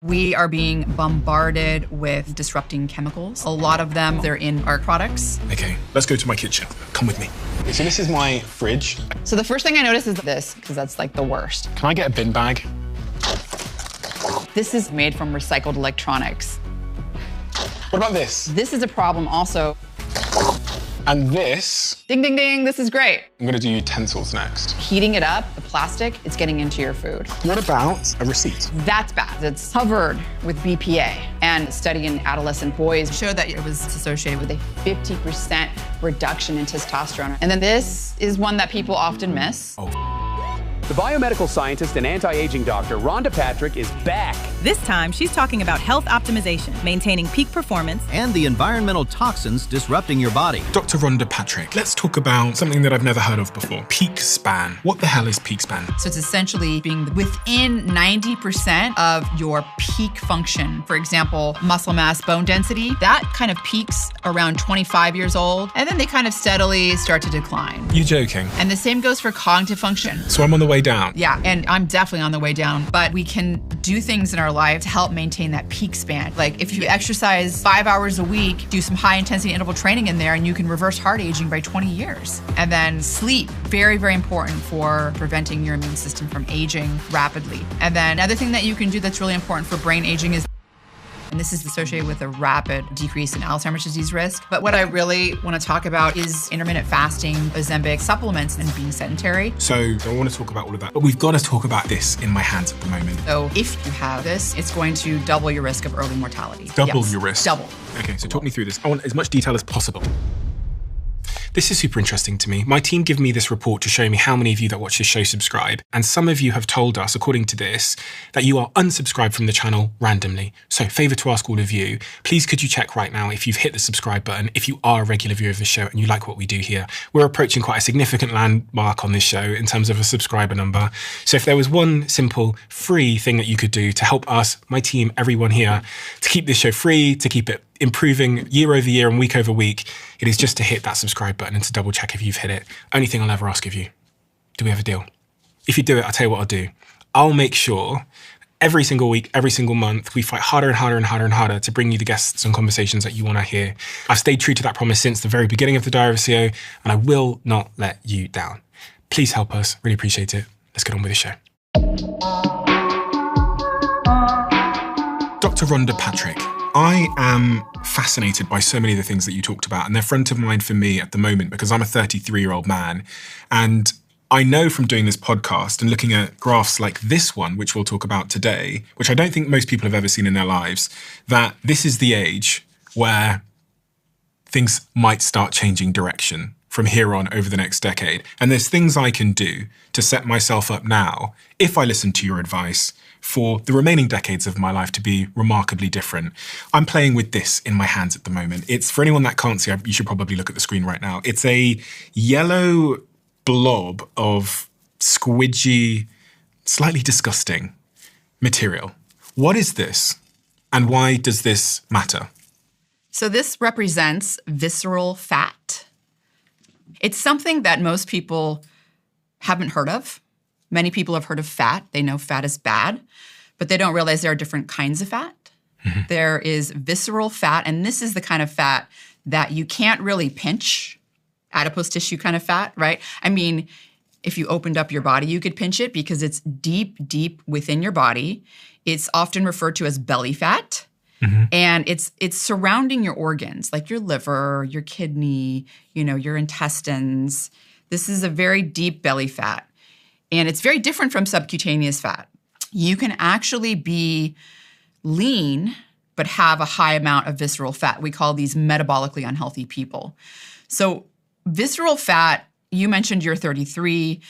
We are being bombarded with disrupting chemicals. A lot of them, they're in our products. Okay, let's go to my kitchen. Come with me. So this is my fridge. So the first thing I notice is this, because that's like the worst. Can I get a bin bag? This is made from recycled electronics. What about this? This is a problem also. And this. Ding, ding, ding, this is great. I'm gonna do utensils next. Heating it up, the plastic, it's getting into your food. What about a receipt? That's bad. It's covered with BPA. And a study in adolescent boys showed that it was associated with a 50% reduction in testosterone. And then this is one that people often miss. Oh. The biomedical scientist and anti-aging doctor, Rhonda Patrick, is back. This time, she's talking about health optimization, maintaining peak performance, and the environmental toxins disrupting your body. Dr. Rhonda Patrick, let's talk about something that I've never heard of before. Peak span. What the hell is peak span? So it's essentially being within 90% of your peak function. For example, muscle mass, bone density, that kind of peaks around 25 years old, and then they kind of steadily start to decline. You joking? And the same goes for cognitive function. So I'm on the way down. Yeah, and I'm definitely on the way down, but we can do things in our life to help maintain that peak span. Like if you exercise 5 hours a week, do some high intensity interval training in there, and you can reverse heart aging by 20 years. And then sleep, very, very important for preventing your immune system from aging rapidly. And then another thing that you can do that's really important for brain aging is, and this is associated with a rapid decrease in Alzheimer's disease risk. But what I really want to talk about is intermittent fasting, Ozempic, supplements, and being sedentary. So I want to talk about all of that, but we've got to talk about this in my hands at the moment. So if you have this, it's going to double your risk of early mortality. Double your risk? Double. Okay, so talk me through this. I want as much detail as possible. This is super interesting to me. My team give me this report to show me how many of you that watch this show subscribe. And some of you have told us, according to this, that you are unsubscribed from the channel randomly. So favor to ask all of you, please could you check right now if you've hit the subscribe button, if you are a regular viewer of the show and you like what we do here. We're approaching quite a significant landmark on this show in terms of a subscriber number. So if there was one simple free thing that you could do to help us, my team, everyone here, to keep this show free, to keep it improving year over year and week over week, it is just to hit that subscribe button and to double check if you've hit it. Only thing I'll ever ask of you. Do we have a deal? If you do it, I'll tell you what I'll do. I'll make sure every single week, every single month, we fight harder and harder and harder and harder to bring you the guests and conversations that you want to hear. I've stayed true to that promise since the very beginning of the Diary of a CEO, and I will not let you down. Please help us. Really appreciate it. Let's get on with the show. Dr. Rhonda Patrick, I am fascinated by so many of the things that you talked about, and they're front of mind for me at the moment because I'm a 33-year-old man. And I know from doing this podcast and looking at graphs like this one, which we'll talk about today, which I don't think most people have ever seen in their lives, that this is the age where things might start changing direction from here on over the next decade. And there's things I can do to set myself up now, if I listen to your advice, for the remaining decades of my life to be remarkably different. I'm playing with this in my hands at the moment. It's, for anyone that can't see, you should probably look at the screen right now. It's a yellow blob of squidgy, slightly disgusting material. What is this, and why does this matter? So this represents visceral fat. It's something that most people haven't heard of. Many people have heard of fat. They know fat is bad, but they don't realize there are different kinds of fat. Mm-hmm. There is visceral fat, and this is the kind of fat that you can't really pinch, adipose tissue kind of fat, right? I mean, if you opened up your body, you could pinch it because it's deep, deep within your body. It's often referred to as belly fat. Mm-hmm. And it's surrounding your organs, like your liver, your kidney, your intestines. This is a very deep belly fat. And it's very different from subcutaneous fat. You can actually be lean, but have a high amount of visceral fat. We call these metabolically unhealthy people. So visceral fat, you mentioned you're 33.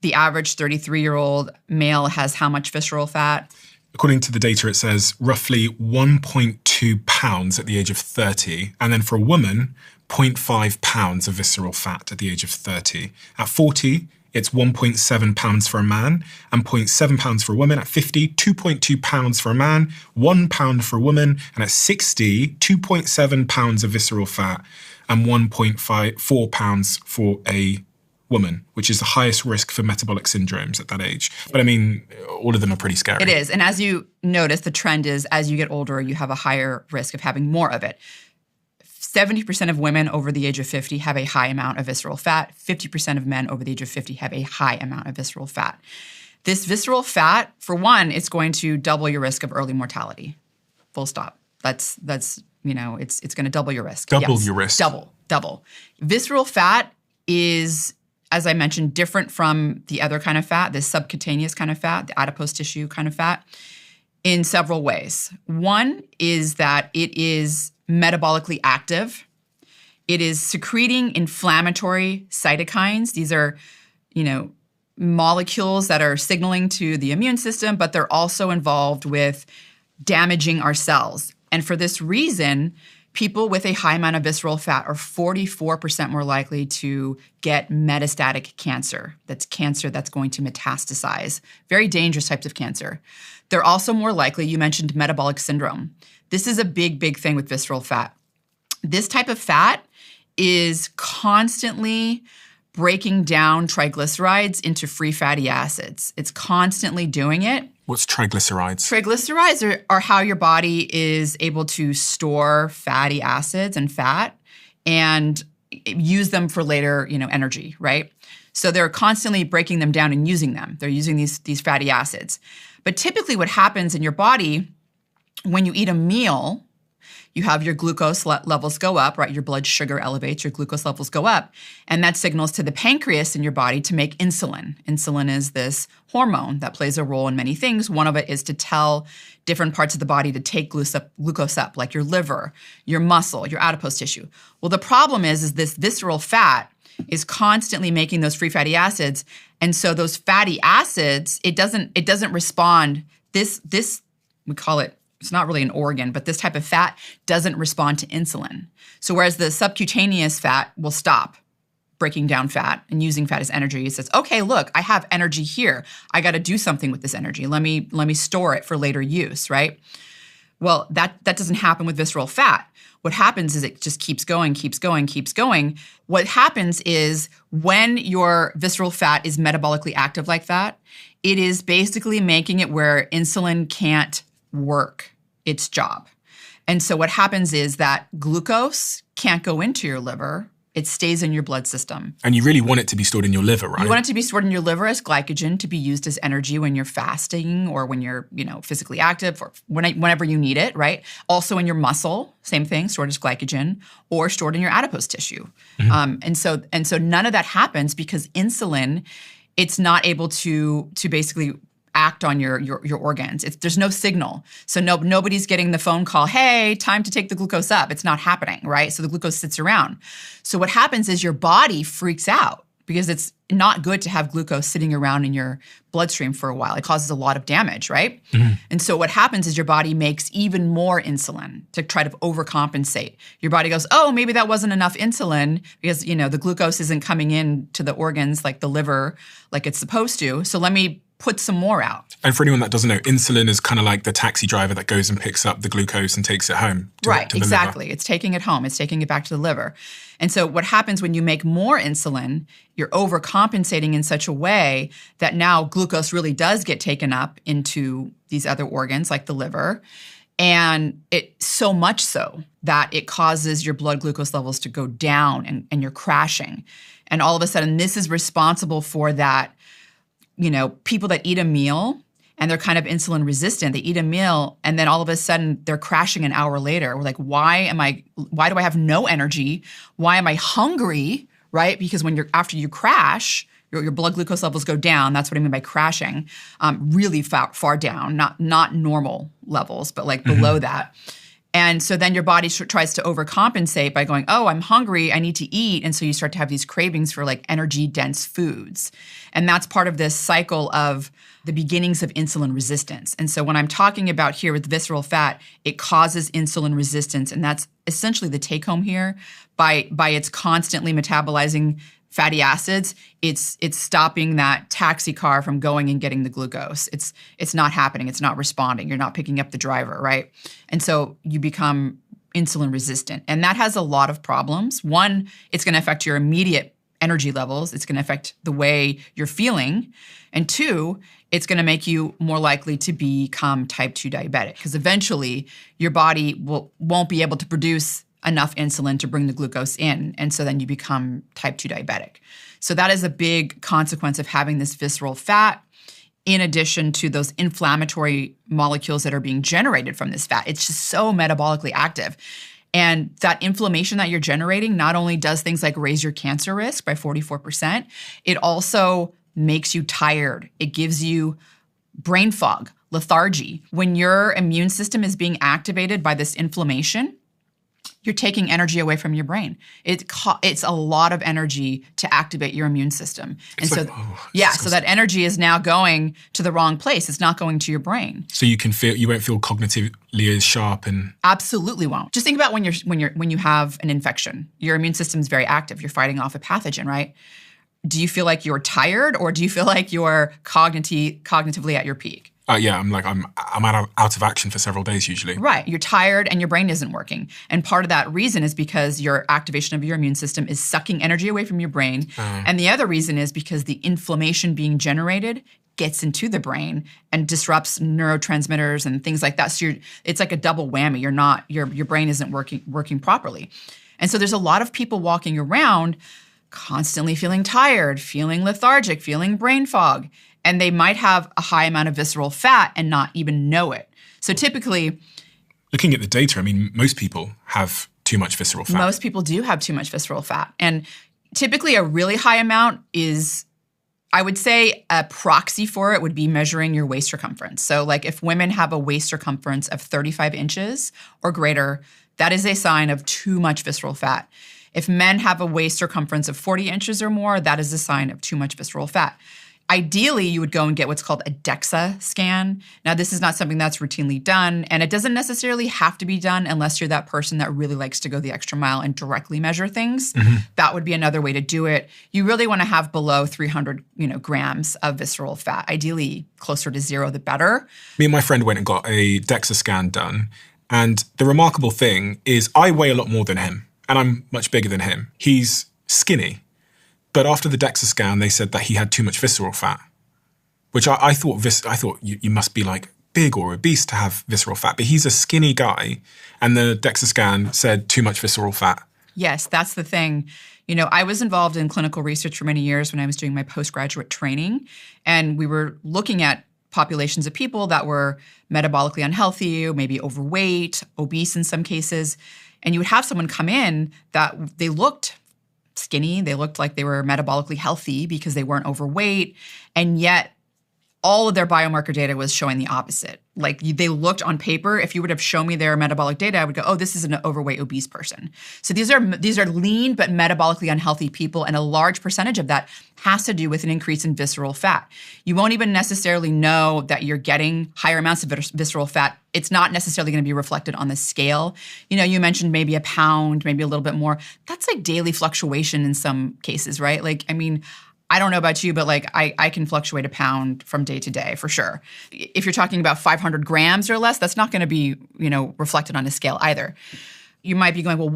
The average 33-year-old male has how much visceral fat? According to the data, it says roughly 1.2 pounds at the age of 30. And then for a woman, 0.5 pounds of visceral fat at the age of 30. At 40, it's 1.7 pounds for a man and 0.7 pounds for a woman. At 50, 2.2 pounds for a man, 1 pound for a woman. And at 60, 2.7 pounds of visceral fat and 1.4 pounds for a woman, which is the highest risk for metabolic syndromes at that age. But I mean, all of them are pretty scary. It is. And as you notice, the trend is as you get older, you have a higher risk of having more of it. 70% of women over the age of 50 have a high amount of visceral fat. 50% of men over the age of 50 have a high amount of visceral fat. This visceral fat, for one, it's going to double your risk of early mortality. Full stop. That's it's going to double your risk. Double your risk. Double. Visceral fat is, as I mentioned, different from the other kind of fat, the subcutaneous kind of fat, the adipose tissue kind of fat, in several ways. One is that it is metabolically active. It is secreting inflammatory cytokines. These are, molecules that are signaling to the immune system, but they're also involved with damaging our cells. And for this reason, people with a high amount of visceral fat are 44% more likely to get metastatic cancer. That's cancer that's going to metastasize. Very dangerous types of cancer. They're also more likely, you mentioned metabolic syndrome. This is a big, big thing with visceral fat. This type of fat is constantly breaking down triglycerides into free fatty acids. It's constantly doing it. What's triglycerides? Triglycerides are how your body is able to store fatty acids and fat and use them for later, energy, right? So they're constantly breaking them down and using them. They're using these fatty acids. But typically what happens in your body when you eat a meal, you have your glucose levels go up, right? Your blood sugar elevates, your glucose levels go up. And that signals to the pancreas in your body to make insulin. Insulin is this hormone that plays a role in many things. One of it is to tell different parts of the body to take glucose up, like your liver, your muscle, your adipose tissue. Well, the problem is this visceral fat is constantly making those free fatty acids. And so those fatty acids, it doesn't respond. This we call it, it's not really an organ, but this type of fat doesn't respond to insulin. So whereas the subcutaneous fat will stop breaking down fat and using fat as energy, it says, okay, look, I have energy here. I got to do something with this energy. Let me store it for later use, right? Well, that doesn't happen with visceral fat. What happens is it just keeps going. What happens is when your visceral fat is metabolically active like that, it is basically making it where insulin can't work its job. And so what happens is that glucose can't go into your liver. It stays in your blood system. And you really want it to be stored in your liver, right? You want it to be stored in your liver as glycogen to be used as energy when you're fasting or when you're, physically active or whenever you need it, right? Also in your muscle, same thing, stored as glycogen, or stored in your adipose tissue. Mm-hmm. And so none of that happens because insulin, it's not able to basically act on your organs. There's no signal. So nobody's getting the phone call, hey, time to take the glucose up. It's not happening, right? So the glucose sits around. So what happens is your body freaks out because it's not good to have glucose sitting around in your bloodstream for a while. It causes a lot of damage, right? Mm-hmm. And so what happens is your body makes even more insulin to try to overcompensate. Your body goes, oh, maybe that wasn't enough insulin because, the glucose isn't coming in to the organs like the liver like it's supposed to. So let me put some more out. And for anyone that doesn't know, insulin is kind of like the taxi driver that goes and picks up the glucose and takes it home. Right, to exactly. The liver. It's taking it home. It's taking it back to the liver. And so what happens when you make more insulin, you're overcompensating in such a way that now glucose really does get taken up into these other organs like the liver. And it so much so that it causes your blood glucose levels to go down and you're crashing. And all of a sudden, this is responsible for that. People that eat a meal and they're kind of insulin resistant, they eat a meal and then all of a sudden they're crashing an hour later. We're like, why do I have no energy? Why am I hungry, right? Because after you crash, your blood glucose levels go down. That's what I mean by crashing, really far down, not normal levels, but like below that. And so then your body tries to overcompensate by going, oh, I'm hungry, I need to eat. And so you start to have these cravings for like energy-dense foods. And that's part of this cycle of the beginnings of insulin resistance. And so when I'm talking about here with visceral fat, it causes insulin resistance. And that's essentially the take-home here. By its constantly metabolizing fatty acids, it's stopping that taxi car from going and getting the glucose. It's not happening. It's not responding. You're not picking up the driver, right? And so you become insulin resistant. And that has a lot of problems. One, it's going to affect your immediate energy levels. It's going to affect the way you're feeling. And 2, it's going to make you more likely to become type 2 diabetic because eventually your body won't be able to produce enough insulin to bring the glucose in. And so then you become type 2 diabetic. So that is a big consequence of having this visceral fat in addition to those inflammatory molecules that are being generated from this fat. It's just so metabolically active. And that inflammation that you're generating not only does things like raise your cancer risk by 44%, it also makes you tired. It gives you brain fog, lethargy. When your immune system is being activated by this inflammation, you're taking energy away from your brain. It's a lot of energy to activate your immune system. It's and so that energy is now going to the wrong place. It's not going to your brain. So you won't feel cognitively as sharp and absolutely won't. Just think about when you have an infection. Your immune system is very active. You're fighting off a pathogen, right? Do you feel like you're tired or do you feel like you're cognitively at your peak? Yeah, I'm out of action for several days usually. Right. You're tired and your brain isn't working. And part of that reason is because your activation of your immune system is sucking energy away from your brain. And the other reason is because the inflammation being generated gets into the brain and disrupts neurotransmitters and things like that. So it's like a double whammy. Your brain isn't working properly. And so there's a lot of people walking around constantly feeling tired, feeling lethargic, feeling brain fog. And they might have a high amount of visceral fat and not even know it. So typically, looking at the data, I mean, most people have too much visceral fat. Most people do have too much visceral fat. And typically a really high amount is, I would say a proxy for it would be measuring your waist circumference. So like if women have a waist circumference of 35 inches or greater, that is a sign of too much visceral fat. If men have a waist circumference of 40 inches or more, that is a sign of too much visceral fat. Ideally, you would go and get what's called a DEXA scan. Now, this is not something that's routinely done, and it doesn't necessarily have to be done unless you're that person that really likes to go the extra mile and directly measure things. That would be another way to do it. You really want to have below 300 grams of visceral fat. Ideally, closer to 0, the better. Me and my friend went and got a DEXA scan done, and the remarkable thing is I weigh a lot more than him, and I'm much bigger than him. He's skinny. But after the DEXA scan, they said that he had too much visceral fat, which I thought you must be like big or obese to have visceral fat. But he's a skinny guy, and the DEXA scan said too much visceral fat. Yes, that's the thing. I was involved in clinical research for many years when I was doing my postgraduate training, and we were looking at populations of people that were metabolically unhealthy, maybe overweight, obese in some cases. And you would have someone come in that they looked skinny, they looked like they were metabolically healthy because they weren't overweight, and yet all of their biomarker data was showing the opposite. Like they looked on paper, if you would have shown me their metabolic data, I would go, oh, this is an overweight, obese person. So these are lean but metabolically unhealthy people, and a large percentage of that has to do with an increase in visceral fat. You won't even necessarily know that you're getting higher amounts of visceral fat. It's not necessarily going to be reflected on the scale. You mentioned maybe a pound, maybe a little bit more. That's like daily fluctuation in some cases, right? Like, I mean, I don't know about you, but like I can fluctuate a pound from day to day for sure. If you're talking about 500 grams or less, that's not going to be, reflected on a scale either. You might be going, well,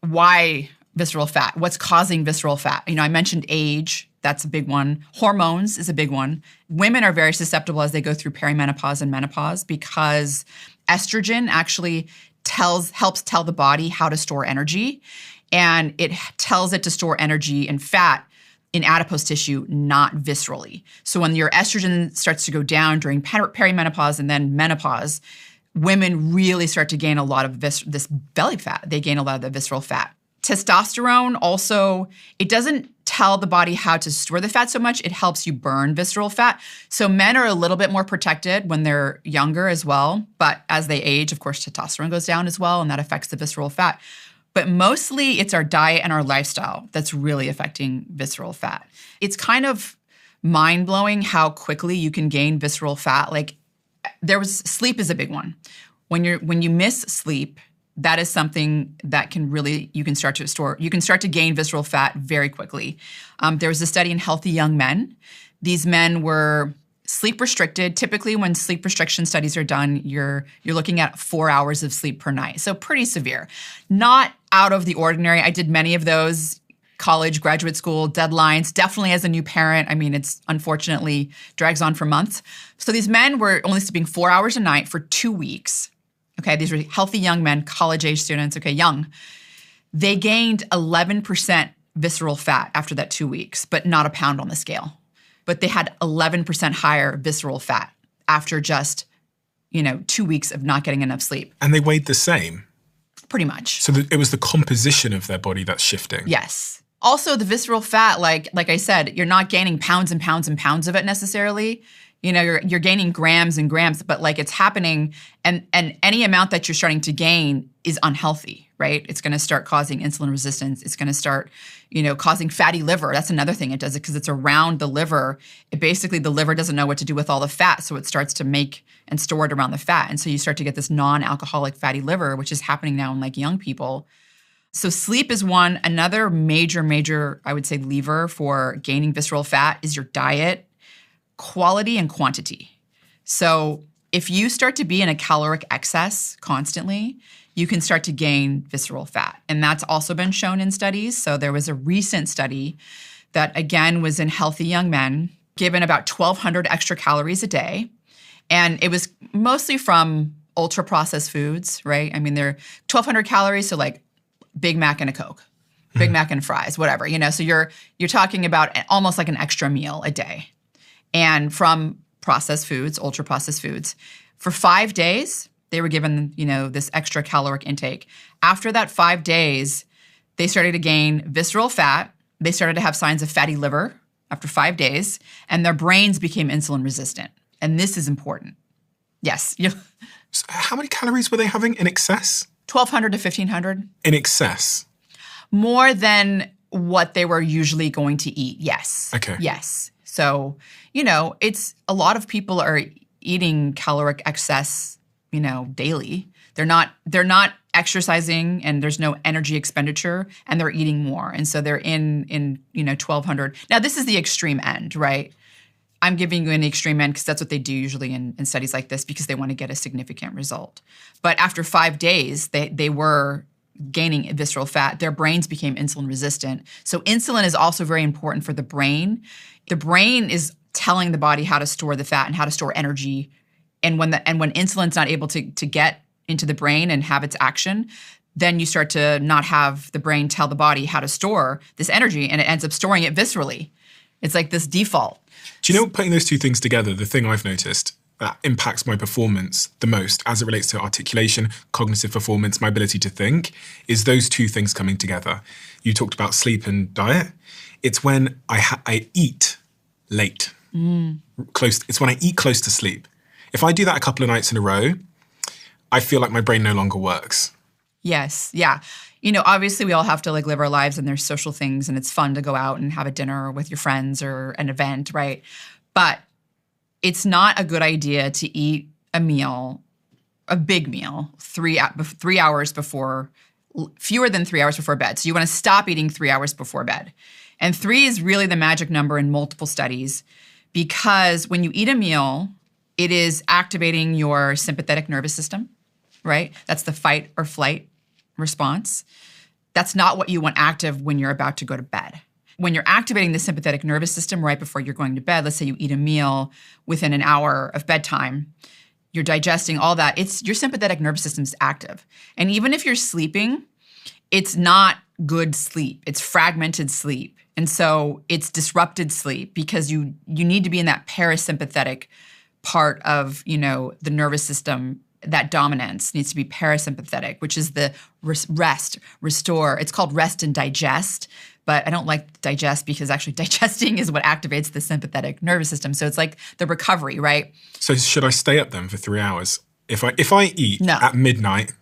why visceral fat? What's causing visceral fat? I mentioned age. That's a big one. Hormones is a big one. Women are very susceptible as they go through perimenopause and menopause because estrogen actually helps tell the body how to store energy, and it tells it to store energy in fat in adipose tissue, not viscerally. So when your estrogen starts to go down during perimenopause and then menopause, women really start to gain a lot of this belly fat. They gain a lot of the visceral fat. Testosterone also, it doesn't tell the body how to store the fat so much. It helps you burn visceral fat. So men are a little bit more protected when they're younger as well. But as they age, of course, testosterone goes down as well, and that affects the visceral fat. But mostly it's our diet and our lifestyle that's really affecting visceral fat. It's kind of mind-blowing how quickly you can gain visceral fat. Like sleep is a big one. When you miss sleep, that is something that you can start to gain visceral fat very quickly. There was a study in healthy young men. These men were sleep restricted. Typically, when sleep restriction studies are done, you're looking at 4 hours of sleep per night. So pretty severe. Not out of the ordinary. I did many of those. college, graduate school, deadlines, definitely as a new parent. I mean, it's unfortunately drags on for months. So these men were only sleeping 4 hours a night for 2 weeks. Okay, these were healthy young men, college-age students, okay, young. They gained 11% visceral fat after that 2 weeks, but not a pound on the scale. But they had 11% higher visceral fat after just, 2 weeks of not getting enough sleep. And they weighed the same? Pretty much. So it was the composition of their body that's shifting? Yes. Also, the visceral fat, like I said, you're not gaining pounds and pounds and pounds of it necessarily. You're gaining grams and grams, but like it's happening, and any amount that you're starting to gain is unhealthy, right? It's going to start causing insulin resistance. It's going to start, causing fatty liver. That's another thing it does it because it's around the liver. The liver doesn't know what to do with all the fat, so it starts to make and store it around the fat. And so you start to get this non-alcoholic fatty liver, which is happening now in like young people. So sleep is one. Another major, I would say, lever for gaining visceral fat is your diet. Quality and quantity. So if you start to be in a caloric excess constantly, you can start to gain visceral fat. And that's also been shown in studies. So there was a recent study that, again, was in healthy young men, given about 1,200 extra calories a day. And it was mostly from ultra-processed foods, right? I mean, they're 1,200 calories, so like Big Mac and a Coke, Big Mac and fries, whatever. So you're talking about almost like an extra meal a day. And from processed foods, ultra-processed foods. For 5 days, they were given, this extra caloric intake. After that 5 days, they started to gain visceral fat. They started to have signs of fatty liver after 5 days, and their brains became insulin resistant. And this is important. Yes. So how many calories were they having in excess? 1,200 to 1,500. In excess? More than what they were usually going to eat, yes. Okay. Yes. So, it's a lot of people are eating caloric excess, daily. They're not exercising, and there's no energy expenditure, and they're eating more. And so they're in 1,200. Now, this is the extreme end, right? I'm giving you an extreme end because that's what they do usually in studies like this because they want to get a significant result. But after 5 days, they were gaining visceral fat. Their brains became insulin resistant. So insulin is also very important for the brain. The brain is telling the body how to store the fat and how to store energy. And when insulin's not able to get into the brain and have its action, then you start to not have the brain tell the body how to store this energy, and it ends up storing it viscerally. It's like this default. Do you know, putting those two things together, the thing I've noticed that impacts my performance the most as it relates to articulation, cognitive performance, my ability to think, is those two things coming together. You talked about sleep and diet. It's when I eat late. It's when I eat close to sleep. If I do that a couple of nights in a row, I feel like my brain no longer works. Yes. Yeah. Obviously we all have to live our lives, and there's social things, and it's fun to go out and have a dinner with your friends or an event, right? But it's not a good idea to eat a big meal, 3 hours before, fewer than 3 hours before bed. So you want to stop eating 3 hours before bed. And 3 is really the magic number in multiple studies, because when you eat a meal, it is activating your sympathetic nervous system, right? That's the fight or flight response. That's not what you want active when you're about to go to bed. When you're activating the sympathetic nervous system right before you're going to bed, let's say you eat a meal within an hour of bedtime, you're digesting all that, your sympathetic nervous system's active. And even if you're sleeping, it's not good sleep. It's fragmented sleep. And so it's disrupted sleep because you need to be in that parasympathetic part of, the nervous system. That dominance needs to be parasympathetic, which is the rest, restore. It's called rest and digest, but I don't like digest because actually digesting is what activates the sympathetic nervous system. So it's like the recovery, right? So should I stay up then for 3 hours? If I eat at midnight,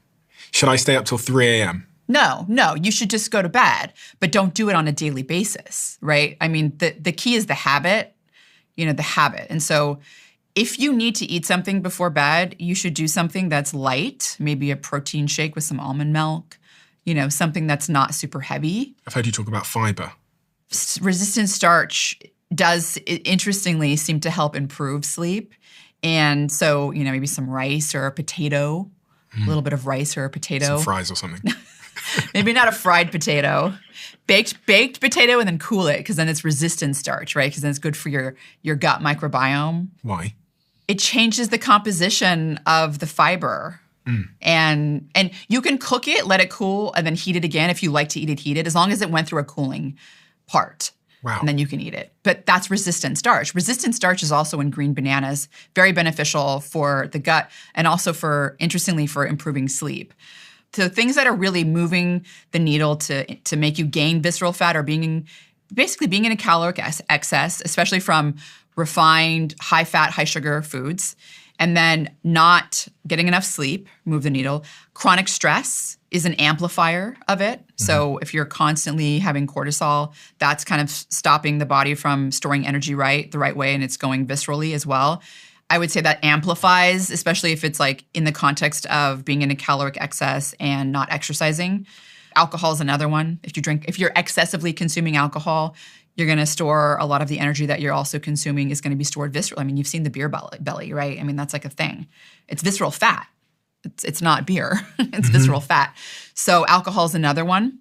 should I stay up till 3 a.m.? No, you should just go to bed, but don't do it on a daily basis, right? I mean, the key is the habit, the habit. And so if you need to eat something before bed, you should do something that's light, maybe a protein shake with some almond milk, something that's not super heavy. I've heard you talk about fiber. Resistant starch does, interestingly, seem to help improve sleep. And so, maybe some rice or a potato, a little bit of rice or a potato. Some fries or something. Maybe not a fried potato. Baked potato and then cool it because then it's resistant starch, right? Because then it's good for your gut microbiome. Why? It changes the composition of the fiber. And you can cook it, let it cool, and then heat it again if you like to eat it heated, as long as it went through a cooling part. Wow. And then you can eat it. But that's resistant starch. Resistant starch is also in green bananas, very beneficial for the gut and also interestingly, for improving sleep. So things that are really moving the needle to make you gain visceral fat are basically being in a caloric excess, especially from refined, high-fat, high-sugar foods, and then not getting enough sleep, move the needle. Chronic stress is an amplifier of it. Mm-hmm. So if you're constantly having cortisol, that's kind of stopping the body from storing energy the right way, and it's going viscerally as well. I would say that amplifies, especially if it's like in the context of being in a caloric excess and not exercising. Alcohol is another one. If you're excessively consuming alcohol, you're going to store a lot of the energy that you're also consuming is going to be stored viscerally. I mean, you've seen the beer belly, right? I mean, that's like a thing. It's visceral fat. It's not beer. It's visceral fat. So alcohol is another one.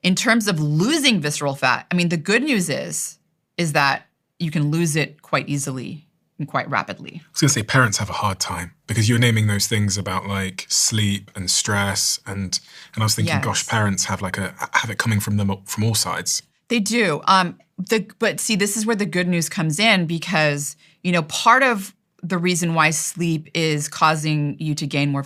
In terms of losing visceral fat, I mean, the good news is that you can lose it quite easily and quite rapidly. I was going to say parents have a hard time because you're naming those things about like sleep and stress. And I was thinking, gosh, parents have have it coming from them from all sides. They do. But see, this is where the good news comes in because, part of the reason why sleep is causing you to gain more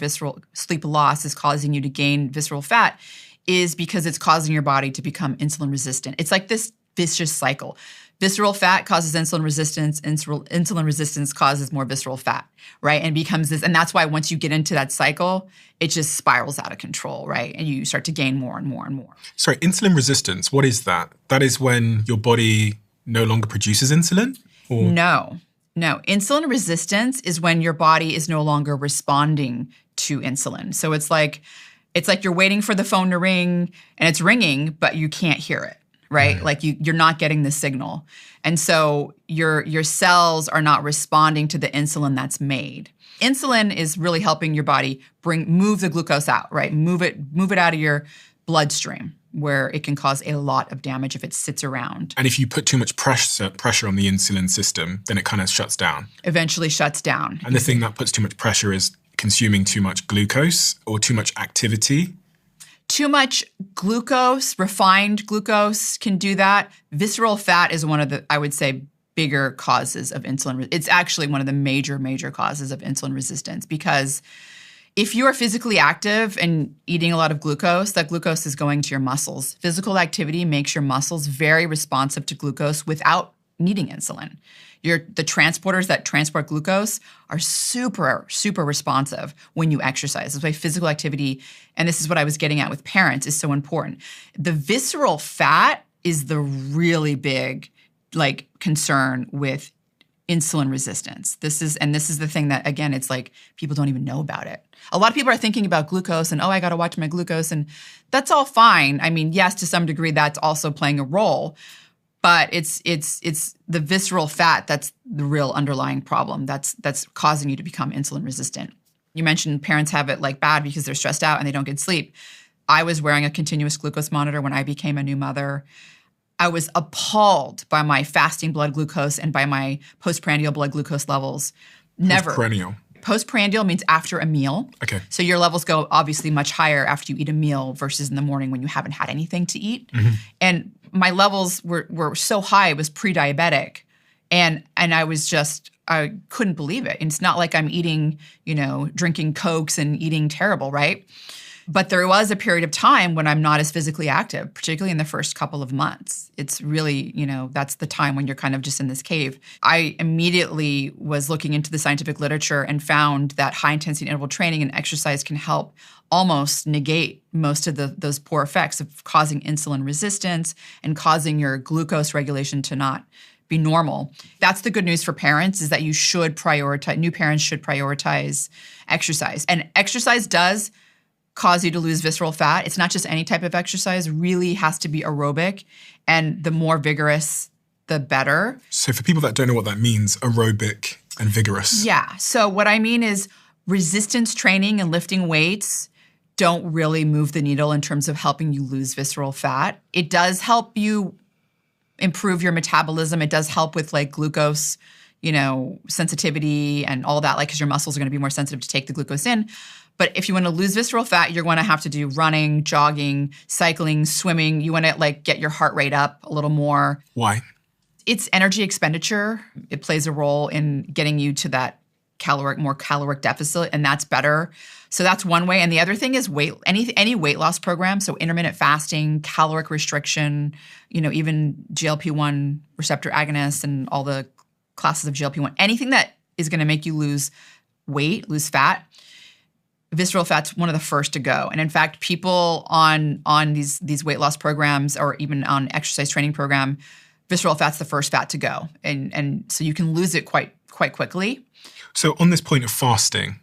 sleep loss is causing you to gain visceral fat is because it's causing your body to become insulin resistant. It's like this vicious cycle. Visceral fat causes insulin resistance. Insulin resistance causes more visceral fat, right? And becomes this, and that's why once you get into that cycle, it just spirals out of control, right? And you start to gain more and more and more. Sorry, insulin resistance, what is that? That is when your body no longer produces insulin? Or? No. Insulin resistance is when your body is no longer responding to insulin. So it's like you're waiting for the phone to ring and it's ringing, but you can't hear it. Right? Like you're not getting the signal. And so your cells are not responding to the insulin that's made. Insulin is really helping your body move the glucose out, right? Move it out of your bloodstream where it can cause a lot of damage if it sits around. And if you put too much pressure on the insulin system, then it kind of shuts down. Eventually shuts down. And the thing that puts too much pressure is consuming too much glucose or too much activity. Too much glucose, refined glucose can do that. Visceral fat is one of the, I would say, bigger causes of insulin. It's actually one of the major causes of insulin resistance because if you are physically active and eating a lot of glucose, that glucose is going to your muscles. Physical activity makes your muscles very responsive to glucose without needing insulin. The transporters that transport glucose are super, super responsive when you exercise. That's why physical activity, and this is what I was getting at with parents, is so important. The visceral fat is the really big concern with insulin resistance. This is the thing that, again, it's like people don't even know about it. A lot of people are thinking about glucose and, I got to watch my glucose, and that's all fine. I mean, yes, to some degree, that's also playing a role. But it's the visceral fat that's the real underlying problem that's causing you to become insulin resistant. You mentioned parents have it bad because they're stressed out and they don't get sleep. I was wearing a continuous glucose monitor when I became a new mother. I was appalled by my fasting blood glucose and by my postprandial blood glucose levels. Never. Postprandial? Postprandial means after a meal. Okay. So your levels go obviously much higher after you eat a meal versus in the morning when you haven't had anything to eat. Mm-hmm. And my levels were so high, it was pre-diabetic. And I couldn't believe it. And it's not like I'm eating, drinking Cokes and eating terrible, right? But there was a period of time when I'm not as physically active, particularly in the first couple of months. It's really, that's the time when you're kind of just in this cave. I immediately was looking into the scientific literature and found that high-intensity interval training and exercise can help almost negate most of those poor effects of causing insulin resistance and causing your glucose regulation to not be normal. That's the good news for parents, is that new parents should prioritize exercise. And exercise does cause you to lose visceral fat. It's not just any type of exercise, really has to be aerobic, and the more vigorous, the better. So for people that don't know what that means, aerobic and vigorous. Yeah. So what I mean is resistance training and lifting weights don't really move the needle in terms of helping you lose visceral fat. It does help you improve your metabolism. It does help with like glucose, sensitivity and all that, like because your muscles are going to be more sensitive to take the glucose in. But if you want to lose visceral fat, you're going to have to do running, jogging, cycling, swimming. You want to like get your heart rate up a little more. Why? It's energy expenditure. It plays a role in getting you to that more caloric deficit, and that's better. So that's one way. And the other thing is any weight loss program, so intermittent fasting, caloric restriction, even GLP-1 receptor agonists and all the classes of GLP-1, anything that is going to make you lose weight, lose fat, visceral fat's one of the first to go. And in fact, people on these weight loss programs or even on exercise training program, visceral fat's the first fat to go. And so you can lose it quite quickly. So on this point of fasting,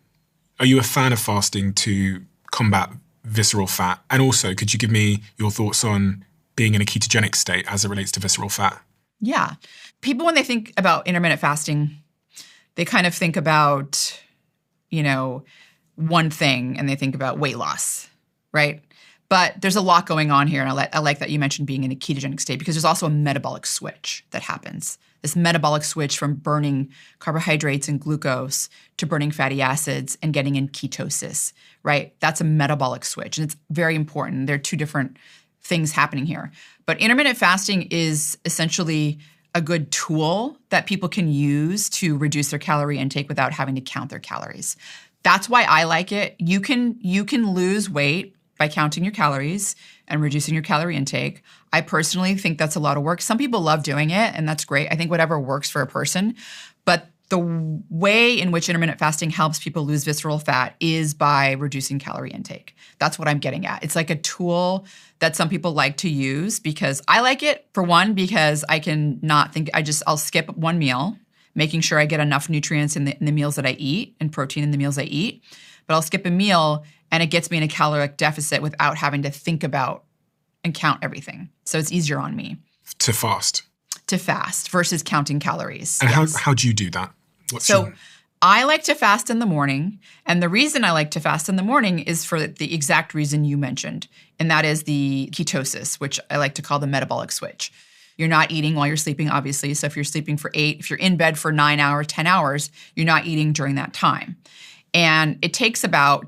are you a fan of fasting to combat visceral fat? And also, could you give me your thoughts on being in a ketogenic state as it relates to visceral fat? Yeah. People, when they think about intermittent fasting, they kind of think about, one thing, and they think about weight loss, right? But there's a lot going on here, and I like that you mentioned being in a ketogenic state because there's also a metabolic switch that happens. This metabolic switch from burning carbohydrates and glucose to burning fatty acids and getting in ketosis, right? That's a metabolic switch, and it's very important. There are two different things happening here. But intermittent fasting is essentially a good tool that people can use to reduce their calorie intake without having to count their calories. That's why I like it. You can lose weight by counting your calories and reducing your calorie intake. I personally think that's a lot of work. Some people love doing it, and that's great. I think whatever works for a person. But the way in which intermittent fasting helps people lose visceral fat is by reducing calorie intake. That's what I'm getting at. It's like a tool that some people like to use because I like it, for one, because I can not think, I'll skip one meal, making sure I get enough nutrients in the meals that I eat and protein in the meals I eat. But I'll skip a meal and it gets me in a caloric deficit without having to think about and count everything. So it's easier on me. To fast versus counting calories. And yes. how do you do that? I like to fast in the morning. And the reason I like to fast in the morning is for the exact reason you mentioned. And that is the ketosis, which I like to call the metabolic switch. You're not eating while you're sleeping, obviously. So if you're sleeping for 8, if you're in bed for 9 hours, 10 hours, you're not eating during that time. And it takes about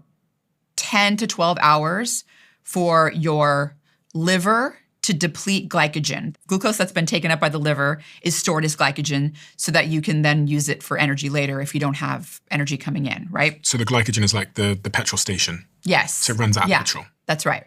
10 to 12 hours for your liver to deplete glycogen. Glucose that's been taken up by the liver is stored as glycogen so that you can then use it for energy later if you don't have energy coming in, right? So the glycogen is like the petrol station. Yes. So it runs out of petrol. That's right.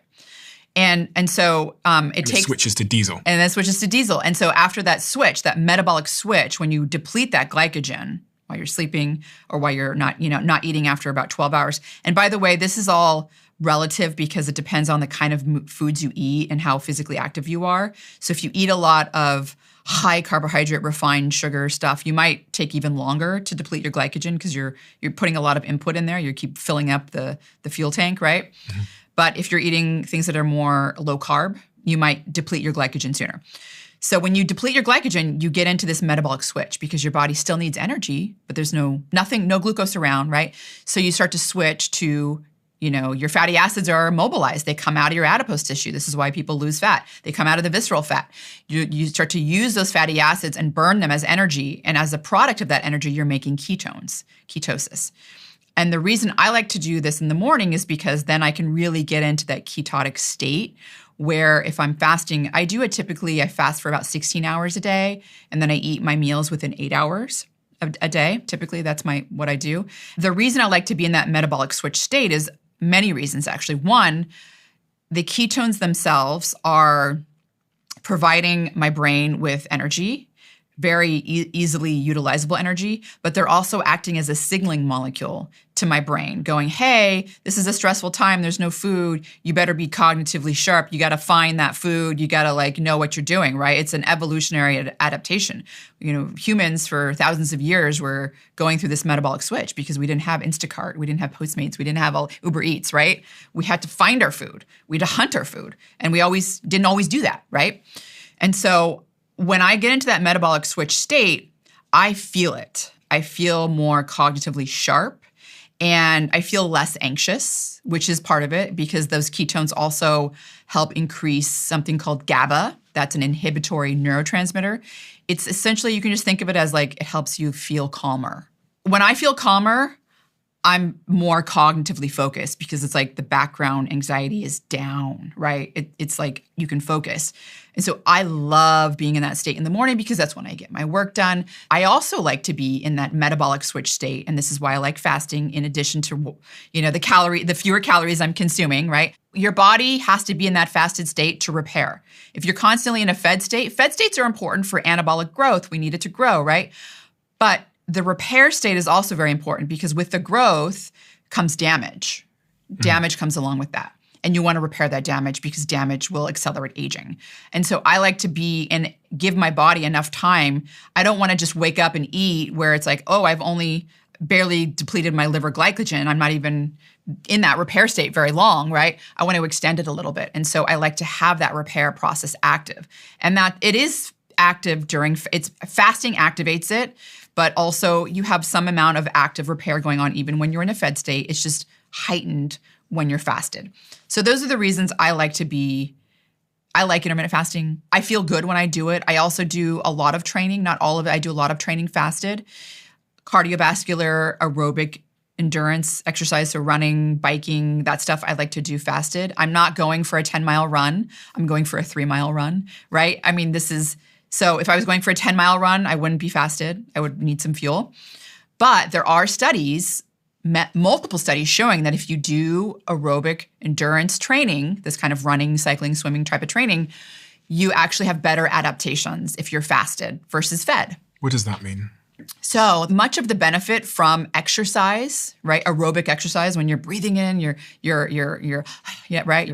And so it switches to diesel. And then switches to diesel. And so after that switch, that metabolic switch, when you deplete that glycogen while you're sleeping or while you're not eating after about 12 hours. And by the way, this is all relative because it depends on the kind of foods you eat and how physically active you are. So if you eat a lot of high carbohydrate, refined sugar stuff, you might take even longer to deplete your glycogen because you're putting a lot of input in there. You keep filling up the fuel tank, right? Mm-hmm. But if you're eating things that are more low carb, you might deplete your glycogen sooner. So when you deplete your glycogen, you get into this metabolic switch because your body still needs energy, but there's no glucose around, right? So you start to switch to, your fatty acids are mobilized. They come out of your adipose tissue. This is why people lose fat. They come out of the visceral fat. You start to use those fatty acids and burn them as energy. And as a product of that energy, you're making ketosis. And the reason I like to do this in the morning is because then I can really get into that ketotic state where if I'm fasting, I fast for about 16 hours a day, and then I eat my meals within 8 hours a day. Typically, that's what I do. The reason I like to be in that metabolic switch state is many reasons, actually. One, the ketones themselves are providing my brain with energy, very easily utilizable energy, but they're also acting as a signaling molecule to my brain going, hey, this is a stressful time. There's no food. You better be cognitively sharp. You got to find that food. You got to know what you're doing, right? It's an evolutionary adaptation. Humans for thousands of years were going through this metabolic switch because we didn't have Instacart. We didn't have Postmates. We didn't have Uber Eats, right? We had to find our food. We had to hunt our food. And we didn't always do that, right? And so when I get into that metabolic switch state, I feel it. I feel more cognitively sharp, And I feel less anxious, which is part of it because those ketones also help increase something called GABA. That's an inhibitory neurotransmitter. It's essentially, you can just think of it as like it helps you feel calmer. When I feel calmer, I'm more cognitively focused because it's like the background anxiety is down, right? It's like you can focus. And so I love being in that state in the morning because that's when I get my work done. I also like to be in that metabolic switch state. And this is why I like fasting in addition to, the fewer calories I'm consuming, right? Your body has to be in that fasted state to repair. If you're constantly in a fed states are important for anabolic growth. We need it to grow, right? But the repair state is also very important because with the growth comes damage. Damage comes along with that. And you want to repair that damage because damage will accelerate aging. And so I like to be and give my body enough time. I don't want to just wake up and eat where it's like, oh, I've only barely depleted my liver glycogen. I'm not even in that repair state very long, right? I want to extend it a little bit. And so I like to have that repair process active. And that it is active fasting activates it, but also you have some amount of active repair going on even when you're in a fed state. It's just heightened when you're fasted. So those are the reasons I like intermittent fasting. I feel good when I do it. I also do a lot of training, not all of it. I do a lot of training fasted, cardiovascular, aerobic endurance exercise, so running, biking, that stuff I like to do fasted. I'm not going for a 10-mile run. I'm going for a 3-mile run, right? I mean, so if I was going for a 10-mile run, I wouldn't be fasted. I would need some fuel. But there are multiple studies showing that if you do aerobic endurance training, this kind of running, cycling, swimming type of training, you actually have better adaptations if you're fasted versus fed. What does that mean? So much of the benefit from exercise, right, aerobic exercise, when you're breathing in, you're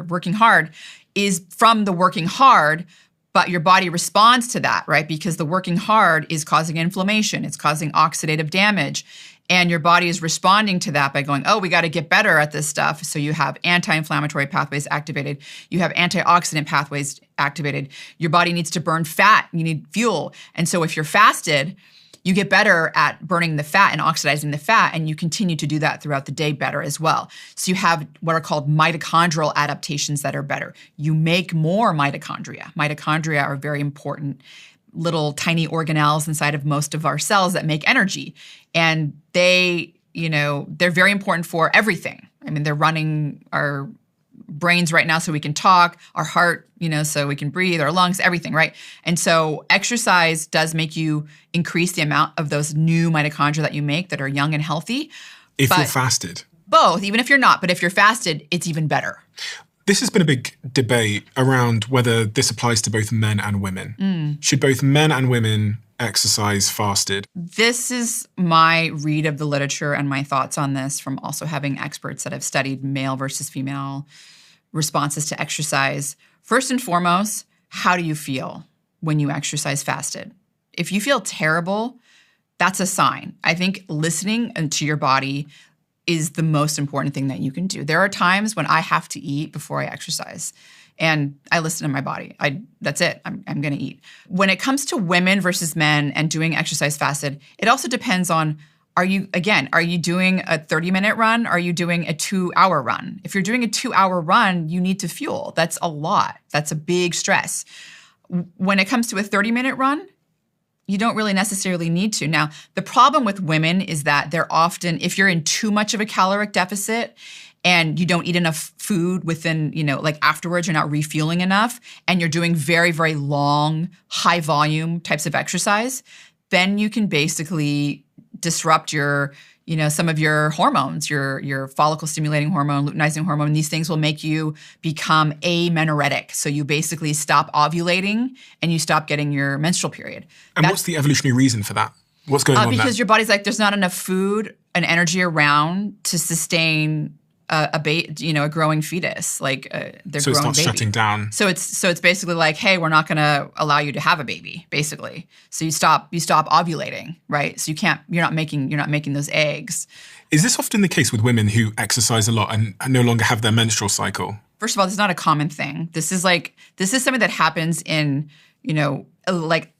working hard, is from the working hard. But your body responds to that, right? Because the working hard is causing inflammation. It's causing oxidative damage. And your body is responding to that by going, oh, we got to get better at this stuff. So you have anti-inflammatory pathways activated. You have antioxidant pathways activated. Your body needs to burn fat. You need fuel. And so if you're fasted, you get better at burning the fat and oxidizing the fat, and you continue to do that throughout the day better as well. So you have what are called mitochondrial adaptations that are better. You make more mitochondria. Mitochondria are very important little tiny organelles inside of most of our cells that make energy. And they're very important for everything. I mean, they're running our brains right now so we can talk, our heart, so we can breathe, our lungs, everything, right? And so exercise does make you increase the amount of those new mitochondria that you make that are young and healthy. If you're fasted? Both, even if you're not. But if you're fasted, it's even better. This has been a big debate around whether this applies to both men and women. Should both men and women exercise fasted? This is my read of the literature and my thoughts on this from also having experts that have studied male versus female responses to exercise. First and foremost, how do you feel when you exercise fasted? If you feel terrible, that's a sign. I think listening to your body is the most important thing that you can do. There are times when I have to eat before I exercise. And I listen to my body. That's it. I'm going to eat. When it comes to women versus men and doing exercise fasted, it also depends on, are you doing a 30-minute run? Are you doing a 2-hour run? If you're doing a 2-hour run, you need to fuel. That's a lot. That's a big stress. When it comes to a 30-minute run, you don't really necessarily need to. Now, the problem with women is that they're often, if you're in too much of a caloric deficit and you don't eat enough food within, afterwards, you're not refueling enough, and you're doing very, very long, high volume types of exercise, then you can basically disrupt your, some of your hormones, your follicle stimulating hormone, luteinizing hormone. These things will make you become amenorrheic. So you basically stop ovulating and you stop getting your menstrual period. And what's the evolutionary reason for that? What's going on there? Because your body's like, there's not enough food and energy around to sustain a growing fetus, they're so growing it starts baby. Shutting down. So it's basically like, hey, we're not going to allow you to have a baby, basically. So you stop ovulating, right? So you're not making those eggs. Is this often the case with women who exercise a lot and no longer have their menstrual cycle? First of all, this is not a common thing. This is something that happens in,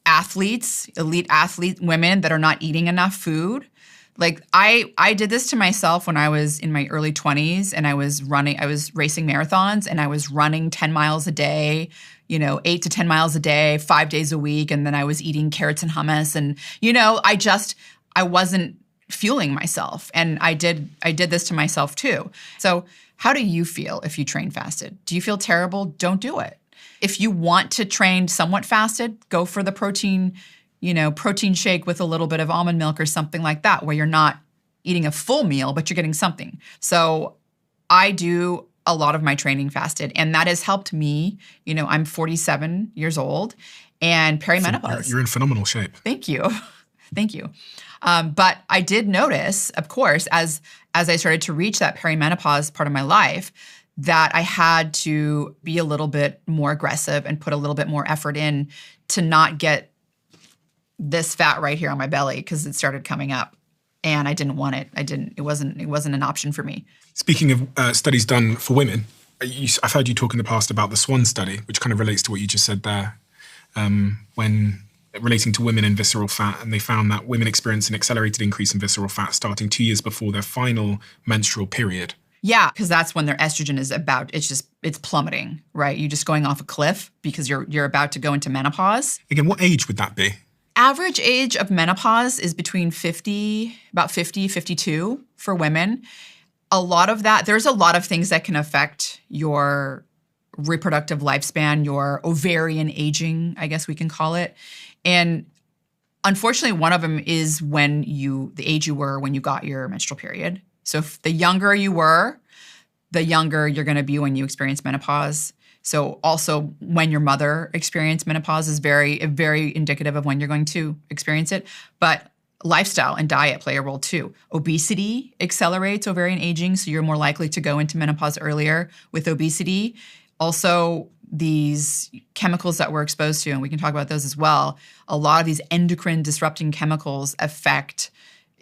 athletes, elite athlete women that are not eating enough food. Like I did this to myself when I was in my early 20s and I was racing marathons and I was running 10 miles a day, 8 to 10 miles a day, 5 days a week. And then I was eating carrots and hummus. And, I wasn't fueling myself. And I did this to myself too. So how do you feel if you train fasted? Do you feel terrible? Don't do it. If you want to train somewhat fasted, go for the protein shake with a little bit of almond milk or something like that, where you're not eating a full meal, but you're getting something. So I do a lot of my training fasted, and that has helped me. I'm 47 years old and perimenopause. You're in phenomenal shape. Thank you. Thank you. But I did notice, of course, as I started to reach that perimenopause part of my life, that I had to be a little bit more aggressive and put a little bit more effort in to not get this fat right here on my belly because it started coming up and I didn't want it. It wasn't an option for me. Speaking of studies done for women, I've heard you talk in the past about the SWAN study, which kind of relates to what you just said there, when relating to women and visceral fat. And they found that women experience an accelerated increase in visceral fat starting 2 years before their final menstrual period. Yeah, because that's when their estrogen is it's plummeting, right? You're just going off a cliff because you're about to go into menopause. Again, what age would that be? Average age of menopause is between 52 for women. A lot of that, there's a lot of things that can affect your reproductive lifespan, your ovarian aging, I guess we can call it. And unfortunately, one of them is the age you were when you got your menstrual period. So if the younger you were, the younger you're going to be when you experience menopause. So also when your mother experienced menopause is very, very indicative of when you're going to experience it. But lifestyle and diet play a role too. Obesity accelerates ovarian aging, so you're more likely to go into menopause earlier with obesity. Also, these chemicals that we're exposed to, and we can talk about those as well, a lot of these endocrine disrupting chemicals affect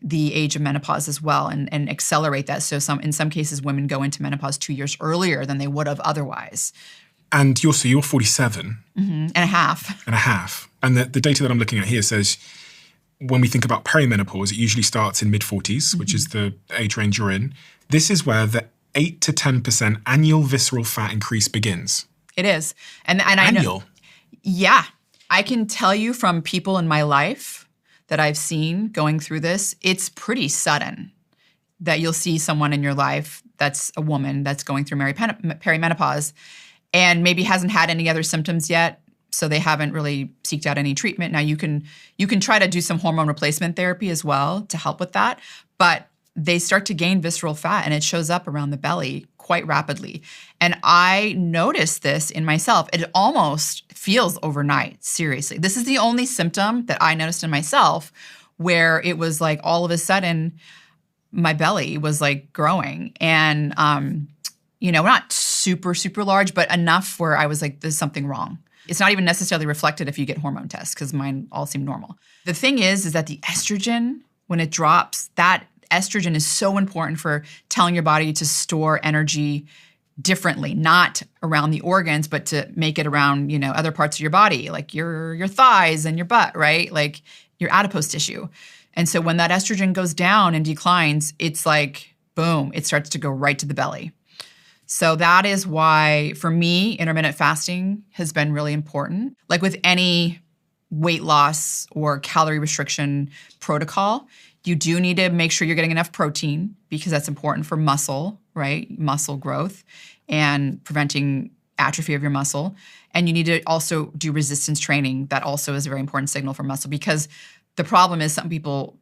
the age of menopause as well and accelerate that. So in some cases, women go into menopause 2 years earlier than they would have otherwise. And you're 47. Mm-hmm. And a half. And the data that I'm looking at here says when we think about perimenopause, it usually starts in mid-40s, which is the age range you're in. This is where the 8 to 10% annual visceral fat increase begins. It is. And I know. Yeah. I can tell you from people in my life that I've seen going through this, it's pretty sudden that you'll see someone in your life that's a woman that's going through perimenopause and maybe hasn't had any other symptoms yet, so they haven't really seeked out any treatment. Now you can try to do some hormone replacement therapy as well to help with that, but they start to gain visceral fat and it shows up around the belly quite rapidly. And I noticed this in myself. It almost feels overnight, seriously. This is the only symptom that I noticed in myself where it was like all of a sudden my belly was like growing and, not super, super large, but enough where I was like, there's something wrong. It's not even necessarily reflected if you get hormone tests because mine all seem normal. The thing is that the estrogen, when it drops, that estrogen is so important for telling your body to store energy differently, not around the organs, but to make it around, other parts of your body, like your thighs and your butt, right? Like your adipose tissue. And so when that estrogen goes down and declines, it's like, boom, it starts to go right to the belly. So that is why, for me, intermittent fasting has been really important. Like with any weight loss or calorie restriction protocol, you do need to make sure you're getting enough protein because that's important for muscle, right? Muscle growth and preventing atrophy of your muscle. And you need to also do resistance training. That also is a very important signal for muscle because the problem is some people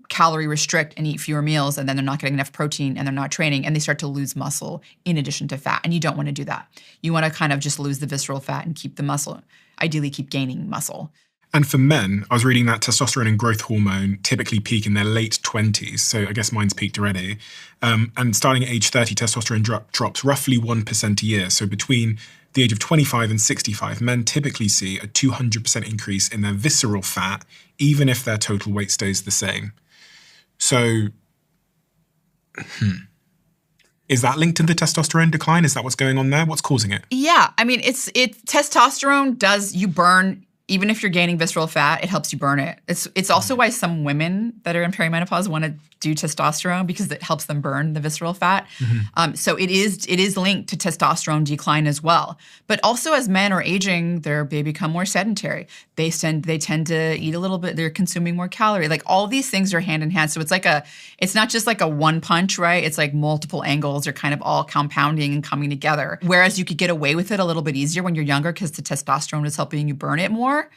calorie restrict and eat fewer meals and then they're not getting enough protein and they're not training and they start to lose muscle in addition to fat. And you don't want to do that. You want to kind of just lose the visceral fat and keep the muscle, ideally keep gaining muscle. And for men, I was reading that testosterone and growth hormone typically peak in their late 20s. So I guess mine's peaked already. And starting at age 30, testosterone drops roughly 1% a year. So between the age of 25 and 65, men typically see a 200% increase in their visceral fat, even if their total weight stays the same. So, is that linked to the testosterone decline? Is that what's going on there? What's causing it? Yeah. I mean, testosterone you burn even if you're gaining visceral fat, it helps you burn it. It's also why some women that are in perimenopause want to do testosterone, because it helps them burn the visceral fat. So it is linked to testosterone decline as well. But also as men are aging, they become more sedentary. They tend to eat a little bit. They're consuming more calorie. Like all these things are hand in hand. So it's not just like a one punch, right? It's like multiple angles are kind of all compounding and coming together. Whereas you could get away with it a little bit easier when you're younger because the testosterone is helping you burn it more.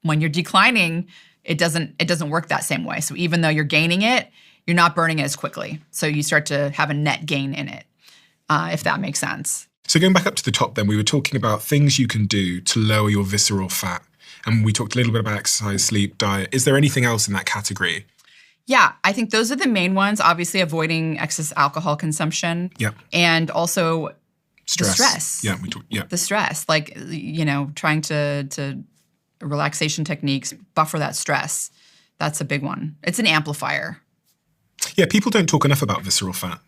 When you're declining, it doesn't work that same way. So even though you're gaining it, you're not burning it as quickly. So you start to have a net gain in it, if that makes sense. So going back up to the top then, we were talking about things you can do to lower your visceral fat. And we talked a little bit about exercise, sleep, diet. Is there anything else in that category? Yeah, I think those are the main ones. Obviously, avoiding excess alcohol consumption. Yep. And also the stress. Yeah, the stress, like, trying to relaxation techniques, buffer that stress. That's a big one. It's an amplifier. Yeah, people don't talk enough about visceral fat.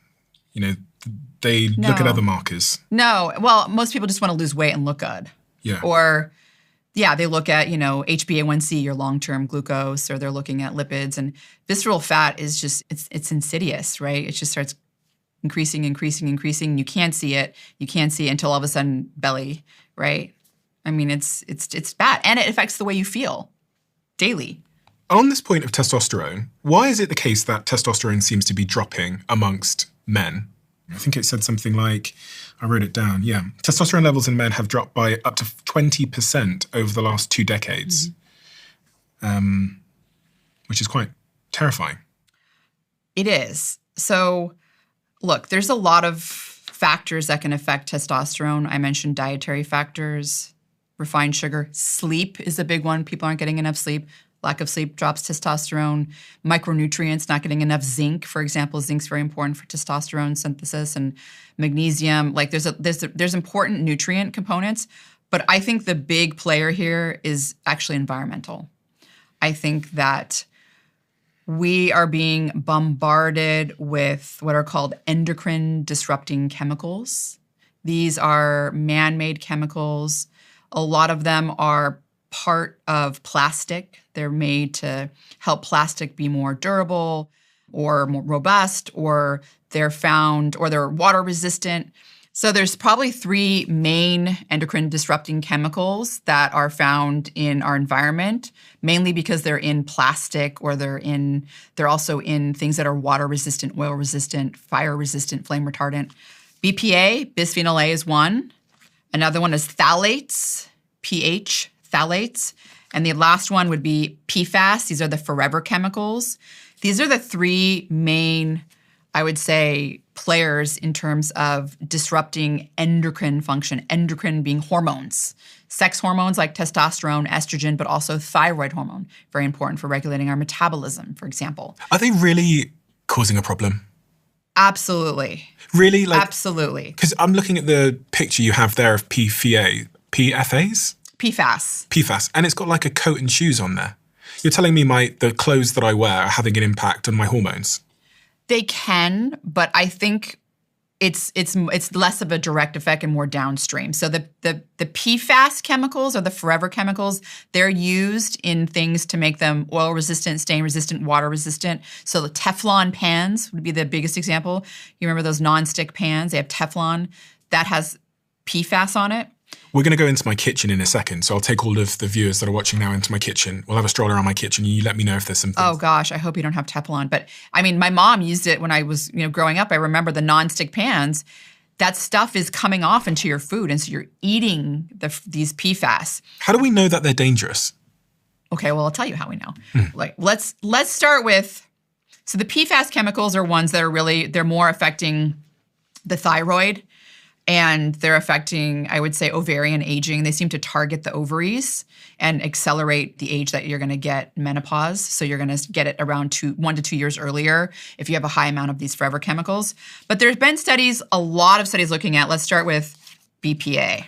They look at other markers. No, well, most people just want to lose weight and look good. Yeah. Or, they look at, HbA1c, your long-term glucose, or they're looking at lipids. And visceral fat is just, it's insidious, right? It just starts increasing. You can't see it. You can't see it until all of a sudden belly, right? I mean, it's bad. And it affects the way you feel daily. On this point of testosterone, why is it the case that testosterone seems to be dropping amongst men? I think it said something like, I wrote it down, testosterone levels in men have dropped by up to 20% over the last 2 decades, which is quite terrifying. It is. So, look, there's a lot of factors that can affect testosterone. I mentioned dietary factors, refined sugar. Sleep is a big one. People aren't getting enough sleep. Lack of sleep drops testosterone. Micronutrients, not getting enough zinc, for example. Zinc's very important for testosterone synthesis, and magnesium. Like there's important nutrient components, but I think the big player here is actually environmental. I think that we are being bombarded with what are called endocrine disrupting chemicals. These are man-made chemicals. A lot of them are part of plastic. They're made to help plastic be more durable or more robust, or they're water resistant. So there's probably 3 main endocrine disrupting chemicals that are found in our environment, mainly because they're in plastic, or they're also in things that are water resistant, oil resistant, fire resistant, flame retardant. BPA, bisphenol A, is one. Another one is phthalates, pH, phthalates. And the last one would be PFAS. These are the forever chemicals. These are the 3 main, I would say, players in terms of disrupting endocrine function, endocrine being hormones. Sex hormones like testosterone, estrogen, but also thyroid hormone, very important for regulating our metabolism, for example. Are they really causing a problem? Absolutely. Really? Absolutely. Because I'm looking at the picture you have there of PFAS? PFAS. And it's got like a coat and shoes on there. You're telling me the clothes that I wear are having an impact on my hormones? They can, but I think it's less of a direct effect and more downstream. So the PFAS chemicals, or the forever chemicals, they're used in things to make them oil resistant, stain resistant, water resistant. So the Teflon pans would be the biggest example. You remember those nonstick pans? They have Teflon. That has PFAS on it. We're going to go into my kitchen in a second, so I'll take all of the viewers that are watching now into my kitchen. We'll have a stroll around my kitchen, and you let me know if there's something. Oh, gosh, I hope you don't have Teflon. But, I mean, my mom used it when I was growing up. I remember the nonstick pans. That stuff is coming off into your food, and so you're eating these PFAS. How do we know that they're dangerous? Okay, well, I'll tell you how we know. Let's start with, so the PFAS chemicals are ones that they're more affecting the thyroid. And they're affecting, I would say, ovarian aging. They seem to target the ovaries and accelerate the age that you're going to get menopause. So you're going to get it around 1 to 2 years earlier if you have a high amount of these forever chemicals. But there's been a lot of studies looking at, let's start with BPA.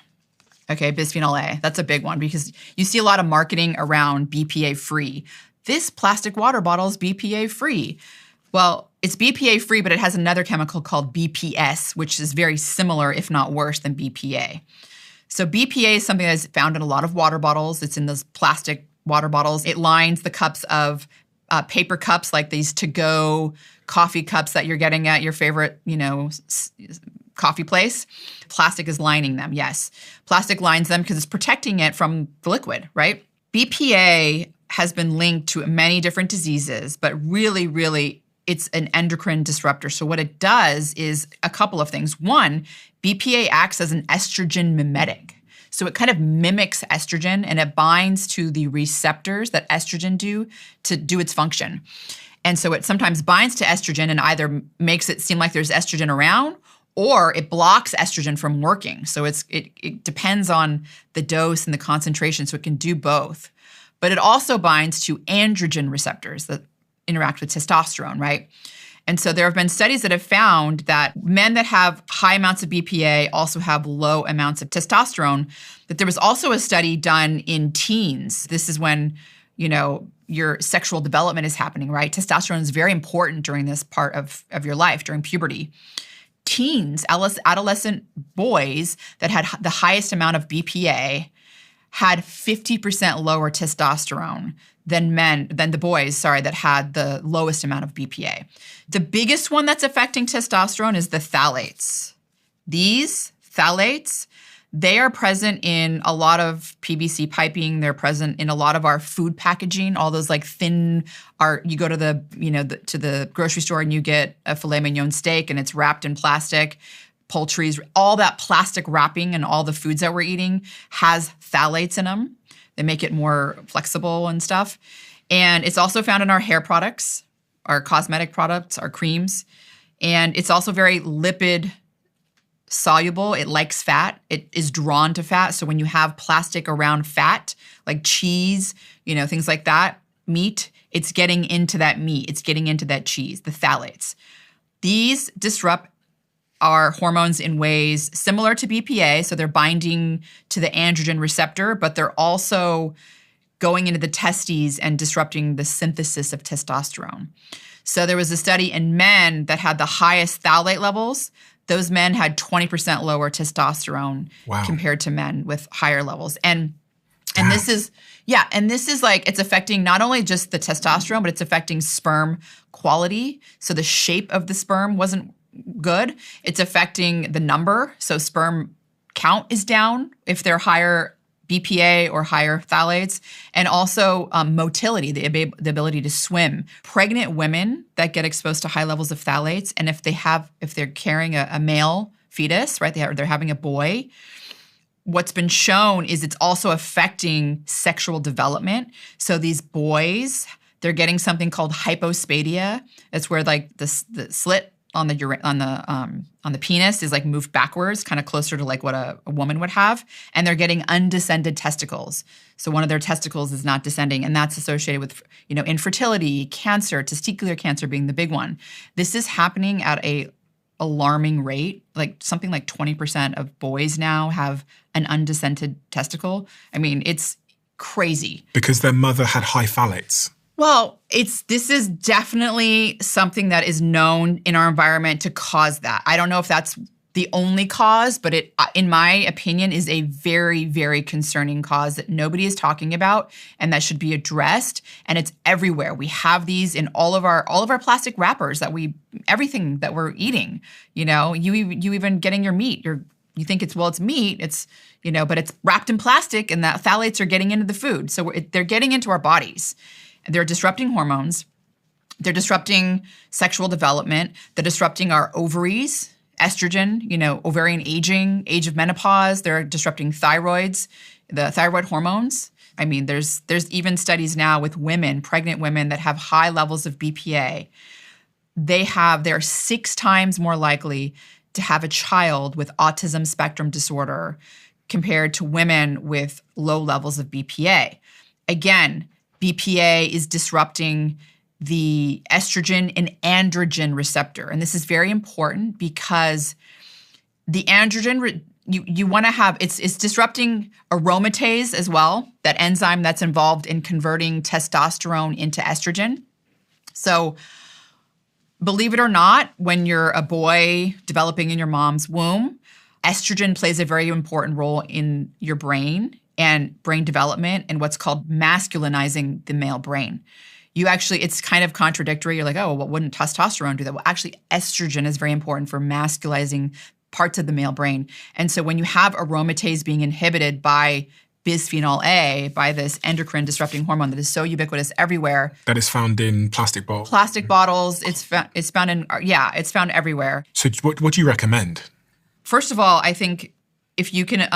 Okay, bisphenol A. That's a big one because you see a lot of marketing around BPA-free. This plastic water bottle is BPA-free. Well, it's BPA-free, but it has another chemical called BPS, which is very similar, if not worse, than BPA. So BPA is something that's found in a lot of water bottles. It's in those plastic water bottles. It lines the cups of paper cups, like these to-go coffee cups that you're getting at your favorite, coffee place. Plastic is lining them, yes. Plastic lines them because it's protecting it from the liquid, right? BPA has been linked to many different diseases, but really, really, it's an endocrine disruptor. So what it does is a couple of things. One, BPA acts as an estrogen mimetic. So it kind of mimics estrogen and it binds to the receptors that estrogen do to do its function. And so it sometimes binds to estrogen and either makes it seem like there's estrogen around or it blocks estrogen from working. So it depends on the dose and the concentration, so it can do both. But it also binds to androgen receptors that interact with testosterone, right? And so there have been studies that have found that men that have high amounts of BPA also have low amounts of testosterone. But there was also a study done in teens. This is when, your sexual development is happening, right? Testosterone is very important during this part of your life, during puberty. Teens, adolescent boys that had the highest amount of BPA had 50% lower testosterone than the boys that had the lowest amount of BPA. The biggest one that's affecting testosterone is the phthalates. These phthalates, they are present in a lot of PVC piping. They're present in a lot of our food packaging, all those like thin, you go to to the grocery store and you get a filet mignon steak and it's wrapped in plastic. Poultry's, all that plastic wrapping and all the foods that we're eating has phthalates in them. They make it more flexible and stuff. And it's also found in our hair products, our cosmetic products, our creams. And it's also very lipid soluble. It likes fat. It is drawn to fat. So when you have plastic around fat, like cheese, things like that, meat, it's getting into that meat. It's getting into that cheese, the phthalates. These disrupt our hormones in ways similar to BPA. So they're binding to the androgen receptor, but they're also going into the testes and disrupting the synthesis of testosterone. So there was a study in men that had the highest phthalate levels. Those men had 20% lower testosterone compared to men with higher levels. And this is like, it's affecting not only just the testosterone, but it's affecting sperm quality. So the shape of the sperm wasn't good. It's affecting the number. So sperm count is down if they're higher BPA or higher phthalates, and also motility, the ability to swim. Pregnant women that get exposed to high levels of phthalates, and if they're carrying a male fetus, right, they're having a boy, what's been shown is it's also affecting sexual development. So these boys, they're getting something called hypospadia. It's where like the slit on the penis is like moved backwards, kind of closer to like what a woman would have, and they're getting undescended testicles. So one of their testicles is not descending, and that's associated with infertility, cancer, testicular cancer being the big one. This is happening at a alarming rate. Like something like 20% of boys now have an undescended testicle. I mean, it's crazy. Because their mother had high phthalates. Well, this is definitely something that is known in our environment to cause that. I don't know if that's the only cause, but it, in my opinion, is a very, very concerning cause that nobody is talking about and that should be addressed. And it's everywhere. We have these in all of our plastic wrappers everything that we're eating. You even getting your meat. You think it's meat. It's but it's wrapped in plastic, and that phthalates are getting into the food. So they're getting into our bodies. They're disrupting hormones. They're disrupting sexual development. They're disrupting our ovaries, estrogen, ovarian aging, age of menopause. They're disrupting thyroids, the thyroid hormones. I mean, there's even studies now with pregnant women that have high levels of BPA. They're 6 times more likely to have a child with autism spectrum disorder compared to women with low levels of BPA. Again, BPA is disrupting the estrogen and androgen receptor. And this is very important because the androgen, you want to have, it's disrupting aromatase as well, that enzyme that's involved in converting testosterone into estrogen. So believe it or not, when you're a boy developing in your mom's womb, estrogen plays a very important role in your brain and brain development and what's called masculinizing the male brain. It's kind of contradictory. You're like, oh, well, wouldn't testosterone do that? Well, actually, estrogen is very important for masculizing parts of the male brain. And so when you have aromatase being inhibited by bisphenol A, by this endocrine disrupting hormone that is so ubiquitous everywhere. That is found in plastic bottles. Plastic bottles. It's found everywhere. So what do you recommend? First of all, I think if you can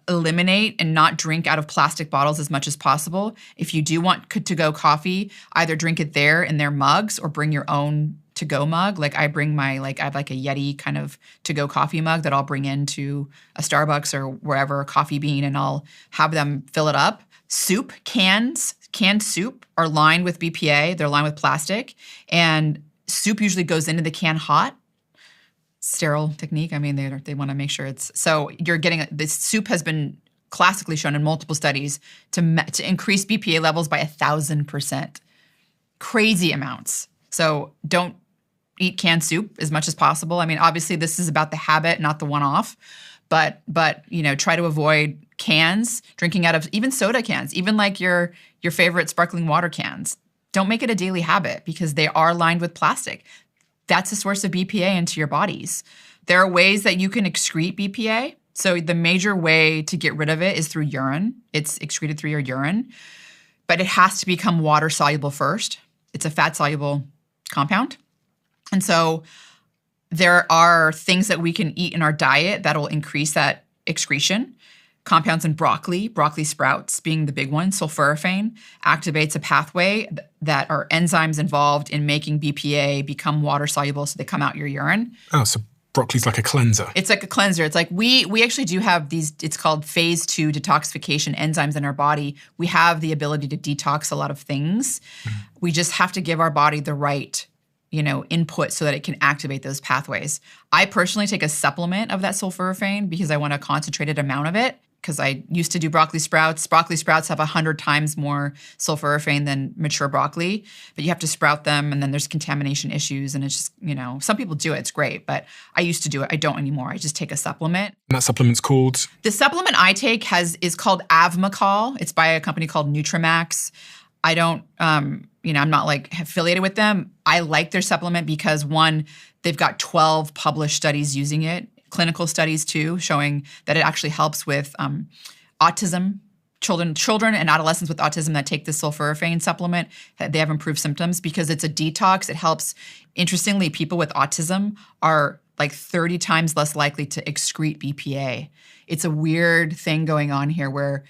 eliminate and not drink out of plastic bottles as much as possible, if you do want to-go coffee, either drink it there in their mugs or bring your own to-go mug. Like I have like a Yeti kind of to-go coffee mug that I'll bring into a Starbucks or wherever, Coffee Bean, and I'll have them fill it up. Soup, canned soup are lined with BPA. They're lined with plastic. And soup usually goes into the can hot. Sterile technique. I mean, they want to make sure it's, so you're getting, this soup has been classically shown in multiple studies to increase BPA levels by 1,000%. Crazy amounts. So don't eat canned soup as much as possible. I mean, obviously this is about the habit, not the one-off, but try to avoid cans, drinking out of even soda cans, even like your favorite sparkling water cans. Don't make it a daily habit because they are lined with plastic. That's a source of BPA into your bodies. There are ways that you can excrete BPA. So the major way to get rid of it is through urine. It's excreted through your urine, but it has to become water soluble first. It's a fat soluble compound. And so there are things that we can eat in our diet that'll increase that excretion. Compounds in broccoli sprouts being the big one. Sulforaphane activates a pathway that are enzymes involved in making BPA become water soluble so they come out your urine. Oh, so broccoli's like a cleanser. It's like a cleanser. It's like we actually do have these, it's called phase 2 detoxification enzymes in our body. We have the ability to detox a lot of things. Mm-hmm. We just have to give our body the right input so that it can activate those pathways. I personally take a supplement of that sulforaphane because I want a concentrated amount of it. Because I used to do broccoli sprouts. Broccoli sprouts have 100 times more sulforaphane than mature broccoli, but you have to sprout them, and then there's contamination issues, and it's just, some people do it. It's great, but I used to do it. I don't anymore. I just take a supplement. And that supplement's called? The supplement I take is called Avmacol. It's by a company called Nutramax. I don't, I'm not like affiliated with them. I like their supplement because, one, they've got 12 published studies using it. Clinical studies too, showing that it actually helps with autism. Children and adolescents with autism that take the sulforaphane supplement, they have improved symptoms because it's a detox. It helps. Interestingly, people with autism are like 30 times less likely to excrete BPA. It's a weird thing going on here where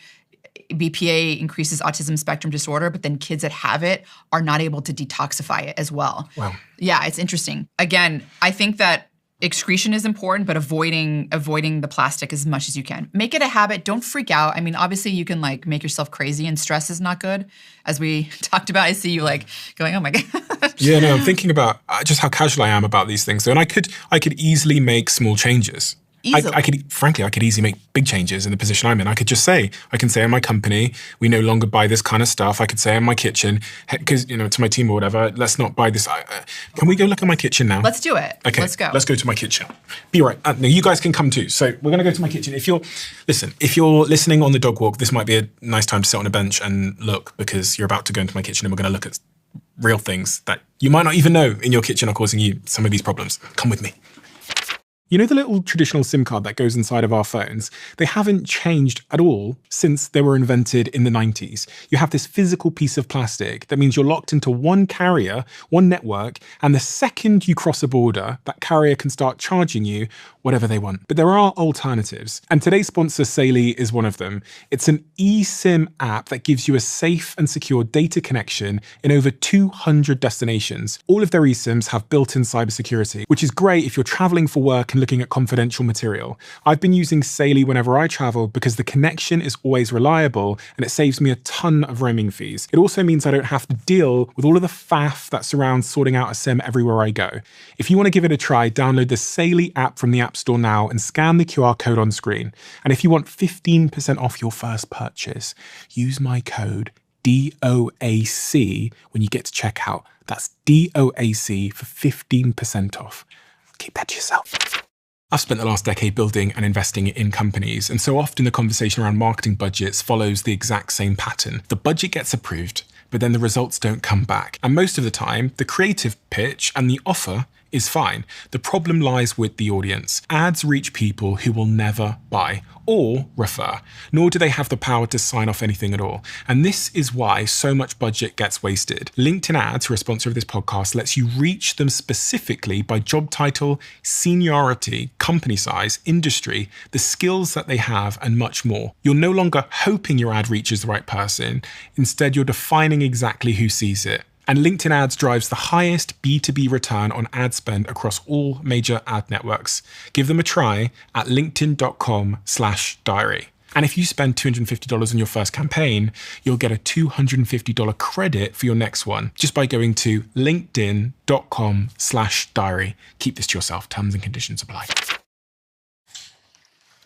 BPA increases autism spectrum disorder, but then kids that have it are not able to detoxify it as well. Wow. Yeah, it's interesting. Again, I think that excretion is important, but avoiding the plastic as much as you can. Make it a habit. Don't freak out. I mean, obviously you can like make yourself crazy, and stress is not good. As we talked about, I see you like going, oh my God. Yeah, no, I'm thinking about just how casual I am about these things. And I could easily make small changes. I could easily make big changes in the position I'm in. I can say in my company, we no longer buy this kind of stuff. I could say in my kitchen, because, to my team or whatever, let's not buy this. Can we go look at my kitchen now? Let's do it. Okay, let's go. Let's go to my kitchen. Be right. No, you guys can come too. So we're going to go to my kitchen. If you're listening on the dog walk, this might be a nice time to sit on a bench and look, because you're about to go into my kitchen and we're going to look at real things that you might not even know in your kitchen are causing you some of these problems. Come with me. You know the little traditional SIM card that goes inside of our phones? They haven't changed at all since they were invented in the 90s. You have this physical piece of plastic that means you're locked into one carrier, one network, and the second you cross a border, that carrier can start charging you whatever they want. But there are alternatives, and today's sponsor, Saley, is one of them. It's an eSIM app that gives you a safe and secure data connection in over 200 destinations. All of their eSIMs have built-in cybersecurity, which is great if you're traveling for work and looking at confidential material. I've been using Saley whenever I travel because the connection is always reliable and it saves me a ton of roaming fees. It also means I don't have to deal with all of the faff that surrounds sorting out a SIM everywhere I go. If you want to give it a try, download the Saley app from the App Store now and scan the QR code on screen. And if you want 15% off your first purchase, use my code DOAC when you get to checkout. That's DOAC for 15% off. Keep that to yourself. I've spent the last decade building and investing in companies, and so often the conversation around marketing budgets follows the exact same pattern. The budget gets approved, but then the results don't come back. And most of the time, the creative pitch and the offer is fine. The problem lies with the audience. Ads reach people who will never buy or refer, nor do they have the power to sign off anything at all. And this is why so much budget gets wasted. LinkedIn Ads, who are a sponsor of this podcast, lets you reach them specifically by job title, seniority, company size, industry, the skills that they have, and much more. You're no longer hoping your ad reaches the right person. Instead, you're defining exactly who sees it. And LinkedIn Ads drives the highest B2B return on ad spend across all major ad networks. Give them a try at linkedin.com/diary. And if you spend $250 on your first campaign, you'll get a $250 credit for your next one just by going to linkedin.com/diary. Keep this to yourself. Terms and conditions apply.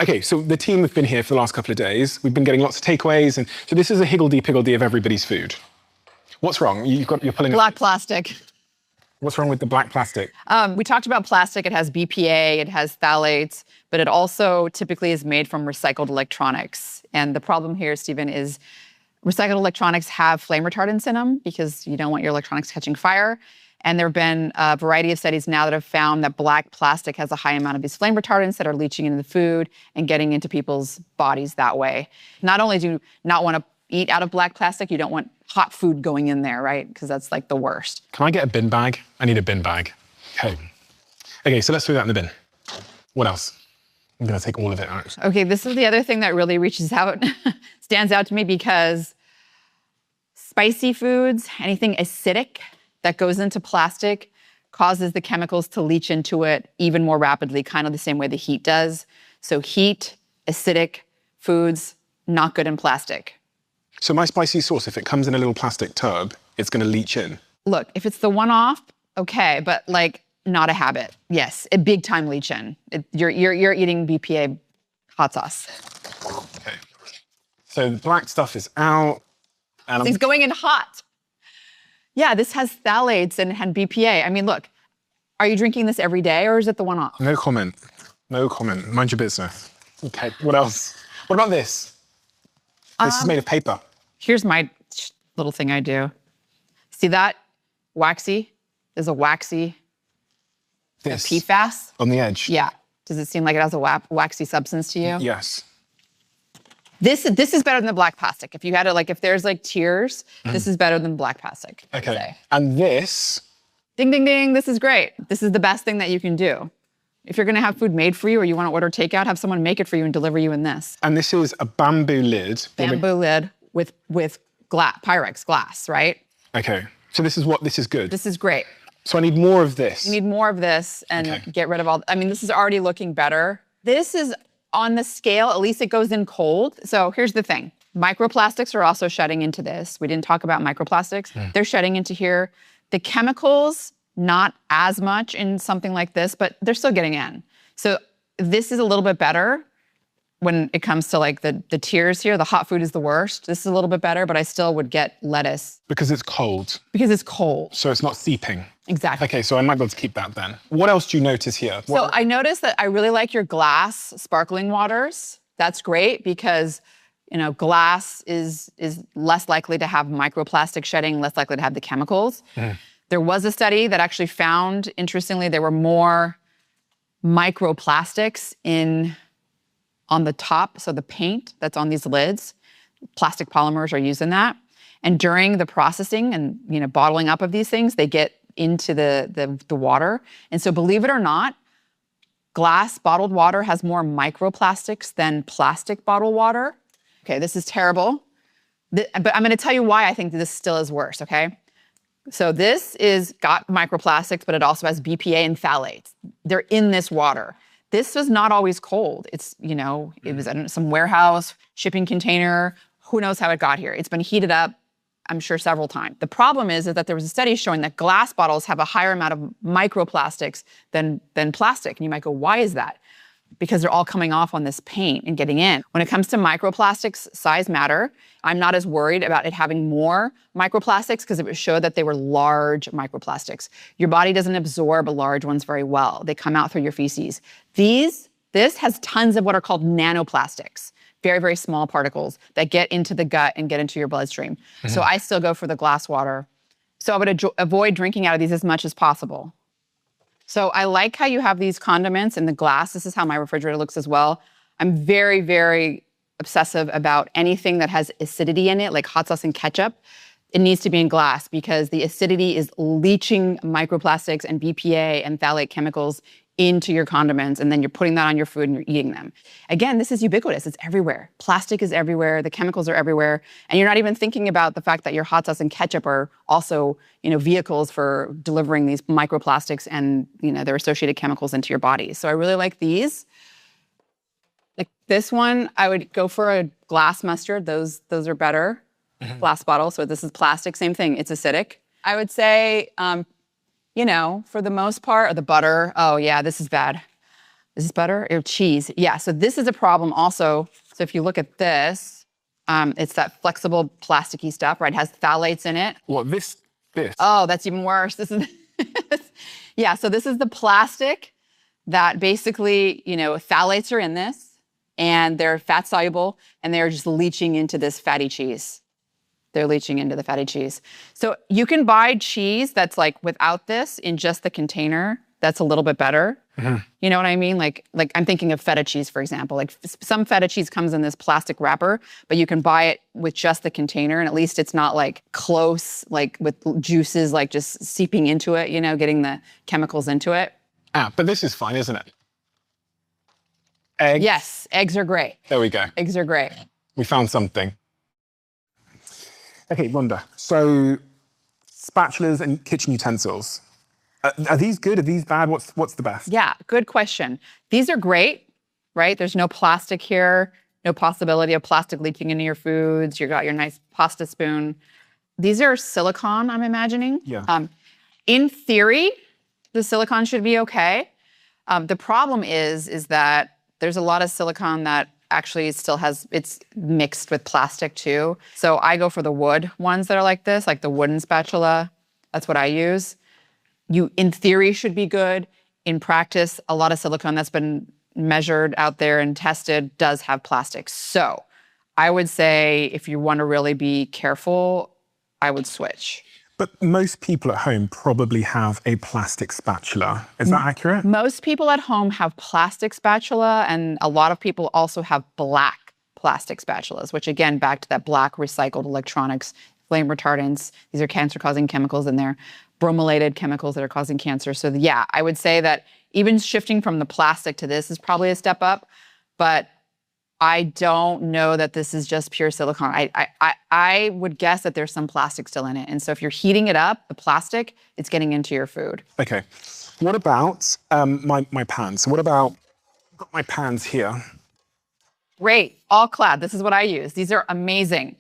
Okay, so the team have been here for the last couple of days. We've been getting lots of takeaways. And so this is a higgledy-piggledy of everybody's food. What's wrong? You're pulling Black plastic. What's wrong with the black plastic? We talked about plastic. It has BPA, it has phthalates, but it also typically is made from recycled electronics. And the problem here, Stephen, is recycled electronics have flame retardants in them because you don't want your electronics catching fire. And there have been a variety of studies now that have found that black plastic has a high amount of these flame retardants that are leaching into the food and getting into people's bodies that way. Not only do you not want to eat out of black plastic, you don't want hot food going in there, right? Because that's like the worst. Can I get a bin bag? I need a bin bag. Okay, so let's throw that in the bin. What else? I'm gonna take all of it out. Okay, this is the other thing that really reaches out, stands out to me, because spicy foods, anything acidic that goes into plastic causes the chemicals to leach into it even more rapidly, kind of the same way the heat does. So heat, acidic foods, not good in plastic. So my spicy sauce, if it comes in a little plastic tub, it's going to leach in. Look, if it's the one-off, okay, but like not a habit. Yes, a big time leach in. You're eating BPA hot sauce. Okay. So the black stuff is out. And It's going in hot. Yeah, this has phthalates and BPA. I mean, look, are you drinking this every day or is it the one-off? No comment. No comment. Mind your business. Okay, what else? What about this? This is made of paper. Here's my little thing I do. See that? Waxy. There's a waxy This. PFAS. On the edge? Yeah. Does it seem like it has a waxy substance to you? Yes. This is better than the black plastic. If you had it, like, if there's like tears, this is better than black plastic. Okay. And this? Ding, ding, ding. This is great. This is the best thing that you can do. If you're going to have food made for you or you want to order takeout, have someone make it for you and deliver you in this. And this is a bamboo lid. Bamboo lid with Pyrex glass, right? Okay. So this is good. This is great. So I need more of this. You need more of this and get rid of all, I mean, this is already looking better. This is on the scale, at least it goes in cold. So here's the thing. Microplastics are also shedding into this. We didn't talk about microplastics. They're shedding into here. The chemicals, not as much in something like this, but they're still getting in. So this is a little bit better when it comes to like the tiers here. The hot food is the worst. This is a little bit better, but I still would get lettuce. Because it's cold. Because it's cold. So it's not seeping. Exactly. Okay, so I might be able to keep that then. What else do you notice here? So I noticed that I really like your glass sparkling waters. That's great because, you know, glass is less likely to have microplastic shedding, less likely to have the chemicals. There was a study that actually found, interestingly, there were more microplastics on the top, so the paint that's on these lids. Plastic polymers are used in that. And during the processing and, you know, bottling up of these things, they get into the water. And so believe it or not, glass bottled water has more microplastics than plastic bottled water. Okay, this is terrible. But I'm gonna tell you why I think this still is worse, okay? So this is got microplastics, but it also has BPA and phthalates. They're in this water. This was not always cold. It's, you know, it was in some warehouse, shipping container, who knows how it got here. It's been heated up, I'm sure, several times. The problem is that there was a study showing that glass bottles have a higher amount of microplastics than plastic. And you might go, why is that? because they're all coming off on this paint and getting in. When it comes to microplastics, size matter. I'm not as worried about it having more microplastics because it would show that they were large microplastics. Your body doesn't absorb large ones very well. They come out through your feces. This has tons of what are called nanoplastics, very, very small particles that get into the gut and get into your bloodstream. So I still go for the glass water. So I would avoid drinking out of these as much as possible. So I like how you have these condiments in the glass. This is how my refrigerator looks as well. I'm very, very obsessive about anything that has acidity in it, like hot sauce and ketchup. It needs to be in glass because the acidity is leaching microplastics and BPA and phthalate chemicals into your condiments, and then you're putting that on your food and you're eating them. Again, this is ubiquitous. It's everywhere. Plastic is everywhere. The chemicals are everywhere. And you're not even thinking about the fact that your hot sauce and ketchup are also, vehicles for delivering these microplastics and, their associated chemicals into your body. So I really like these. Like this one, I would go for a glass mustard. Those are better. Glass bottle. So this is plastic. Same thing. It's acidic. I would say, for the most part, or the butter. Oh yeah, this is bad. Is this butter or cheese? Yeah, so this is a problem also. So if you look at this, it's that flexible plasticky stuff, right? It has phthalates in it. What, this? Oh, that's even worse. This is, yeah, so this is the plastic that basically, phthalates are in this and they're fat soluble and they're just leaching into this fatty cheese. They're leaching into the fatty cheese. So you can buy cheese that's like without this in just the container. That's a little bit better. You know what I mean? Like I'm thinking of feta cheese, for example. Like some feta cheese comes in this plastic wrapper, but you can buy it with just the container, and at least it's not like close, like with juices like just seeping into it, getting the chemicals into it. But this is fine, isn't it? Eggs? Yes, eggs are great. There we go. Eggs are great. We found something. Okay, Rhonda, so spatulas and kitchen utensils. Are these good? Are these bad? What's the best? Yeah, good question. These are great, right? There's no plastic here, no possibility of plastic leaching into your foods. You got your nice pasta spoon. These are silicone, I'm imagining. Yeah. In theory, the silicone should be okay. The problem is that there's a lot of silicone that actually it's mixed with plastic too. So I go for the wood ones that are like this, like the wooden spatula. That's what I use. You, in theory, should be good. In practice, a lot of silicone that's been measured out there and tested does have plastic. So I would say if you want to really be careful, I would switch. But most people at home probably have a plastic spatula. Is that accurate? Most people at home have plastic spatula, and a lot of people also have black plastic spatulas, which again, back to that black recycled electronics, flame retardants. These are cancer-causing chemicals in there, bromolylated chemicals that are causing cancer. So yeah, I would say that even shifting from the plastic to this is probably a step up, but I don't know that this is just pure silicone. I would guess that there's some plastic still in it. And so if you're heating it up, the plastic, it's getting into your food. Okay. What about my pans? So what about, I've got my pans here. Great, all clad. This is what I use. These are amazing.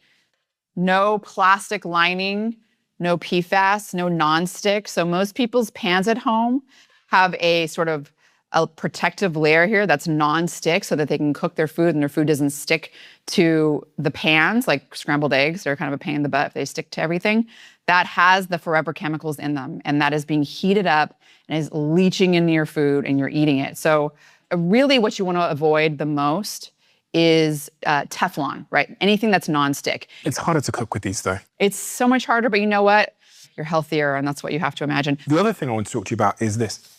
No plastic lining, no PFAS, no nonstick. So most people's pans at home have a sort of a protective layer here that's non-stick so that they can cook their food and their food doesn't stick to the pans, like scrambled eggs. They're kind of a pain in the butt if they stick to everything. That has the forever chemicals in them, and that is being heated up and is leaching into your food and you're eating it. So really what you want to avoid the most is Teflon, right? Anything that's non-stick. It's harder to cook with these though. It's so much harder, but you know what? You're healthier, and that's what you have to imagine. The other thing I want to talk to you about is this.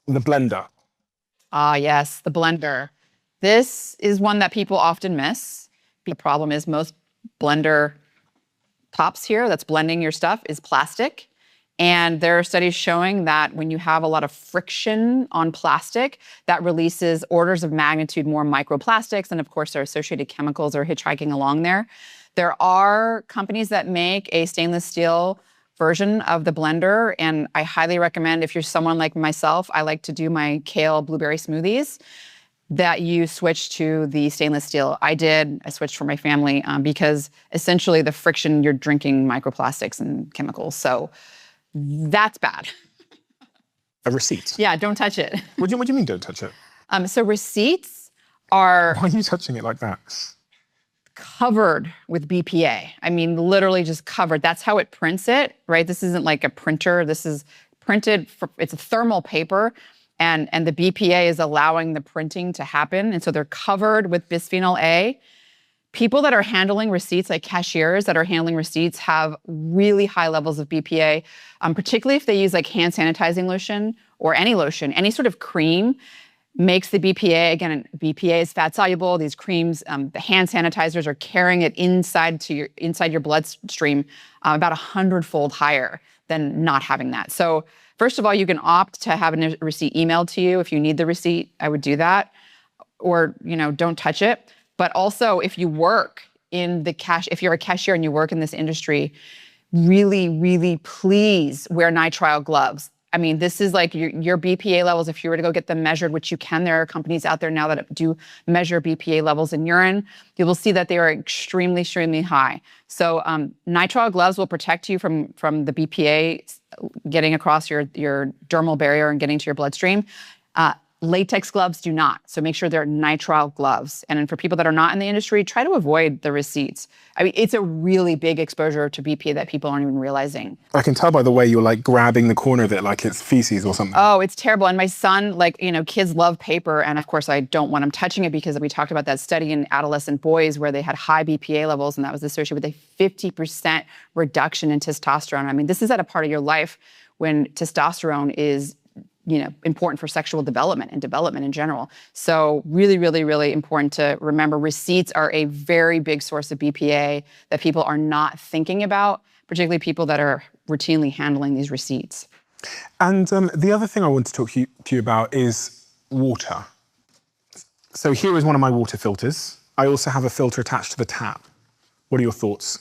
The blender. Ah, yes, the blender. This is one that people often miss. The problem is most blender tops here that's blending your stuff is plastic. And there are studies showing that when you have a lot of friction on plastic, that releases orders of magnitude more microplastics. And of course, their associated chemicals are hitchhiking along there. There are companies that make a stainless steel version of the blender, and I highly recommend, if you're someone like myself, I like to do my kale blueberry smoothies, that you switch to the stainless steel. I switched for my family because essentially the friction, you're drinking microplastics and chemicals. So that's bad. A receipt? Yeah, don't touch it. What do you mean don't touch it? So receipts are... Why are you touching it like that? Covered with BPA. I mean, literally just covered. That's how it prints it, right? This isn't like a printer. This is printed, it's a thermal paper, and the BPA is allowing the printing to happen. And so they're covered with bisphenol A. People that are handling receipts, like cashiers that are handling receipts, have really high levels of BPA, particularly if they use like hand sanitizing lotion or any lotion, any sort of cream makes the BPA, again, BPA is fat soluble. These creams, the hand sanitizers are carrying it inside your bloodstream about 100-fold higher than not having that. So first of all, you can opt to have a receipt emailed to you. If you need the receipt, I would do that. Or, don't touch it. But also, if you work in if you're a cashier and you work in this industry, really, really please wear nitrile gloves. I mean, this is like your BPA levels, if you were to go get them measured, which you can, there are companies out there now that do measure BPA levels in urine, you will see that they are extremely, extremely high. So nitrile gloves will protect you from the BPA getting across your dermal barrier and getting to your bloodstream. Latex gloves do not. So make sure they're nitrile gloves. And then for people that are not in the industry, try to avoid the receipts. I mean, it's a really big exposure to BPA that people aren't even realizing. I can tell by the way you're like grabbing the corner of it like it's feces or something. Oh, it's terrible. And my son, kids love paper. And of course, I don't want him touching it because we talked about that study in adolescent boys where they had high BPA levels and that was associated with a 50% reduction in testosterone. I mean, this is at a part of your life when testosterone is important for sexual development and development in general. So really, really, really important to remember receipts are a very big source of BPA that people are not thinking about, particularly people that are routinely handling these receipts. And the other thing I want to talk to you about is water. So here is one of my water filters. I also have a filter attached to the tap. What are your thoughts?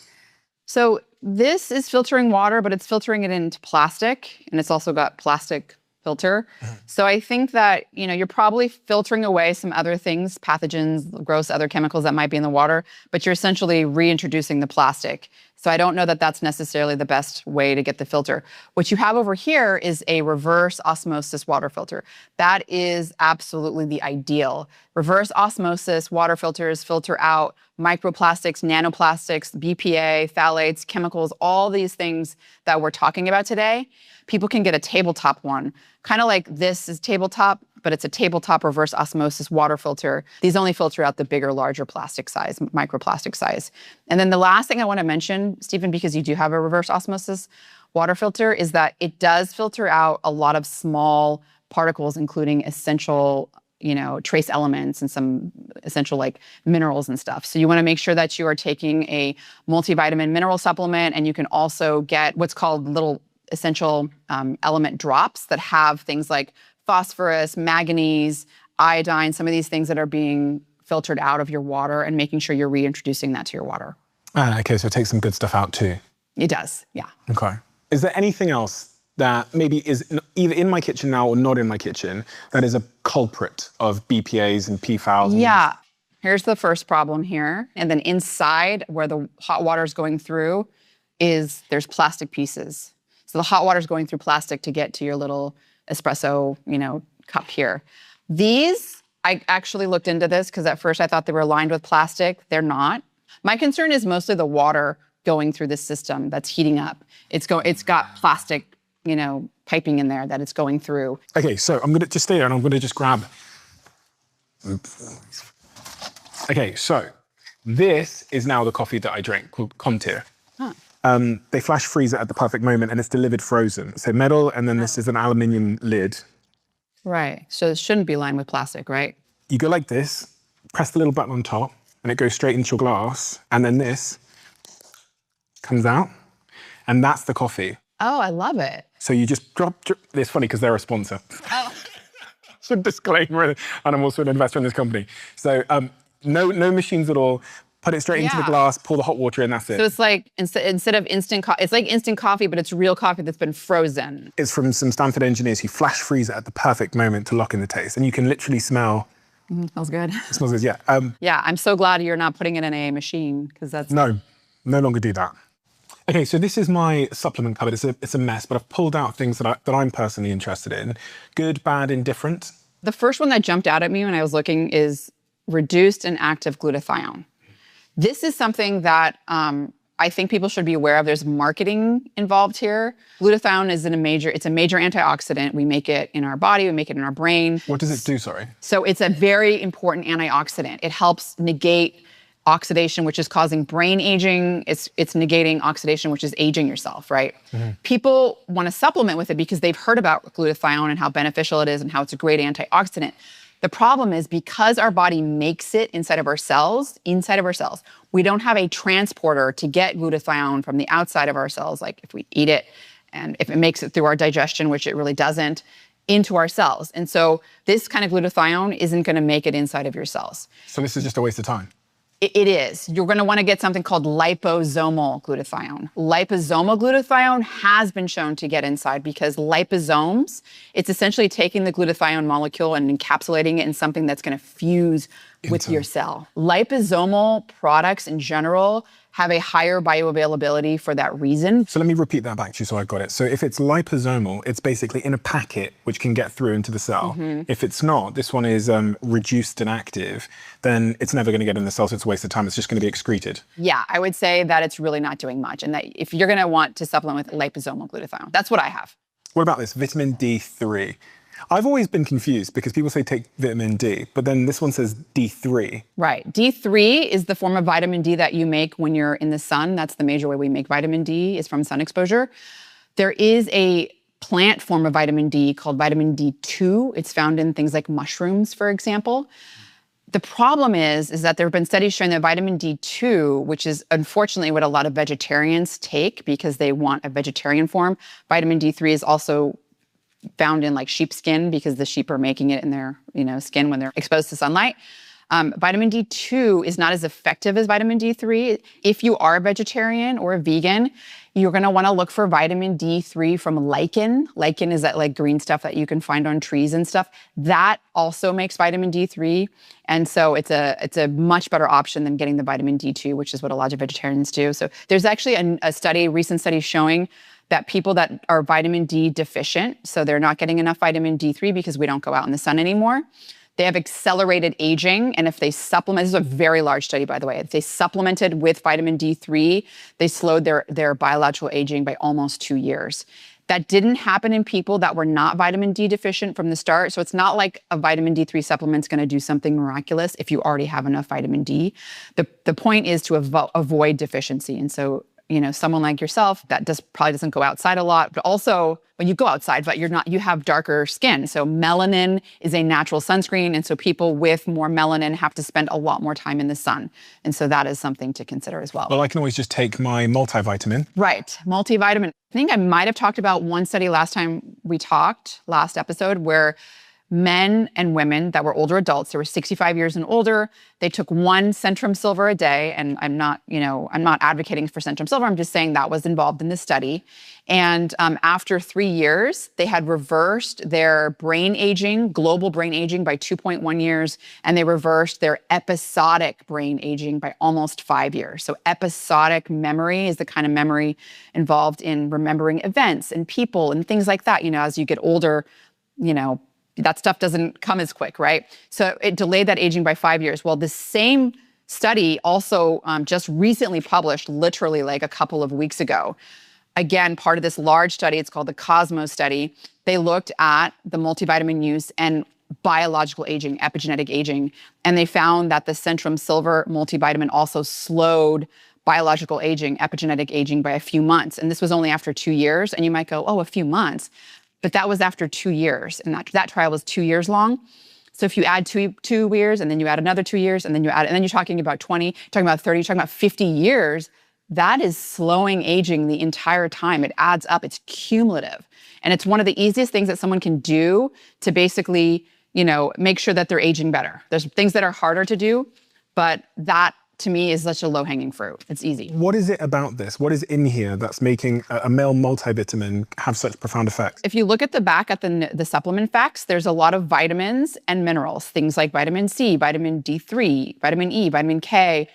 So this is filtering water, but it's filtering it into plastic, and it's also got plastic filter. So I think that, you're probably filtering away some other things, pathogens, gross other chemicals that might be in the water, but you're essentially reintroducing the plastic. So I don't know that that's necessarily the best way to get the filter. What you have over here is a reverse osmosis water filter. That is absolutely the ideal. Reverse osmosis water filters filter out microplastics, nanoplastics, BPA, phthalates, chemicals, all these things that we're talking about today. People can get a tabletop one, kind of like this is tabletop, but it's a tabletop reverse osmosis water filter. These only filter out the bigger, larger plastic size, microplastic size. And then the last thing I want to mention, Stephen, because you do have a reverse osmosis water filter, is that it does filter out a lot of small particles, including essential trace elements and some essential minerals and stuff. So you want to make sure that you are taking a multivitamin mineral supplement, and you can also get what's called little essential element drops that have things like phosphorus, manganese, iodine, some of these things that are being filtered out of your water, and making sure you're reintroducing that to your water. Okay, so it takes some good stuff out too. It does, yeah. Okay. Is there anything else that maybe is either in my kitchen now or not in my kitchen that is a culprit of BPAs and PFAS? Yeah. Here's the first problem here. And then inside where the hot water is going through there's plastic pieces. So the hot water is going through plastic to get to your little espresso, cup here. These, I actually looked into this because at first I thought they were lined with plastic. They're not. My concern is mostly the water going through this system that's heating up. It's got plastic, piping in there that it's going through. Okay, so I'm gonna just stay there and I'm gonna just grab. Okay, so this is now the coffee that I drink called Contir. Huh. They flash freeze it at the perfect moment and it's delivered frozen. So metal, and then this is an aluminium lid. Right, so it shouldn't be lined with plastic, right? You go like this, press the little button on top, and it goes straight into your glass, and then this comes out, and that's the coffee. Oh, I love it. So you just drop, it's funny because they're a sponsor. Oh. So disclaimer, and I'm also an investor in this company. So no machines at all. Put it straight into the glass, pour the hot water in, that's it. So it's like, instead of instant coffee, it's like instant coffee, but it's real coffee that's been frozen. It's from some Stanford engineers who flash freeze it at the perfect moment to lock in the taste. And you can literally smell. Smells good. It smells good, yeah. Yeah, I'm so glad you're not putting it in a machine, because that's... No longer do that. Okay, so this is my supplement cupboard. It's a mess, but I've pulled out things that I'm personally interested in. Good, bad, indifferent. The first one that jumped out at me when I was looking is reduced and active glutathione. This is something that I think people should be aware of. There's marketing involved here. Glutathione is it's a major antioxidant. We make it in our body, we make it in our brain. What does it do, sorry? So it's a very important antioxidant. It helps negate oxidation, which is causing brain aging. It's negating oxidation, which is aging yourself, right? Mm-hmm. People want to supplement with it because they've heard about glutathione and how beneficial it is and how it's a great antioxidant. The problem is because our body makes it inside of our cells, we don't have a transporter to get glutathione from the outside of our cells, like if we eat it and if it makes it through our digestion, which it really doesn't, into our cells. And so this kind of glutathione isn't going to make it inside of your cells. So this is just a waste of time? It is. You're going to want to get something called liposomal glutathione. Liposomal glutathione has been shown to get inside because liposomes, it's essentially taking the glutathione molecule and encapsulating it in something that's going to fuse with your cell. Liposomal products in general have a higher bioavailability for that reason. So let me repeat that back to you so I got it. So if it's liposomal, it's basically in a packet which can get through into the cell. Mm-hmm. If it's not, this one is reduced and active, then it's never going to get in the cell, so it's a waste of time. It's just going to be excreted. Yeah, I would say that it's really not doing much. And that if you're going to want to supplement with liposomal glutathione, that's what I have. What about this, vitamin D3? I've always been confused because people say take vitamin D, but then this one says D3. Right. D3 is the form of vitamin D that you make when you're in the sun. That's the major way we make vitamin D is from sun exposure. There is a plant form of vitamin D called vitamin D2. It's found in things like mushrooms, for example. The problem is that there have been studies showing that vitamin D2, which is unfortunately what a lot of vegetarians take because they want a vegetarian form. Vitamin D3 is also found in like sheepskin because the sheep are making it in their skin when they're exposed to sunlight. Vitamin D2 is not as effective as vitamin D3. If you are a vegetarian or a vegan, you're going to want to look for vitamin D3 from lichen. Lichen is that like green stuff that you can find on trees and stuff. That also makes vitamin D3. And so it's a much better option than getting the vitamin D2, which is what a lot of vegetarians do. So there's actually a recent study showing that people that are vitamin D deficient, so they're not getting enough vitamin D3 because we don't go out in the sun anymore, they have accelerated aging. And if they supplement, this is a very large study, by the way, if they supplemented with vitamin D3, they slowed their biological aging by almost 2 years. That didn't happen in people that were not vitamin D deficient from the start. So it's not like a vitamin D3 supplement's going to do something miraculous if you already have enough vitamin D. The point is to avoid deficiency. And so someone like yourself that probably doesn't go outside a lot, but also when you go outside, but you have darker skin. So melanin is a natural sunscreen. And so people with more melanin have to spend a lot more time in the sun. And so that is something to consider as well. Well, I can always just take my multivitamin. Right, multivitamin. I think I might have talked about one study last episode, where men and women that were older adults, they were 65 years and older, they took 1 Centrum Silver a day. And I'm not advocating for Centrum Silver. I'm just saying that was involved in this study. And after 3 years, they had reversed their brain aging, global brain aging by 2.1 years. And they reversed their episodic brain aging by almost 5 years. So episodic memory is the kind of memory involved in remembering events and people and things like that. As you get older, that stuff doesn't come as quick, right? So it delayed that aging by 5 years. Well, the same study also just recently published, literally like a couple of weeks ago. Again, part of this large study, it's called the COSMOS study. They looked at the multivitamin use and biological aging, epigenetic aging, and they found that the Centrum Silver multivitamin also slowed biological aging, epigenetic aging by a few months. And this was only after 2 years. And you might go, oh, a few months. But that was after 2 years, and that trial was 2 years long. So if you add two years, and then you add another 2 years, and then you're talking about 20, you're talking about 30, you're talking about 50 years, that is slowing aging the entire time. It adds up, it's cumulative. And it's one of the easiest things that someone can do to basically, make sure that they're aging better. There's things that are harder to do, but that to me is such a low-hanging fruit. It's easy. What is it about this? What is in here that's making a male multivitamin have such profound effects? If you look at the back at the supplement facts, there's a lot of vitamins and minerals, things like vitamin C, vitamin D3, vitamin E, vitamin K,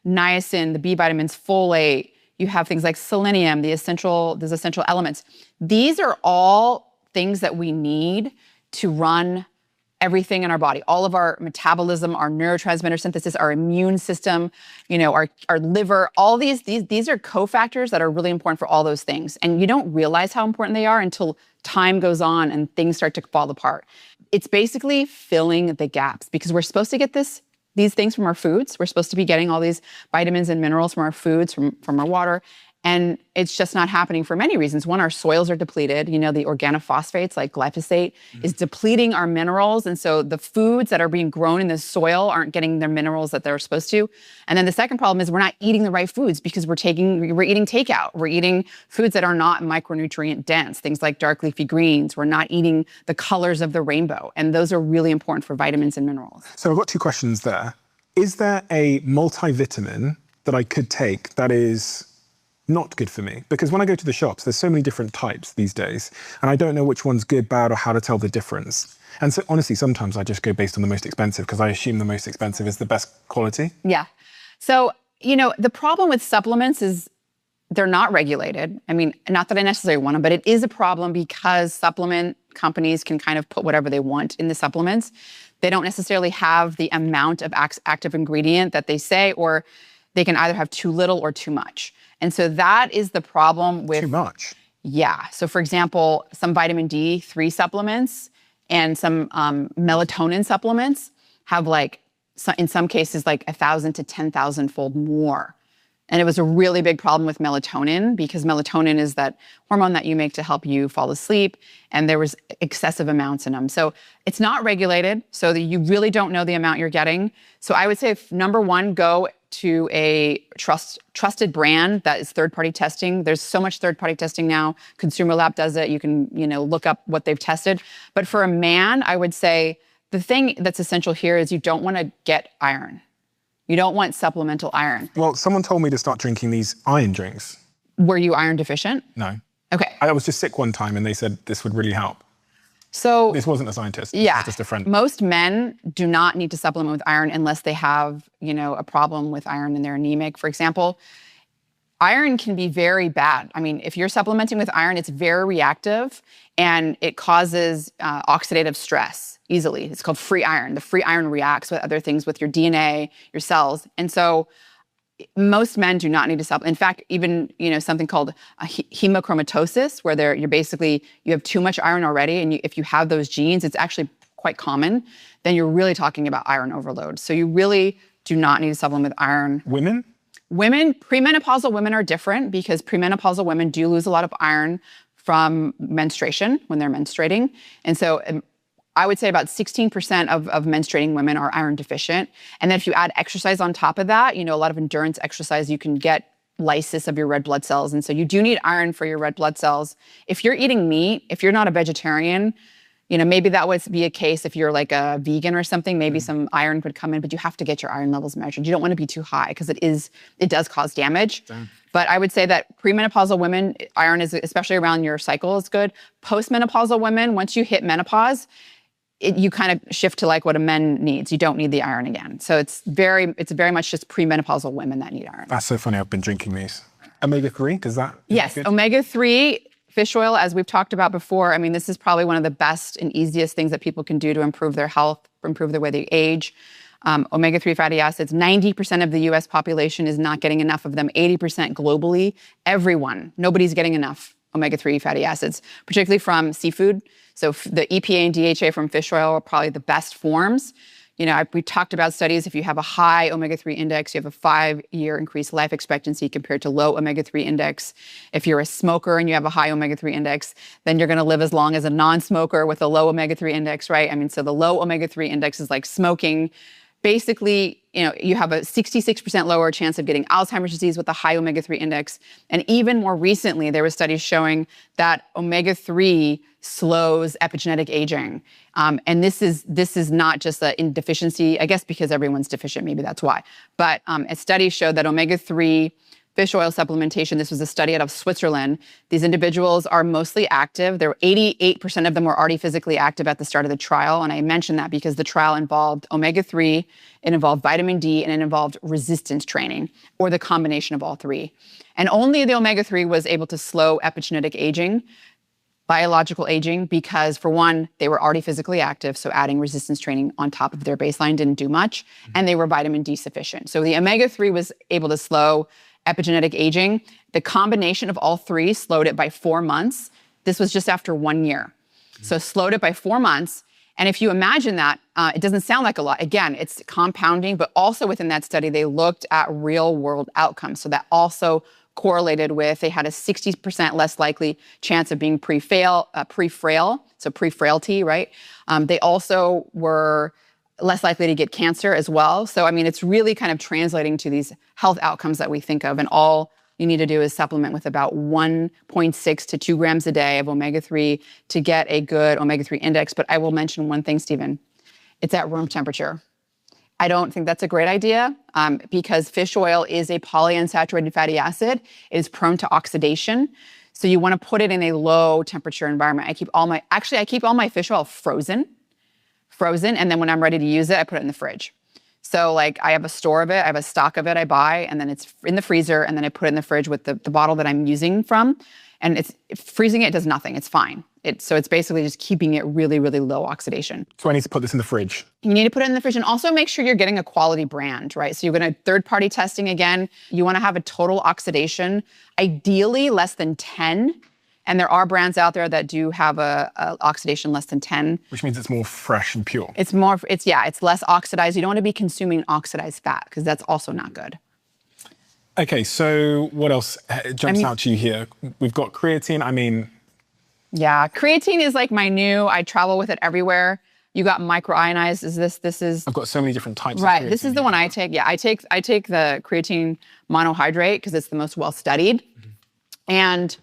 niacin, the B vitamins, folate, You have things like selenium, those essential elements. These are all things that we need to run everything in our body, all of our metabolism, our neurotransmitter synthesis, our immune system, our liver, all these are cofactors that are really important for all those things. And you don't realize how important they are until time goes on and things start to fall apart. It's basically filling the gaps because we're supposed to get these things from our foods. We're supposed to be getting all these vitamins and minerals from our foods, from our water. And it's just not happening for many reasons. One, our soils are depleted. The organophosphates like glyphosate is depleting our minerals. And so the foods that are being grown in the soil aren't getting their minerals that they're supposed to. And then the second problem is we're not eating the right foods because we're eating takeout. We're eating foods that are not micronutrient dense, things like dark leafy greens. We're not eating the colors of the rainbow. And those are really important for vitamins and minerals. So I've got two questions there. Is there a multivitamin that I could take that is not good for me? Because when I go to the shops, there's so many different types these days, and I don't know which one's good, bad, or how to tell the difference. And so honestly, sometimes I just go based on the most expensive because I assume the most expensive is the best quality. Yeah. So, the problem with supplements is they're not regulated. I mean, not that I necessarily want them, but it is a problem because supplement companies can kind of put whatever they want in the supplements. They don't necessarily have the amount of active ingredient that they say, or they can either have too little or too much. And so that is the problem with— Too much? Yeah. So for example, some vitamin D3 supplements and some melatonin supplements have in some cases, 1,000 to 10,000 fold more. And it was a really big problem with melatonin because melatonin is that hormone that you make to help you fall asleep. And there was excessive amounts in them. So it's not regulated, so that you really don't know the amount you're getting. So I would say, number one, go to a trusted brand that is third-party testing. There's so much third-party testing now. Consumer Lab does it. You can, look up what they've tested. But for a man, I would say the thing that's essential here is you don't want to get iron. You don't want supplemental iron. Well, someone told me to start drinking these iron drinks. Were you iron deficient? No. Okay. I was just sick one time and they said this would really help. So this wasn't a scientist. Yeah. This was just a friend. Most men do not need to supplement with iron unless they have, a problem with iron and they're anemic, for example. Iron can be very bad. I mean, if you're supplementing with iron, it's very reactive and it causes oxidative stress easily. It's called free iron. The free iron reacts with other things, with your DNA, your cells. And so most men do not need to supplement. In fact, even, something called hemochromatosis, where you have too much iron already. And if you have those genes, it's actually quite common. Then you're really talking about iron overload. So you really do not need to supplement with iron. Women? Premenopausal women are different because premenopausal women do lose a lot of iron from menstruation when they're menstruating. And so I would say about 16% of menstruating women are iron deficient. And then if you add exercise on top of that, a lot of endurance exercise, you can get lysis of your red blood cells. And so you do need iron for your red blood cells. If you're eating meat, if you're not a vegetarian, maybe that would be a case if you're like a vegan or something, maybe some iron could come in, but you have to get your iron levels measured. You don't want to be too high because it does cause damage. Damn. But I would say that premenopausal women, iron is, especially around your cycle, is good. Postmenopausal women, once you hit menopause, you kind of shift to what a man needs. You don't need the iron again. So it's very much just premenopausal women that need iron. That's so funny. I've been drinking these. Omega-3, does that? Yes, omega-3 fish oil, as we've talked about before. I mean, this is probably one of the best and easiest things that people can do to improve their health, improve the way they age. Omega-3 fatty acids, 90% of the US population is not getting enough of them, 80% globally. Everyone, nobody's getting enough omega-3 fatty acids, particularly from seafood. So the EPA and DHA from fish oil are probably the best forms. We talked about studies. If you have a high omega-3 index, you have a 5-year increased life expectancy compared to low omega-3 index. If you're a smoker and you have a high omega-3 index, then you're going to live as long as a non-smoker with a low omega-3 index, right? I mean, so the low omega-3 index is like smoking. Basically, you have a 66% lower chance of getting Alzheimer's disease with a high omega-3 index. And even more recently, there were studies showing that omega-3 slows epigenetic aging. And this is not just in deficiency, I guess because everyone's deficient, maybe that's why. But a study showed that omega-3 fish oil supplementation. This was a study out of Switzerland. These individuals are mostly active. 88% of them were already physically active at the start of the trial. And I mention that because the trial involved omega-3, it involved vitamin D, and it involved resistance training, or the combination of all three. And only the omega-3 was able to slow epigenetic aging, biological aging, because for one, they were already physically active, so adding resistance training on top of their baseline didn't do much, and they were vitamin D sufficient. So the omega-3 was able to slow epigenetic aging. The combination of all three slowed it by 4 months. This was just after 1 year. So slowed it by 4 months. And if you imagine that, it doesn't sound like a lot. Again, it's compounding, but also within that study, they looked at real world outcomes. So that also correlated with, they had a 60% less likely chance of being pre-frail, so pre-frailty, right? They also were less likely to get cancer as well. So, I mean, it's really kind of translating to these health outcomes that we think of. And all you need to do is supplement with about 1.6 to 2 grams a day of omega-3 to get a good omega-3 index. But I will mention one thing, Stephen. It's at room temperature. I don't think that's a great idea because fish oil is a polyunsaturated fatty acid. It is prone to oxidation. So you want to put it in a low temperature environment. I keep all my fish oil frozen. And then when I'm ready to use it, I put it in the fridge. So like I have a store of it, I have a stock of it I buy, and then it's in the freezer, and then I put it in the fridge with the bottle that I'm using from. And freezing it does nothing, it's fine. So it's basically just keeping it really, really low oxidation. So I need to put this in the fridge? You need to put it in the fridge and also make sure you're getting a quality brand, right? So you're going to third-party testing again. You want to have a total oxidation, ideally less than 10. And there are brands out there that do have a oxidation less than 10. Which means it's more fresh and pure. It's less oxidized. You don't want to be consuming oxidized fat because that's also not good. Okay, so what else jumps out to you here? We've got creatine, Yeah, creatine is like I travel with it everywhere. You got microionized, this is... I've got so many different types of creatine. Right, this is the one I take. Yeah, I take the creatine monohydrate because it's the most well-studied. Mm-hmm. And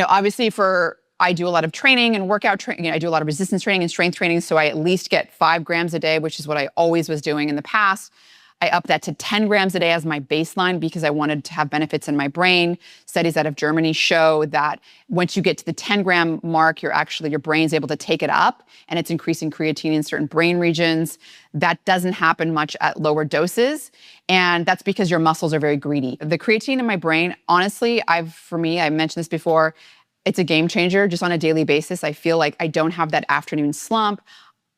obviously I do a lot of training and workout training. I do a lot of resistance training and strength training. So I at least get 5 grams a day, which is what I always was doing in the past. I upped that to 10 grams a day as my baseline because I wanted to have benefits in my brain. Studies out of Germany show that once you get to the 10 gram mark, your brain's able to take it up and it's increasing creatine in certain brain regions. That doesn't happen much at lower doses. And that's because your muscles are very greedy. The creatine in my brain, honestly, I've mentioned this before, it's a game changer just on a daily basis. I feel like I don't have that afternoon slump.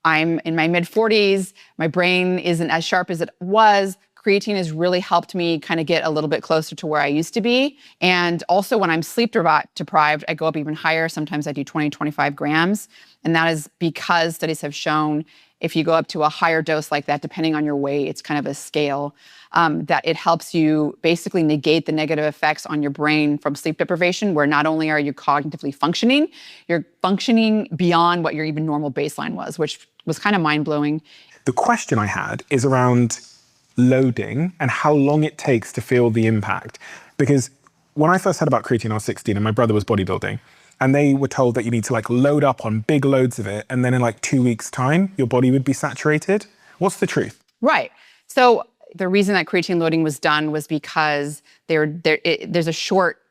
I'm in my mid-40s. My brain isn't as sharp as it was. Creatine has really helped me kind of get a little bit closer to where I used to be. And also when I'm sleep deprived, I go up even higher. Sometimes I do 20, 25 grams. And that is because studies have shown if you go up to a higher dose like that, depending on your weight, it's kind of a scale, that it helps you basically negate the negative effects on your brain from sleep deprivation, where not only are you cognitively functioning, you're functioning beyond what your even normal baseline was, which was kind of mind-blowing. The question I had is around loading and how long it takes to feel the impact. Because when I first heard about creatine, I was 16 and my brother was bodybuilding. And they were told that you need to load up on big loads of it. And then in 2 weeks' time, your body would be saturated. What's the truth? Right. So the reason that creatine loading was done was because there's a short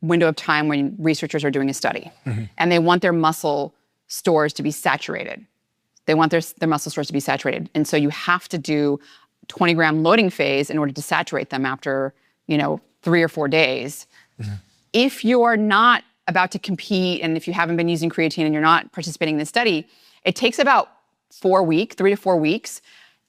window of time when researchers are doing a study. Mm-hmm. And they want their muscle stores to be saturated. They want their muscle stores to be saturated. And so you have to do 20-gram loading phase in order to saturate them after, 3 or 4 days. Mm-hmm. If you're not about to compete, and if you haven't been using creatine and you're not participating in the study, it takes about 3 to 4 weeks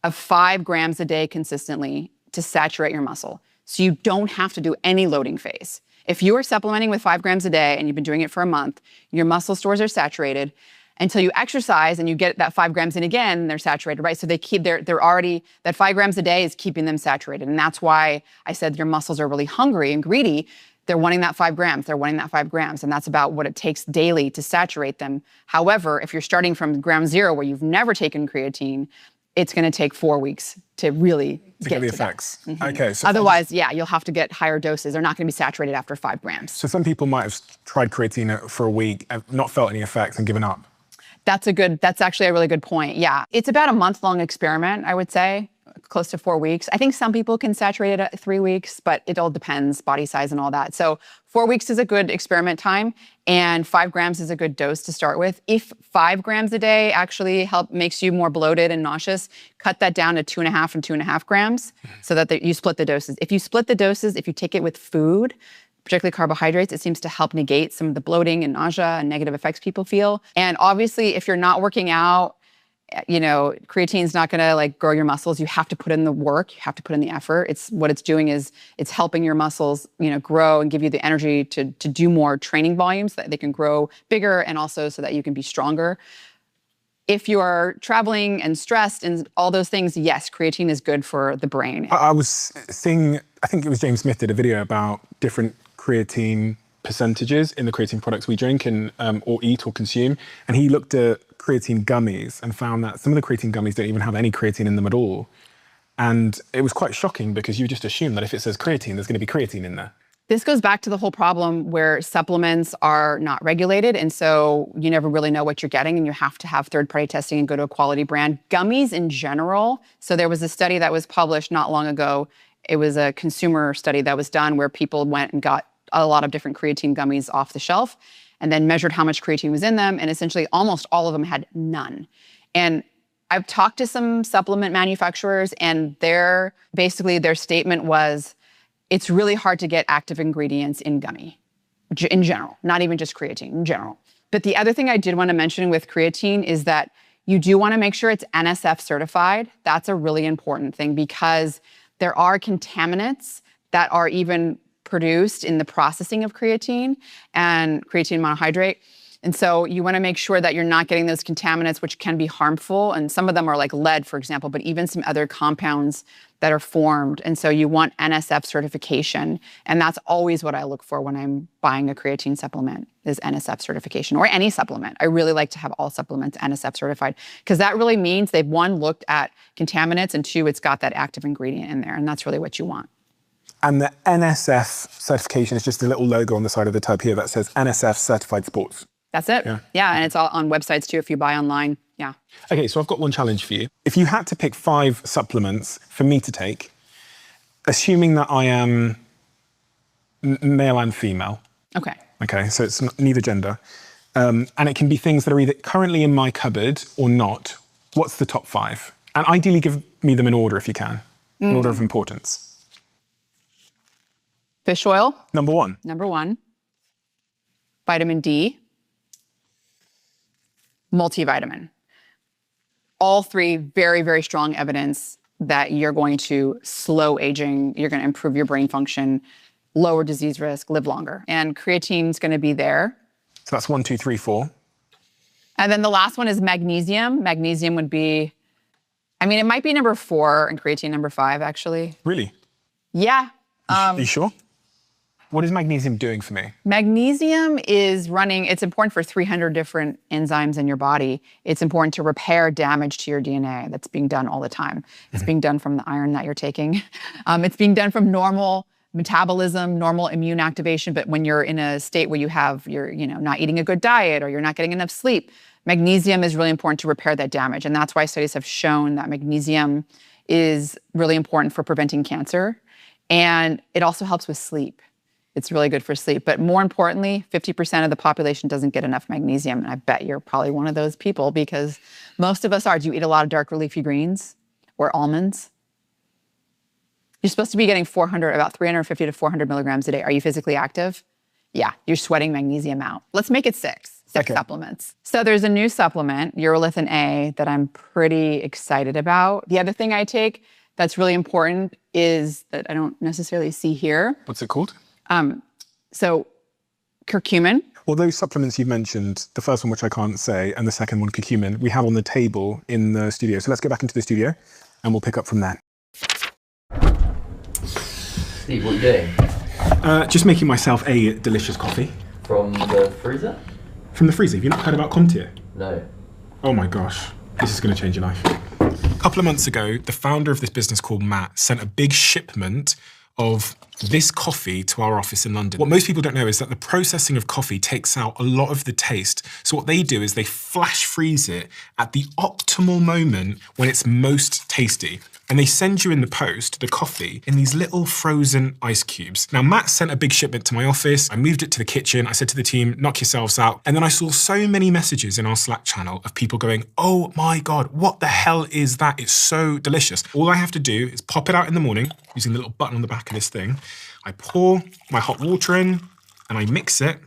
of 5 grams a day consistently to saturate your muscle. So you don't have to do any loading phase. If you are supplementing with 5 grams a day and you've been doing it for a month, your muscle stores are saturated until you exercise and you get that 5 grams in again, they're saturated, right? So they're already, that 5 grams a day is keeping them saturated. And that's why I said your muscles are really hungry and greedy. They're wanting that 5 grams, and that's about what it takes daily to saturate them. However, if you're starting from ground zero where you've never taken creatine, it's gonna take 4 weeks to really get the effects. Mm-hmm. Okay. So otherwise, you'll have to get higher doses. They're not gonna be saturated after 5 grams. So some people might have tried creatine for a week, and not felt any effects and given up. That's actually a really good point. Yeah, it's about a month-long experiment, I would say. close to 4 weeks. I think some people can saturate it at 3 weeks, but it all depends, body size and all that. So 4 weeks is a good experiment time, and 5 grams is a good dose to start with. If 5 grams a day actually makes you more bloated and nauseous, cut that down to 2.5 and 2.5 grams so that you split the doses. If you split the doses, if you take it with food, particularly carbohydrates, it seems to help negate some of the bloating and nausea and negative effects people feel. And obviously, if you're not working out, creatine's not going to like grow your muscles. You have to put in the work. You have to put in the effort. What it's doing is it's helping your muscles, grow and give you the energy to do more training volumes so that they can grow bigger and also so that you can be stronger. If you are traveling and stressed and all those things, yes, creatine is good for the brain. I was seeing, I think it was James Smith did a video about different creatine percentages in the creatine products we drink and or eat or consume. And he looked at creatine gummies and found that some of the creatine gummies don't even have any creatine in them at all. And it was quite shocking because you just assume that if it says creatine, there's going to be creatine in there. This goes back to the whole problem where supplements are not regulated. And so you never really know what you're getting and you have to have third-party testing and go to a quality brand. Gummies in general. So there was a study that was published not long ago. It was a consumer study that was done where people went and got a lot of different creatine gummies off the shelf and then measured how much creatine was in them. And essentially almost all of them had none. And I've talked to some supplement manufacturers and their statement was, it's really hard to get active ingredients in gummy, in general, not even just creatine, in general. But the other thing I did want to mention with creatine is that you do want to make sure it's NSF certified. That's a really important thing because there are contaminants that are even produced in the processing of creatine and creatine monohydrate. And so you want to make sure that you're not getting those contaminants, which can be harmful. And some of them are like lead, for example, but even some other compounds that are formed. And so you want NSF certification. And that's always what I look for when I'm buying a creatine supplement is NSF certification or any supplement. I really like to have all supplements NSF certified because that really means they've, one, looked at contaminants and two, it's got that active ingredient in there. And that's really what you want. And the NSF certification is just a little logo on the side of the tub here that says NSF Certified Sports. That's it. Yeah, and it's all on websites too if you buy online. Yeah. Okay, so I've got one challenge for you. If you had to pick 5 supplements for me to take, assuming that I am male and female. Okay. Okay, so it's neither gender. And it can be things that are either currently in my cupboard or not. What's the top 5? And ideally give me them in order if you can, in order of importance. Fish oil. Number 1. Number 1. Vitamin D. Multivitamin. All 3 very, very strong evidence that you're going to slow aging, you're going to improve your brain function, lower disease risk, live longer. And creatine's going to be there. So that's 1, 2, 3, 4. And then the last one is magnesium. Magnesium would be, it might be number 4 and creatine number 5, actually. Really? Yeah. Are you sure? What is magnesium doing for me? Magnesium is it's important for 300 different enzymes in your body. It's important to repair damage to your DNA that's being done all the time. It's being done from the iron that you're taking. It's being done from normal metabolism, normal immune activation. But when you're in a state where you're not eating a good diet or you're not getting enough sleep, magnesium is really important to repair that damage. And that's why studies have shown that magnesium is really important for preventing cancer. And it also helps with sleep. It's really good for sleep. But more importantly, 50% of the population doesn't get enough magnesium. And I bet you're probably one of those people because most of us are. Do you eat a lot of dark leafy greens or almonds? You're supposed to be getting about 350 to 400 milligrams a day. Are you physically active? Yeah, you're sweating magnesium out. Let's make it 6 supplements. So there's a new supplement, urolithin A, that I'm pretty excited about. The other thing I take that's really important is that I don't necessarily see here. What's it called? So curcumin. Well, those supplements you've mentioned, the first one, which I can't say, and the second one, curcumin, we have on the table in the studio. So let's go back into the studio and we'll pick up from there. Steve, what are you doing? Just making myself a delicious coffee. From the freezer? From the freezer. Have you not heard about Contier? No. Oh my gosh, this is going to change your life. A couple of months ago, the founder of this business called Matt sent a big shipment of this coffee to our office in London. What most people don't know is that the processing of coffee takes out a lot of the taste. So what they do is they flash freeze it at the optimal moment when it's most tasty. And they send you in the post the coffee in these little frozen ice cubes. Now, Matt sent a big shipment to my office. I moved it to the kitchen. I said to the team, knock yourselves out. And then I saw so many messages in our Slack channel of people going, oh my God, what the hell is that? It's so delicious. All I have to do is pop it out in the morning using the little button on the back of this thing. I pour my hot water in and I mix it.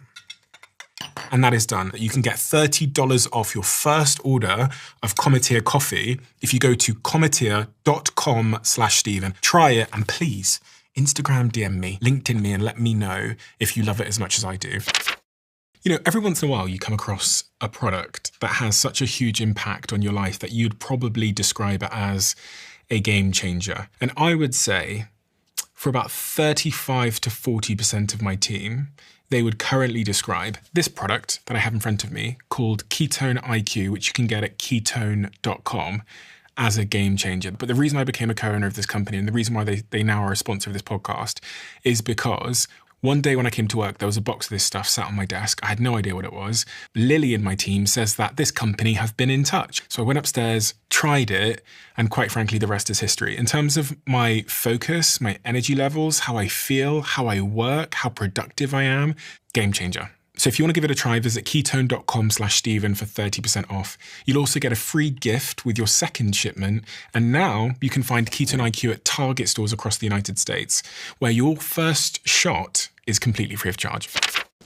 And that is done. You can get $30 off your first order of Cometeer coffee if you go to cometeer.com/Stephen. Try it and please Instagram DM me, LinkedIn me, and let me know if you love it as much as I do. You know, every once in a while you come across a product that has such a huge impact on your life that you'd probably describe it as a game changer. And I would say for about 35 to 40% of my team, they would currently describe this product that I have in front of me called Ketone IQ, which you can get at ketone.com, as a game changer. But the reason I became a co-owner of this company and the reason why they now are a sponsor of this podcast is because one day when I came to work, there was a box of this stuff sat on my desk. I had no idea what it was. Lily in my team says that this company have been in touch. So I went upstairs, tried it, and quite frankly, the rest is history. In terms of my focus, my energy levels, how I feel, how I work, how productive I am, game changer. So if you want to give it a try, visit ketone.com/Stephen for 30% off. You'll also get a free gift with your second shipment. And now you can find Ketone IQ at Target stores across the United States, where your first shot is completely free of charge.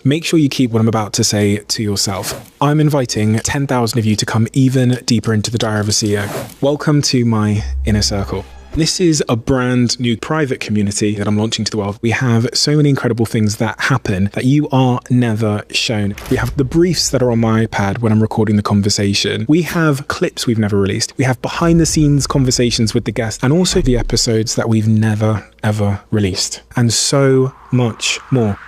Make sure you keep what I'm about to say to yourself. I'm inviting 10,000 of you to come even deeper into the Diary of a CEO. Welcome to my inner circle. This is a brand new private community that I'm launching to the world. We have so many incredible things that happen that you are never shown. We have the briefs that are on my iPad when I'm recording the conversation. We have clips we've never released. We have behind the scenes conversations with the guests and also the episodes that we've never, ever released. And so much more.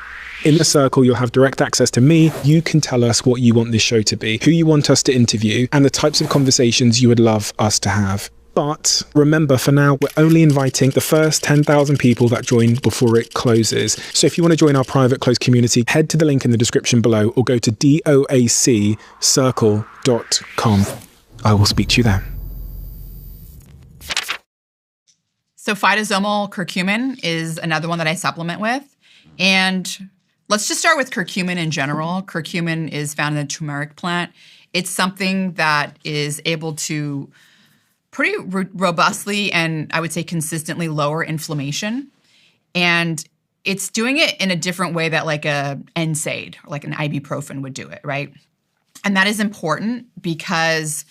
In the circle, you'll have direct access to me. You can tell us what you want this show to be, who you want us to interview, and the types of conversations you would love us to have. But remember, for now, we're only inviting the first 10,000 people that join before it closes. So if you want to join our private closed community, head to the link in the description below or go to doaccircle.com. I will speak to you there. So phytosomal curcumin is another one that I supplement with. And let's just start with curcumin in general. Curcumin is found in the turmeric plant. It's something that is able to pretty robustly and I would say consistently lower inflammation. And it's doing it in a different way that like a NSAID or like an ibuprofen would do it, right? And that is important because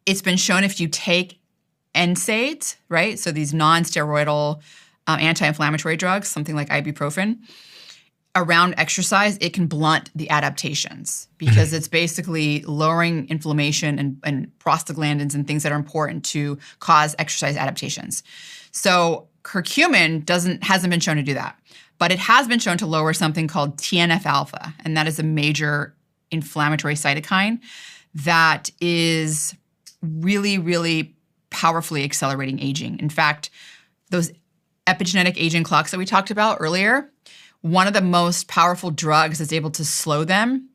it's been shown if you take NSAIDs, right? So these non-steroidal anti-inflammatory drugs, something like ibuprofen, around exercise, it can blunt the adaptations because it's basically lowering inflammation and prostaglandins and things that are important to cause exercise adaptations. So curcumin hasn't been shown to do that, but it has been shown to lower something called TNF-alpha, and that is a major inflammatory cytokine that is really, really powerfully accelerating aging. In fact, those epigenetic aging clocks that we talked about earlier, one of the most powerful drugs that's able to slow them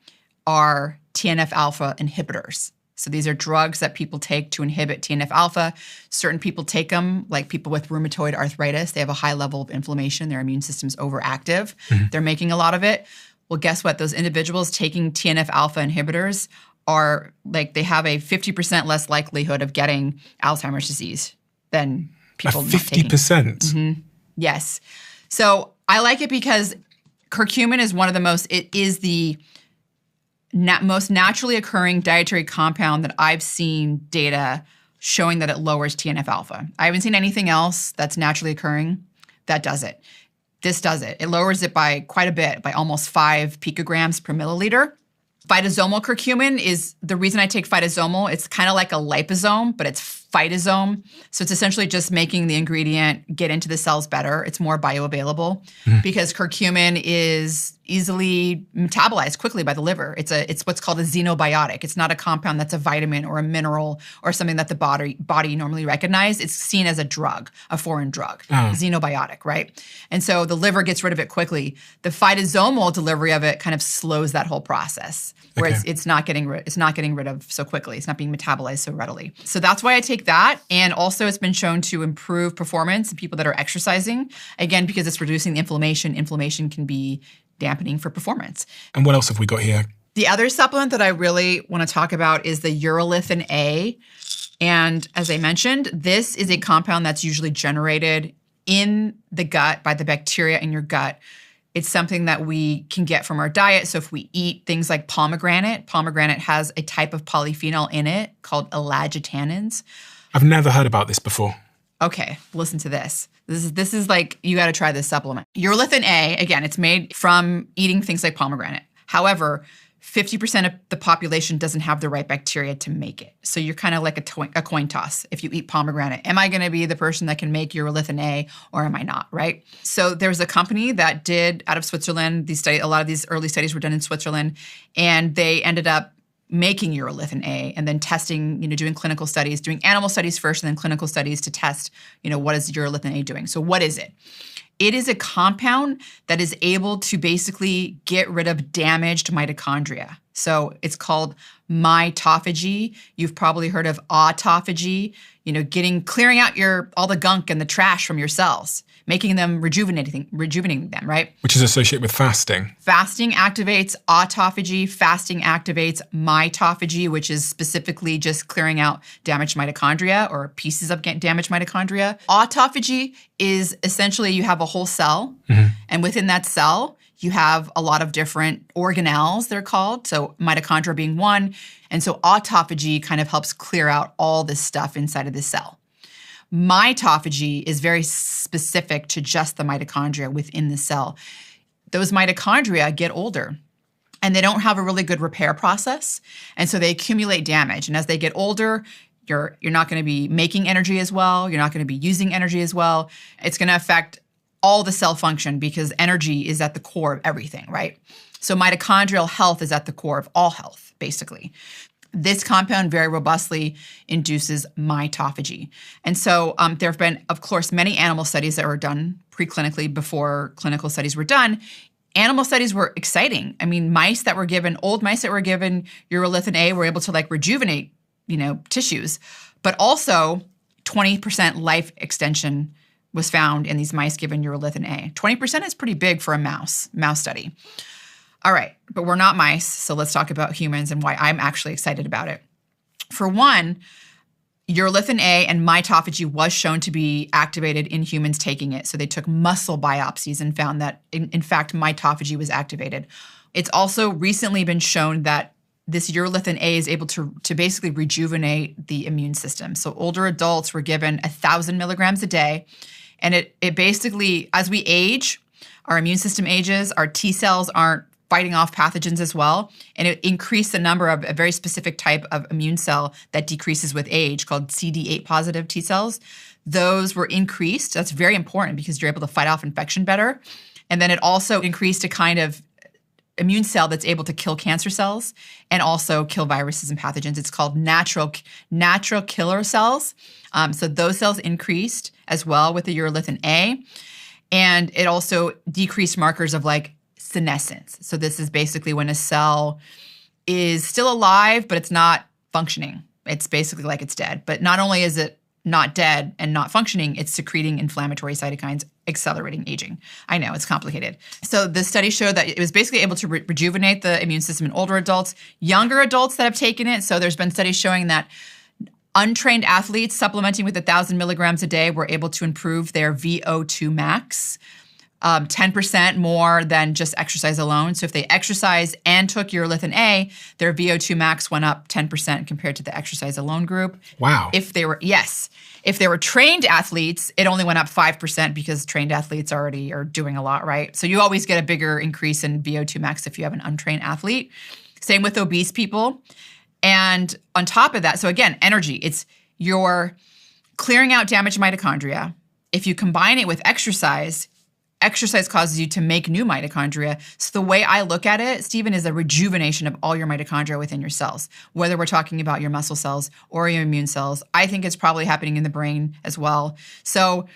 are TNF-alpha inhibitors. So these are drugs that people take to inhibit TNF-alpha. Certain people take them, like people with rheumatoid arthritis. They have a high level of inflammation. Their immune system's overactive. They're making a lot of it. Well, guess what? Those individuals taking TNF-alpha inhibitors are like they have a 50% less likelihood of getting Alzheimer's disease than people not taking. 50%? Yes. So I like it because curcumin is one of the most most naturally occurring dietary compound that I've seen data showing that it lowers TNF-alpha. I haven't seen anything else that's naturally occurring that does it. This does it. It lowers it by quite a bit, by almost 5 picograms per milliliter. Phytosomal curcumin is the reason I take phytosomal. It's kind of like a liposome, but it's phytosome. So it's essentially just making the ingredient get into the cells better. It's more bioavailable because curcumin is easily metabolized quickly by the liver. It's what's called a xenobiotic. It's not a compound that's a vitamin or a mineral or something that the body normally recognizes. It's seen as a drug, a foreign drug, xenobiotic, right? And so the liver gets rid of it quickly. The phytosomal delivery of it kind of slows that whole process, where it's not getting rid of so quickly. It's not being metabolized so readily. So that's why I take take that, and also it's been shown to improve performance in people that are exercising, again, because it's reducing the inflammation. Inflammation can be dampening for performance. And what else have we got here? The other supplement that I really want to talk about is the urolithin A. And as I mentioned, this is a compound that's usually generated in the gut by the bacteria in your gut. It's something that we can get from our diet. So if we eat things like pomegranate has a type of polyphenol in it called elagitannins. I've never heard about this before. Okay, listen to this. This is like, you got to try this supplement. Urolithin A, again, it's made from eating things like pomegranate. However, 50% of the population doesn't have the right bacteria to make it. So you're kind of like a coin toss. If you eat pomegranate, am I going to be the person that can make urolithin A or am I not, right? So there's a company that did out of Switzerland, a lot of these early studies were done in Switzerland, and they ended up making urolithin A and then testing, doing clinical studies, doing animal studies first and then clinical studies to test, what is urolithin A doing? So what is it? It is a compound that is able to basically get rid of damaged mitochondria. So it's called mitophagy. You've probably heard of autophagy, clearing out all the gunk and the trash from your cells, making them rejuvenating them, right? Which is associated with fasting. Fasting activates autophagy. Fasting activates mitophagy, which is specifically just clearing out damaged mitochondria or pieces of damaged mitochondria. Autophagy is essentially you have a whole cell, and within that cell, you have a lot of different organelles, they're called, so mitochondria being one. And so autophagy kind of helps clear out all this stuff inside of the cell. Mitophagy is very specific to just the mitochondria within the cell. Those mitochondria get older and they don't have a really good repair process. And so they accumulate damage. And as they get older, you're not going to be making energy as well. You're not going to be using energy as well. It's going to affect all the cell function because energy is at the core of everything, right? So mitochondrial health is at the core of all health, basically. This compound very robustly induces mitophagy. And so there have been, of course, many animal studies that were done preclinically before clinical studies were done. Animal studies were exciting. I mean, old mice that were given urolithin A were able to rejuvenate, tissues, but also 20% life extension was found in these mice given urolithin A. 20% is pretty big for a mouse study. All right, but we're not mice, so let's talk about humans and why I'm actually excited about it. For one, urolithin A and mitophagy was shown to be activated in humans taking it. So they took muscle biopsies and found that, in fact, mitophagy was activated. It's also recently been shown that this urolithin A is able to basically rejuvenate the immune system. So older adults were given 1,000 milligrams a day. And it basically, as we age, our immune system ages, our T cells aren't fighting off pathogens as well. And it increased the number of a very specific type of immune cell that decreases with age called CD8 positive T cells. Those were increased. That's very important because you're able to fight off infection better. And then it also increased a kind of immune cell that's able to kill cancer cells and also kill viruses and pathogens. It's called natural killer cells. So those cells increased as well with the urolithin A. And it also decreased markers of senescence. So this is basically when a cell is still alive, but it's not functioning. It's basically like it's dead. But not only is it not dead and not functioning, it's secreting inflammatory cytokines, accelerating aging. I know, it's complicated. So the study showed that it was basically able to rejuvenate the immune system in older adults, younger adults that have taken it. So there's been studies showing that untrained athletes supplementing with 1,000 milligrams a day were able to improve their VO2 max 10% more than just exercise alone. So if they exercised and took urolithin A, their VO2 max went up 10% compared to the exercise alone group. Wow. If they were trained athletes, it only went up 5% because trained athletes already are doing a lot, right? So you always get a bigger increase in VO2 max if you have an untrained athlete. Same with obese people. And on top of that, so again, energy, it's you're clearing out damaged mitochondria. If you combine it with exercise causes you to make new mitochondria. So the way I look at it, Stephen, is a rejuvenation of all your mitochondria within your cells, whether we're talking about your muscle cells or your immune cells. I think it's probably happening in the brain as well. So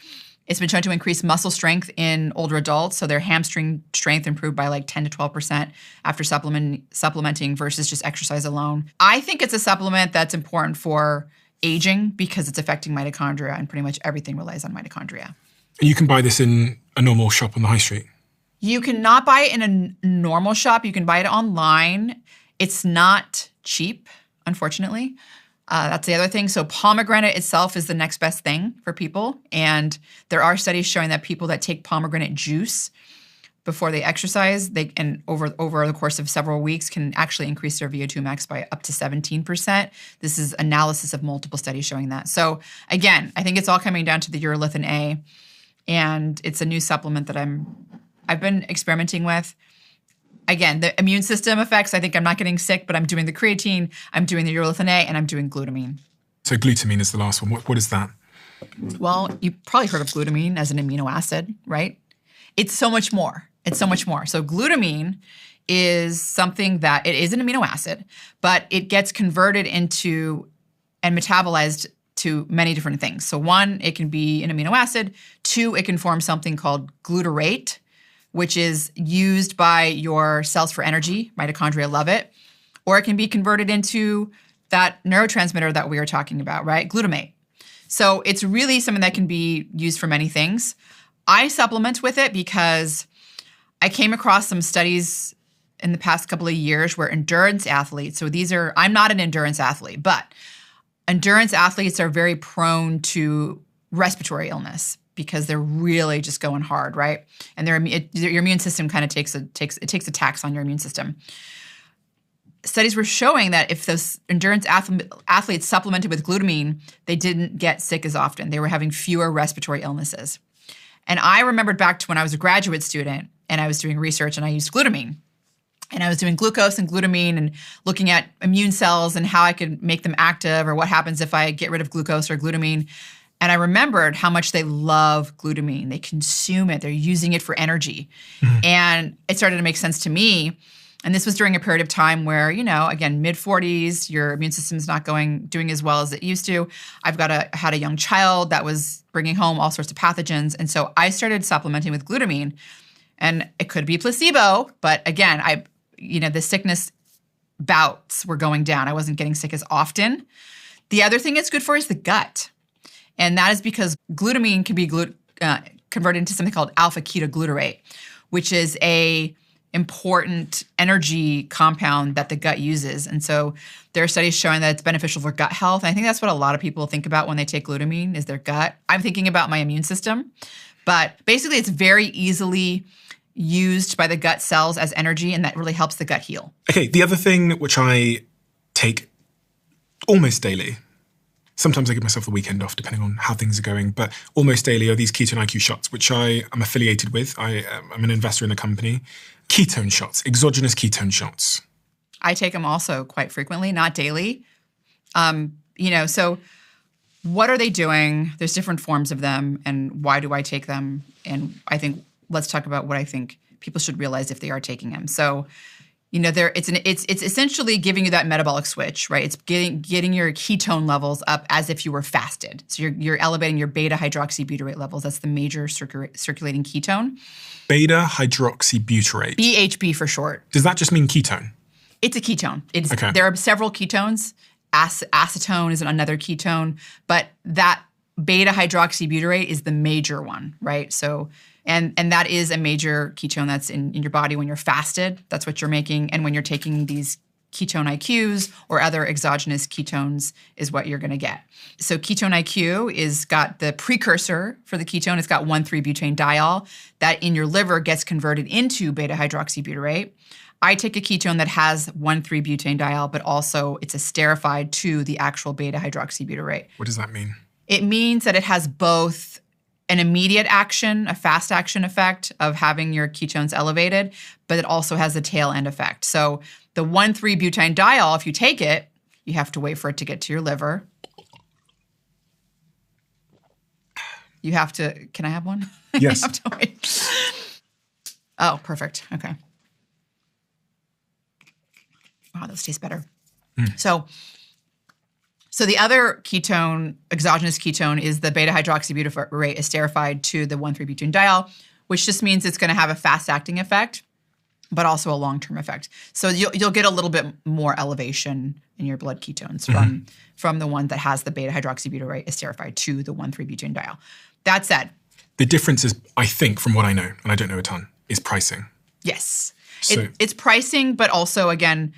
it's been shown to increase muscle strength in older adults. So their hamstring strength improved by 10 to 12% after supplementing versus just exercise alone. I think it's a supplement that's important for aging because it's affecting mitochondria, and pretty much everything relies on mitochondria. And you can buy this in a normal shop on the high street? You cannot buy it in a normal shop. You can buy it online. It's not cheap, unfortunately. That's the other thing. So pomegranate itself is the next best thing for people. And there are studies showing that people that take pomegranate juice before they exercise, and over the course of several weeks can actually increase their VO2 max by up to 17%. This is analysis of multiple studies showing that. So again, I think it's all coming down to the urolithin A, and it's a new supplement that I've been experimenting with. Again, the immune system effects, I think I'm not getting sick, but I'm doing the creatine, I'm doing the urolithin A, and I'm doing glutamine. So glutamine is the last one. What is that? Well, you've probably heard of glutamine as an amino acid, right? It's so much more. So glutamine is something that it is an amino acid, but it gets converted into and metabolized to many different things. So one, it can be an amino acid. Two, it can form something called glutarate, which is used by your cells for energy. Mitochondria love it. Or it can be converted into that neurotransmitter that we were talking about, right? Glutamate. So it's really something that can be used for many things. I supplement with it because I came across some studies in the past couple of years where endurance athletes, so I'm not an endurance athlete, but endurance athletes are very prone to respiratory illness because they're really just going hard, right? And your immune system kind of takes a tax on your immune system. Studies were showing that if those endurance athletes supplemented with glutamine, they didn't get sick as often. They were having fewer respiratory illnesses. And I remembered back to when I was a graduate student and I was doing research and I used glutamine. And I was doing glucose and glutamine and looking at immune cells and how I could make them active or what happens if I get rid of glucose or glutamine. And I remembered how much they love glutamine. They consume it. They're using it for energy. Mm-hmm. And it started to make sense to me. And this was during a period of time where, again, mid-40s, your immune system's not doing as well as it used to. I've had a young child that was bringing home all sorts of pathogens. And so I started supplementing with glutamine. And it could be placebo, but again, the sickness bouts were going down. I wasn't getting sick as often. The other thing it's good for is the gut. And that is because glutamine can be converted into something called alpha-ketoglutarate, which is a important energy compound that the gut uses. And so there are studies showing that it's beneficial for gut health. And I think that's what a lot of people think about when they take glutamine is their gut. I'm thinking about my immune system. But basically, it's very easily used by the gut cells as energy, and that really helps the gut heal. Okay, the other thing which I take almost daily, sometimes I give myself the weekend off depending on how things are going, but almost daily are these Ketone IQ shots, which I am affiliated with. I'm an investor in the company. Ketone shots, exogenous ketone shots. I take them also quite frequently, not daily. So what are they doing? There's different forms of them, and why do I take them? And I think let's talk about what I think people should realize if they are taking them. So, it's essentially giving you that metabolic switch, right? It's getting your ketone levels up as if you were fasted. So you're elevating your beta hydroxybutyrate levels. That's the major circulating ketone. Beta hydroxybutyrate. BHB for short. Does that just mean ketone? It's a ketone. Okay. There are several ketones. Acetone is another ketone, but that beta hydroxybutyrate is the major one, right? So, and that is a major ketone that's in your body when you're fasted. That's what you're making. And when you're taking these ketone IQs or other exogenous ketones is what you're going to get. So ketone IQ is got the precursor for the ketone. It's got 1,3-butane-diol that in your liver gets converted into beta hydroxybutyrate. I take a ketone that has 1,3-butane-diol, but also it's esterified to the actual beta hydroxybutyrate. What does that mean? It means that it has both an immediate action, a fast action effect of having your ketones elevated, but it also has a tail end effect. So the 1,3-butane-diol, if you take it, you have to wait for it to get to your liver. You have to, can I have one? Yes. You have to wait. Oh, perfect. Okay. Wow, those taste better. Mm. So the other ketone, exogenous ketone, is the beta hydroxybutyrate esterified to the 1,3-butane-diol, which just means it's going to have a fast-acting effect. but also a long-term effect. So you'll get a little bit more elevation in your blood ketones from the one that has the beta-hydroxybutyrate esterified to the 1,3-butadiene. That said, the difference is, I think, from what I know, and I don't know a ton, is pricing. Yes. So, it's pricing, but also, again,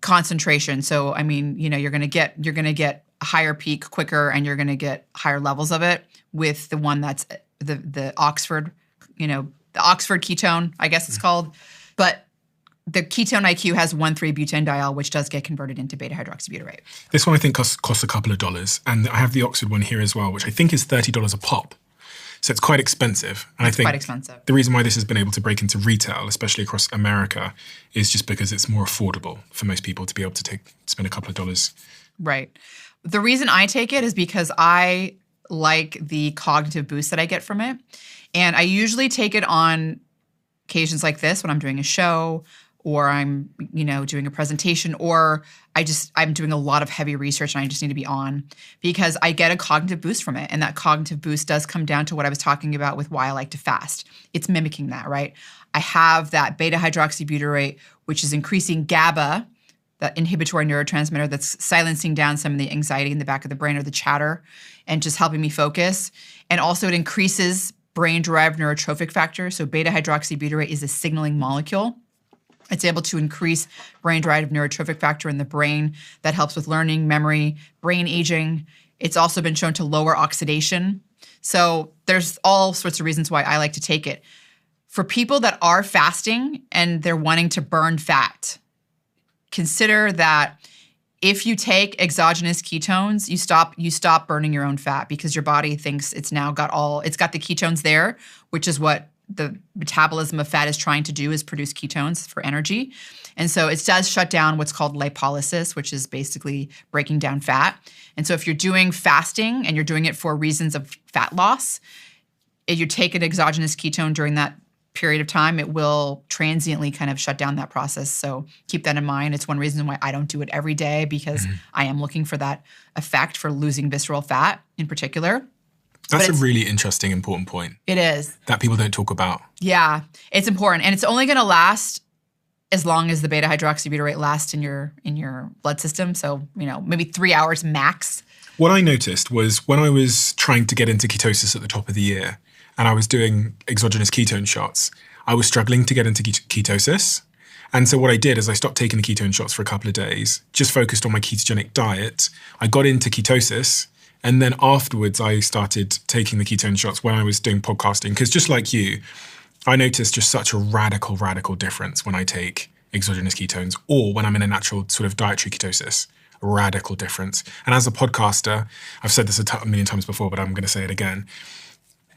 concentration. So, I mean, you're going to get a higher peak quicker, and you're going to get higher levels of it with the one that's the Oxford, the Oxford ketone, I guess it's called. But the ketone IQ has 1,3-butanediol, which does get converted into beta-hydroxybutyrate. This one I think costs a couple of dollars. And I have the Oxford one here as well, which I think is $30 a pop. So it's quite expensive. And I think quite expensive. The reason why this has been able to break into retail, especially across America, is just because it's more affordable for most people to be able to spend a couple of dollars. Right. The reason I take it is because I like the cognitive boost that I get from it. And I usually take it on occasions like this when I'm doing a show or I'm, doing a presentation, or I'm doing a lot of heavy research and I just need to be on, because I get a cognitive boost from it. And that cognitive boost does come down to what I was talking about with why I like to fast. It's mimicking that, right? I have that beta-hydroxybutyrate, which is increasing GABA, that inhibitory neurotransmitter that's silencing down some of the anxiety in the back of the brain or the chatter and just helping me focus. And also it increases brain-derived neurotrophic factor. So beta-hydroxybutyrate is a signaling molecule. It's able to increase brain-derived neurotrophic factor in the brain that helps with learning, memory, brain aging. It's also been shown to lower oxidation. So there's all sorts of reasons why I like to take it. For people that are fasting and they're wanting to burn fat, consider that if you take exogenous ketones, you stop burning your own fat, because your body thinks it's now got the ketones there, which is what the metabolism of fat is trying to do, is produce ketones for energy. And so it does shut down what's called lipolysis, which is basically breaking down fat. And so if you're doing fasting and you're doing it for reasons of fat loss, if you take an exogenous ketone during that period of time, it will transiently kind of shut down that process. So keep that in mind. It's one reason why I don't do it every day, because I am looking for that effect for losing visceral fat in particular. That's a really interesting, important point. It is. That people don't talk about. Yeah, it's important. And it's only going to last as long as the beta-hydroxybutyrate lasts in your blood system. So, maybe 3 hours max. What I noticed was when I was trying to get into ketosis at the top of the year and I was doing exogenous ketone shots, I was struggling to get into ketosis. And so what I did is I stopped taking the ketone shots for a couple of days, just focused on my ketogenic diet. I got into ketosis. And then afterwards, I started taking the ketone shots when I was doing podcasting. Because just like you, I noticed just such a radical difference when I take exogenous ketones or when I'm in a natural sort of dietary ketosis. A radical difference. And as a podcaster, I've said this a million times before, but I'm going to say it again.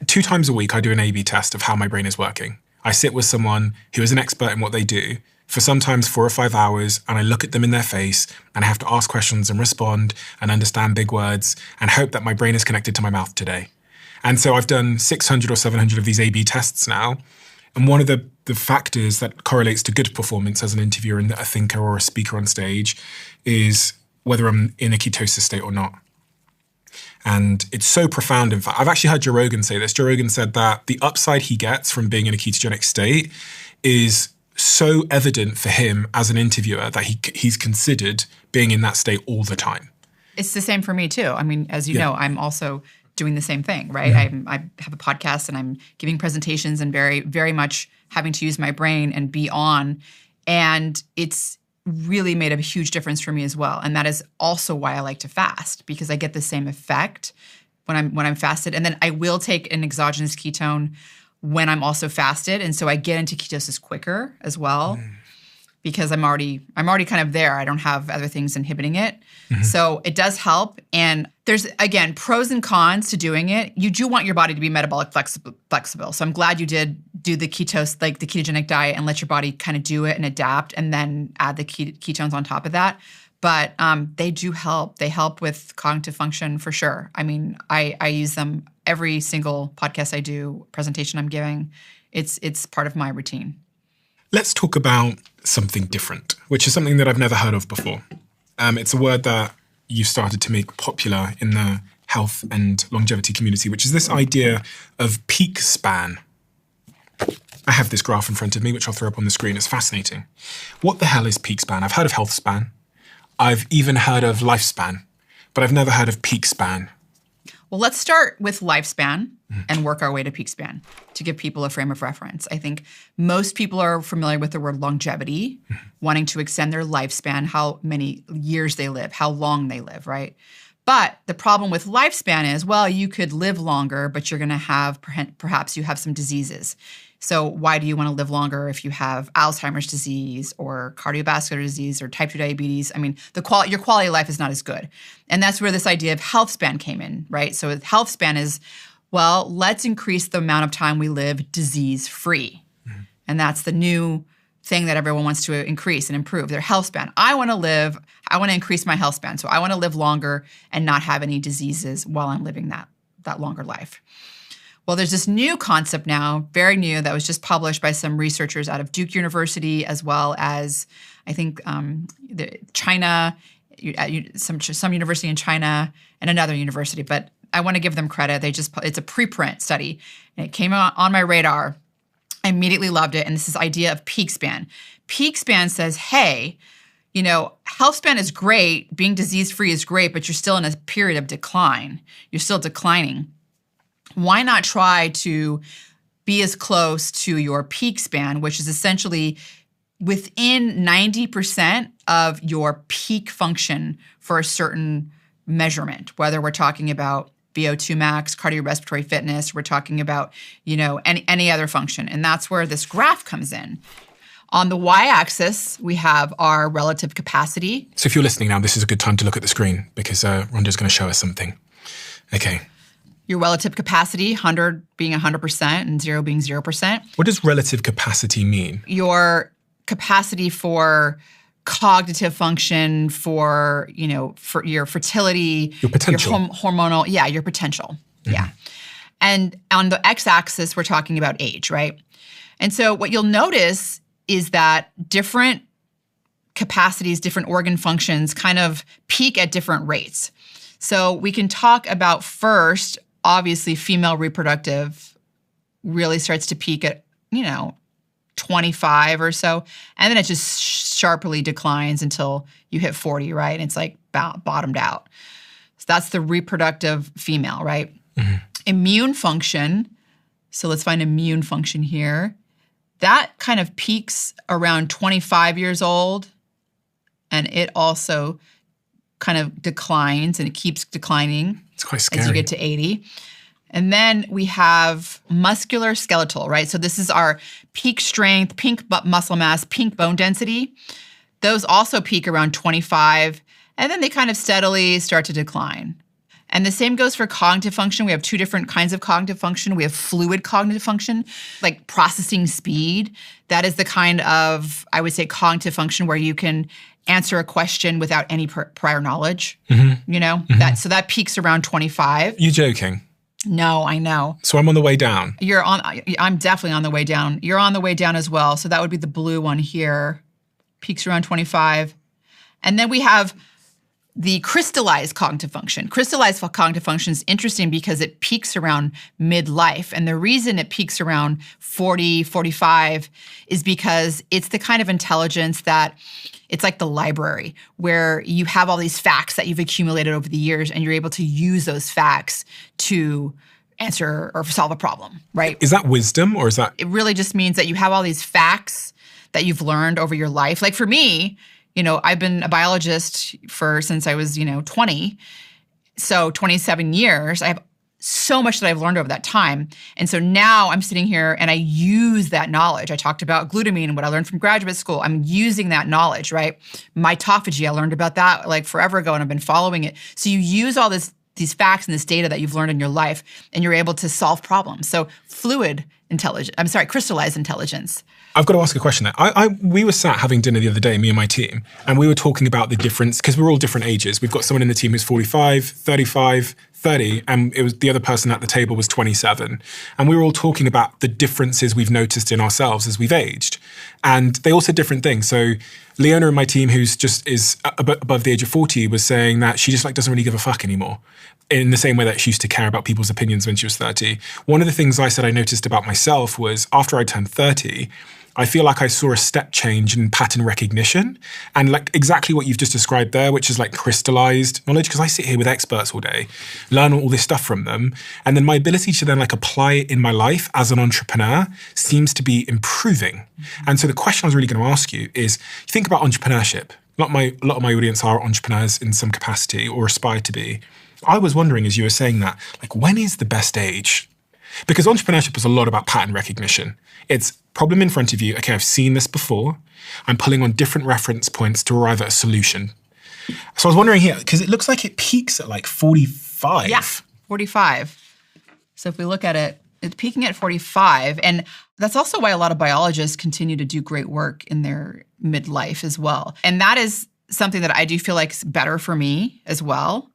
2 times a week, I do an A/B test of how my brain is working. I sit with someone who is an expert in what they do for sometimes 4 or 5 hours, and I look at them in their face and I have to ask questions and respond and understand big words and hope that my brain is connected to my mouth today. And so I've done 600 or 700 of these A/B tests now. And one of the factors that correlates to good performance as an interviewer and a thinker or a speaker on stage is whether I'm in a ketosis state or not. And it's so profound. In fact, I've actually heard Joe Rogan say this. Joe Rogan said that the upside he gets from being in a ketogenic state is so evident for him as an interviewer that he's considered being in that state all the time. It's the same for me too. I mean, as you know, I'm also doing the same thing, right? Yeah. I have a podcast and I'm giving presentations and very, very much having to use my brain and be on. And it's really made a huge difference for me as well. And that is also why I like to fast, because I get the same effect when I'm fasted. And then I will take an exogenous ketone when I'm also fasted. And so I get into ketosis quicker as well, because I'm already kind of there. I don't have other things inhibiting it. So it does help. And there's, again, pros and cons to doing it. You do want your body to be metabolic flexible. So I'm glad you did do the ketogenic diet and let your body kind of do it and adapt and then add the ketones on top of that. But they do help. They help with cognitive function for sure. I mean, I use them every single podcast I do, presentation I'm giving. It's part of my routine. Let's talk about something different, which is something that I've never heard of before. It's a word that you've started to make popular in the health and longevity community, which is this idea of peak span. I have this graph in front of me, which I'll throw up on the screen. It's fascinating. What the hell is peak span? I've heard of health span. I've even heard of lifespan, but I've never heard of peak span. Well, let's start with lifespan and work our way to peak span to give people a frame of reference. I think most people are familiar with the word longevity, wanting to extend their lifespan, how many years they live, how long they live, right? But the problem with lifespan is, well, you could live longer, but you're going to have, perhaps you have some diseases. So why do you want to live longer if you have Alzheimer's disease or cardiovascular disease or type 2 diabetes? I mean, your quality of life is not as good. And that's where this idea of health span came in, right? So health span is, well, let's increase the amount of time we live disease-free. And that's the new thing that everyone wants to increase and improve, their health span. I want to increase my health span. So I want to live longer and not have any diseases while I'm living that longer life. Well, there's this new concept now, very new, that was just published by some researchers out of Duke University, as well as, I think, China, some university in China, and another university. But I want to give them credit. It's a preprint study, and it came on my radar. I immediately loved it, and this is idea of peak span. Peak span says, hey, health span is great, being disease-free is great, but you're still in a period of decline. You're still declining. Why not try to be as close to your peak span, which is essentially within 90% of your peak function for a certain measurement, whether we're talking about VO2 max, cardiorespiratory fitness, we're talking about, any other function. And that's where this graph comes in. On the y-axis, we have our relative capacity. So if you're listening now, this is a good time to look at the screen because Rhonda's going to show us something. Okay. Your relative capacity, 100 being 100% and 0 being 0%. What does relative capacity mean? Your capacity for cognitive function, for your fertility, your potential, your hormonal, your potential, yeah. And on the x-axis, we're talking about age, right? And so what you'll notice is that different capacities, different organ functions kind of peak at different rates. So we can talk about first, obviously, female reproductive really starts to peak at, 25 or so. And then it just sharply declines until you hit 40, right? It's like bottomed out. So that's the reproductive female, right? Mm-hmm. Immune function. So let's find immune function here. That kind of peaks around 25 years old. And it also kind of declines, and it keeps declining. It's quite scary. As you get to 80. And then we have muscular skeletal, right? So this is our peak strength, peak muscle mass, peak bone density. Those also peak around 25, and then they kind of steadily start to decline. And the same goes for cognitive function. We have two different kinds of cognitive function. We have fluid cognitive function, like processing speed. That is the kind of, I would say, cognitive function where you can answer a question without any prior knowledge, Mm-hmm. So that peaks around 25. You're joking? No, I know. So I'm on the way down. I'm definitely on the way down. You're on the way down as well. So that would be the blue one here. Peaks around 25. And then we have the crystallized cognitive function. Crystallized cognitive function is interesting because it peaks around midlife. And the reason it peaks around 40, 45 is because it's the kind of intelligence that it's like the library where you have all these facts that you've accumulated over the years and you're able to use those facts to answer or solve a problem, right? Is that wisdom or is that? It really just means that you have all these facts that you've learned over your life. Like for me, I've been a biologist since I was, 20. So 27 years. I have so much that I've learned over that time. And so now I'm sitting here and I use that knowledge. I talked about glutamine and what I learned from graduate school. I'm using that knowledge, right? Mitophagy, I learned about that like forever ago and I've been following it. So you use all these facts and this data that you've learned in your life and you're able to solve problems. So crystallized intelligence. I've got to ask a question there. We were sat having dinner the other day, me and my team, and we were talking about the difference, because we're all different ages. We've got someone in the team who's 45, 35, 30, and it was the other person at the table was 27. And we were all talking about the differences we've noticed in ourselves as we've aged. And they all said different things. So Leona in my team, who's just is above the age of 40, was saying that she just doesn't really give a fuck anymore, in the same way that she used to care about people's opinions when she was 30. One of the things I said I noticed about myself was after I turned 30, I feel like I saw a step change in pattern recognition and like exactly what you've just described there, which is like crystallized knowledge, because I sit here with experts all day, learn all this stuff from them. And then my ability to then like apply it in my life as an entrepreneur seems to be improving. And so the question I was really going to ask you is, you think about entrepreneurship. A lot of my audience are entrepreneurs in some capacity or aspire to be. I was wondering, as you were saying that, like, when is the best age? Because entrepreneurship is a lot about pattern recognition. It's problem in front of you. Okay, I've seen this before. I'm pulling on different reference points to arrive at a solution. So I was wondering here, because it looks like it peaks at like 45. Yeah, 45. So if we look at it, it's peaking at 45. And that's also why a lot of biologists continue to do great work in their midlife as well. And that is something that I do feel like is better for me as well.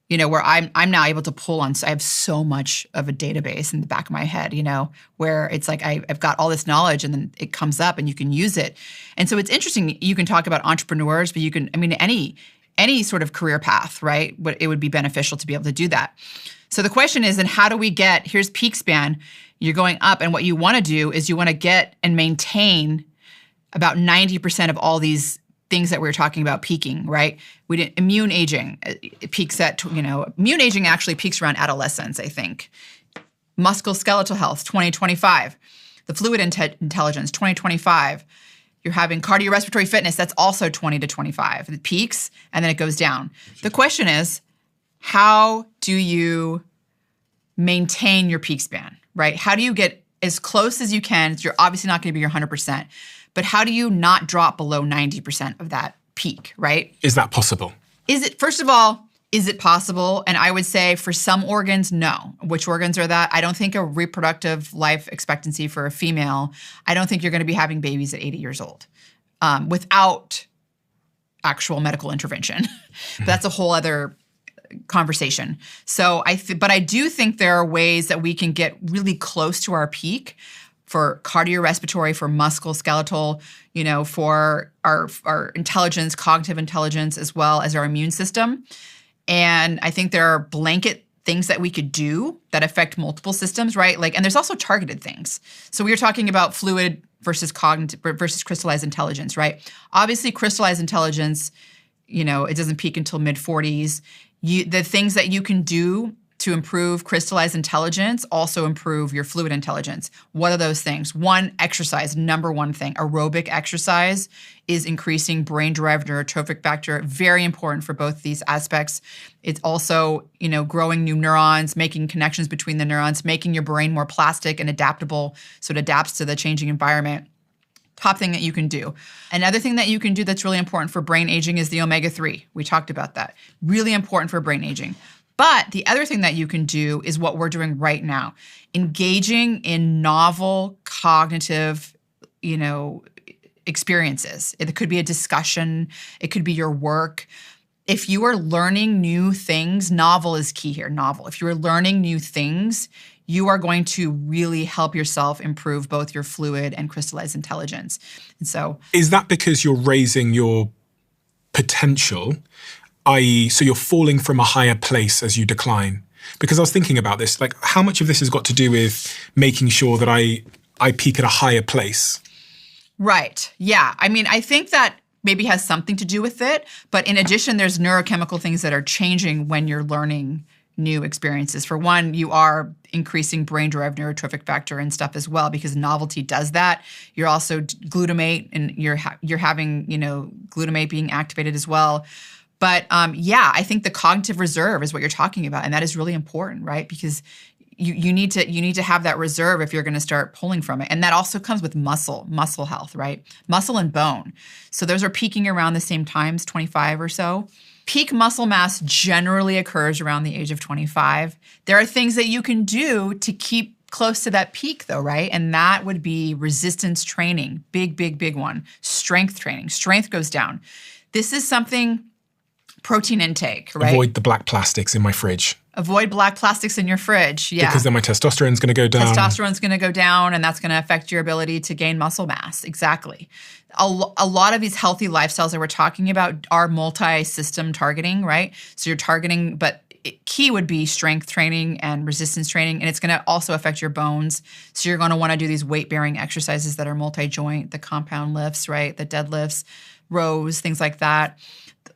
You know, where I'm now able to pull on, so I have so much of a database in the back of my head, you know, where it's like I've got all this knowledge and then it comes up and you can use it. And so it's interesting, you can talk about entrepreneurs, but you can, I mean, any sort of career path, right? But it would be beneficial to be able to do that. So the question is, then how do we get, here's peak span, you're going up, and what you want to do is you want to get and maintain about 90% of all these things that we were talking about peaking, right? Immune aging, it peaks at, immune aging actually peaks around adolescence, I think. Musculoskeletal health, 2025. The fluid intelligence, 2025. You're having cardiorespiratory fitness, that's also 20 to 25. It peaks and then it goes down. The question is, how do you maintain your peak span, right? How do you get as close as you can? You're obviously not going to be your 100%. But how do you not drop below 90% of that peak, right? Is that possible? First of all, is it possible? And I would say for some organs, no. Which organs are that? I don't think a reproductive life expectancy for a female, I don't think you're going to be having babies at 80 years old without actual medical intervention. That's a whole other conversation. So but I do think there are ways that we can get really close to our peak for cardiorespiratory, for musculoskeletal, for our intelligence, cognitive intelligence, as well as our immune system. And I think there are blanket things that we could do that affect multiple systems, right? And there's also targeted things. So we were talking about fluid versus cognitive versus crystallized intelligence, right? Obviously, crystallized intelligence, it doesn't peak until mid-40s. The things that you can do to improve crystallized intelligence also improve your fluid intelligence. What are those things? One, exercise, number one thing. Aerobic exercise is increasing brain-derived neurotrophic factor, very important for both these aspects. It's also, growing new neurons, making connections between the neurons, making your brain more plastic and adaptable so it adapts to the changing environment. Top thing that you can do. Another thing that you can do that's really important for brain aging is the omega-3. We talked about that. Really important for brain aging. But the other thing that you can do is what we're doing right now, engaging in novel cognitive, experiences. It could be a discussion. It could be your work. If you are learning new things, novel is key here, novel. If you are learning new things, you are going to really help yourself improve both your fluid and crystallized intelligence. And so, is that because you're raising your potential, i.e., so you're falling from a higher place as you decline? Because I was thinking about this, like how much of this has got to do with making sure that I peak at a higher place? Right. Yeah. I mean, I think that maybe has something to do with it. But in addition, there's neurochemical things that are changing when you're learning new experiences. For one, you are increasing brain-derived neurotrophic factor and stuff as well, because novelty does that. You're also glutamate, and you're having, glutamate being activated as well. But I think the cognitive reserve is what you're talking about, and that is really important, right? Because you need to have that reserve if you're going to start pulling from it, and that also comes with muscle health, right? Muscle and bone. So those are peaking around the same times, 25 or so. Peak muscle mass generally occurs around the age of 25. There are things that you can do to keep close to that peak though, right? And that would be resistance training, big one. Strength training. Strength goes down. This is something, protein intake, right? Avoid the black plastics in my fridge. Avoid black plastics in your fridge, yeah. Because then my testosterone's going to go down. Testosterone's going to go down, and that's going to affect your ability to gain muscle mass. Exactly. A lot of these healthy lifestyles that we're talking about are multi-system targeting, right? So you're targeting, but key would be strength training and resistance training, and it's going to also affect your bones. So you're going to want to do these weight-bearing exercises that are multi-joint, the compound lifts, right? The deadlifts, rows, things like that.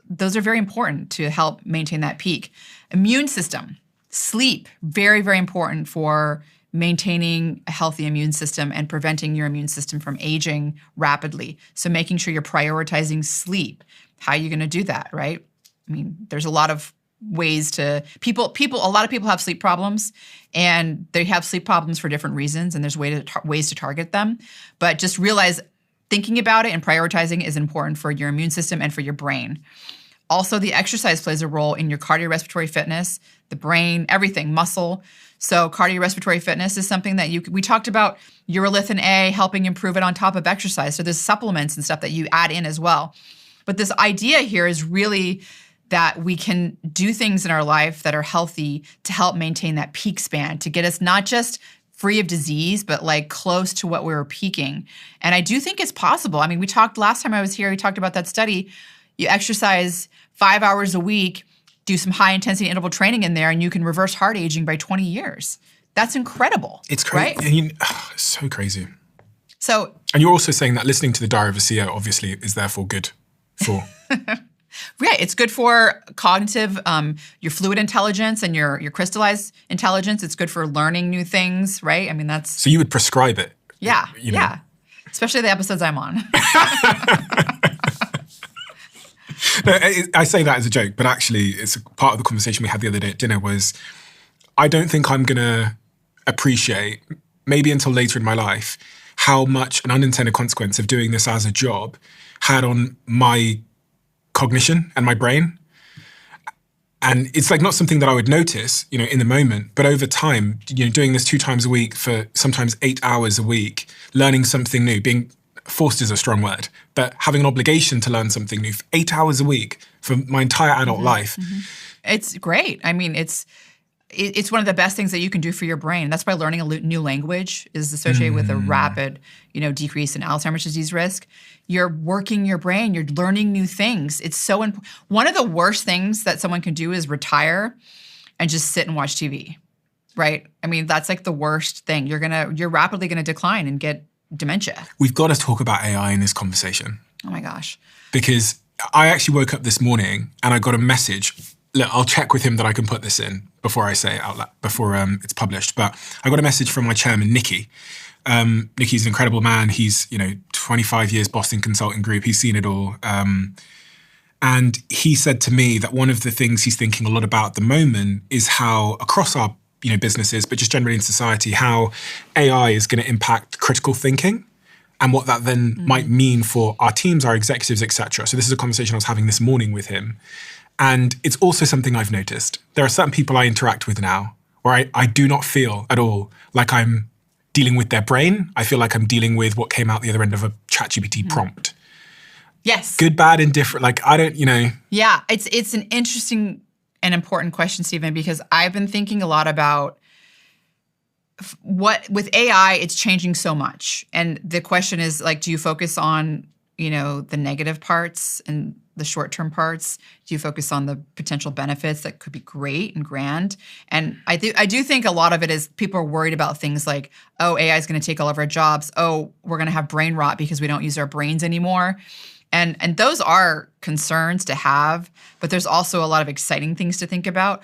Those are very important to help maintain that peak. Immune system, sleep, very, very important for maintaining a healthy immune system and preventing your immune system from aging rapidly. So making sure you're prioritizing sleep. How are you going to do that, right? I mean, there's a lot of ways to a lot of people have sleep problems, and they have sleep problems for different reasons, and there's ways to target them. But just realize thinking about it and prioritizing is important for your immune system and for your brain. Also, the exercise plays a role in your cardiorespiratory fitness, the brain, everything, muscle. So cardiorespiratory fitness is something that we talked about urolithin A helping improve it on top of exercise. So there's supplements and stuff that you add in as well. But this idea here is really that we can do things in our life that are healthy to help maintain that peak span, to get us not just free of disease, but like close to what we were peaking. And I do think it's possible. I mean, we talked last time I was here, we talked about that study. You exercise 5 hours a week, do some high intensity interval training in there, and you can reverse heart aging by 20 years. That's incredible. It's crazy. Right? It's so crazy. So, and you're also saying that listening to the Diary of a CEO obviously is therefore good for... Yeah, it's good for cognitive, your fluid intelligence and your crystallized intelligence. It's good for learning new things, right? I mean, that's... So you would prescribe it? Yeah, yeah. Especially the episodes I'm on. No, I say that as a joke, but actually it's part of the conversation we had the other day at dinner was I don't think I'm going to appreciate, maybe until later in my life, how much an unintended consequence of doing this as a job had on my cognition and my brain. And it's like not something that I would notice, in the moment, but over time, doing this 2 times a week for sometimes 8 hours a week, learning something new, being forced is a strong word, but having an obligation to learn something new for 8 hours a week for my entire adult life. Mm-hmm. It's great. I mean, it's one of the best things that you can do for your brain. That's why learning a new language is associated with a rapid, decrease in Alzheimer's disease risk. You're working your brain. You're learning new things. It's so important. One of the worst things that someone can do is retire and just sit and watch TV, right? I mean, that's like the worst thing. You're rapidly gonna decline and get dementia. We've got to talk about AI in this conversation. Oh my gosh. Because I actually woke up this morning and I got a message. Look, I'll check with him that I can put this in before I say it out loud, before it's published. But I got a message from my chairman, Nicky. Nicky's an incredible man. He's, 25 years Boston Consulting Group. He's seen it all. And he said to me that one of the things he's thinking a lot about at the moment is how across our businesses, but just generally in society, how AI is going to impact critical thinking and what that then might mean for our teams, our executives, etc. So this is a conversation I was having this morning with him. And it's also something I've noticed. There are certain people I interact with now where I do not feel at all like I'm dealing with their brain. I feel like I'm dealing with what came out the other end of a ChatGPT prompt. Yes. Good, bad, indifferent. Like, I don't, Yeah, it's an interesting and important question, Stephen, because I've been thinking a lot about with AI, it's changing so much. And the question is, like, do you focus on, the negative parts and the short-term parts? Do you focus on the potential benefits that could be great and grand? And I do think a lot of it is people are worried about things like, oh, AI is going to take all of our jobs. Oh, we're going to have brain rot because we don't use our brains anymore. And those are concerns to have, but there's also a lot of exciting things to think about.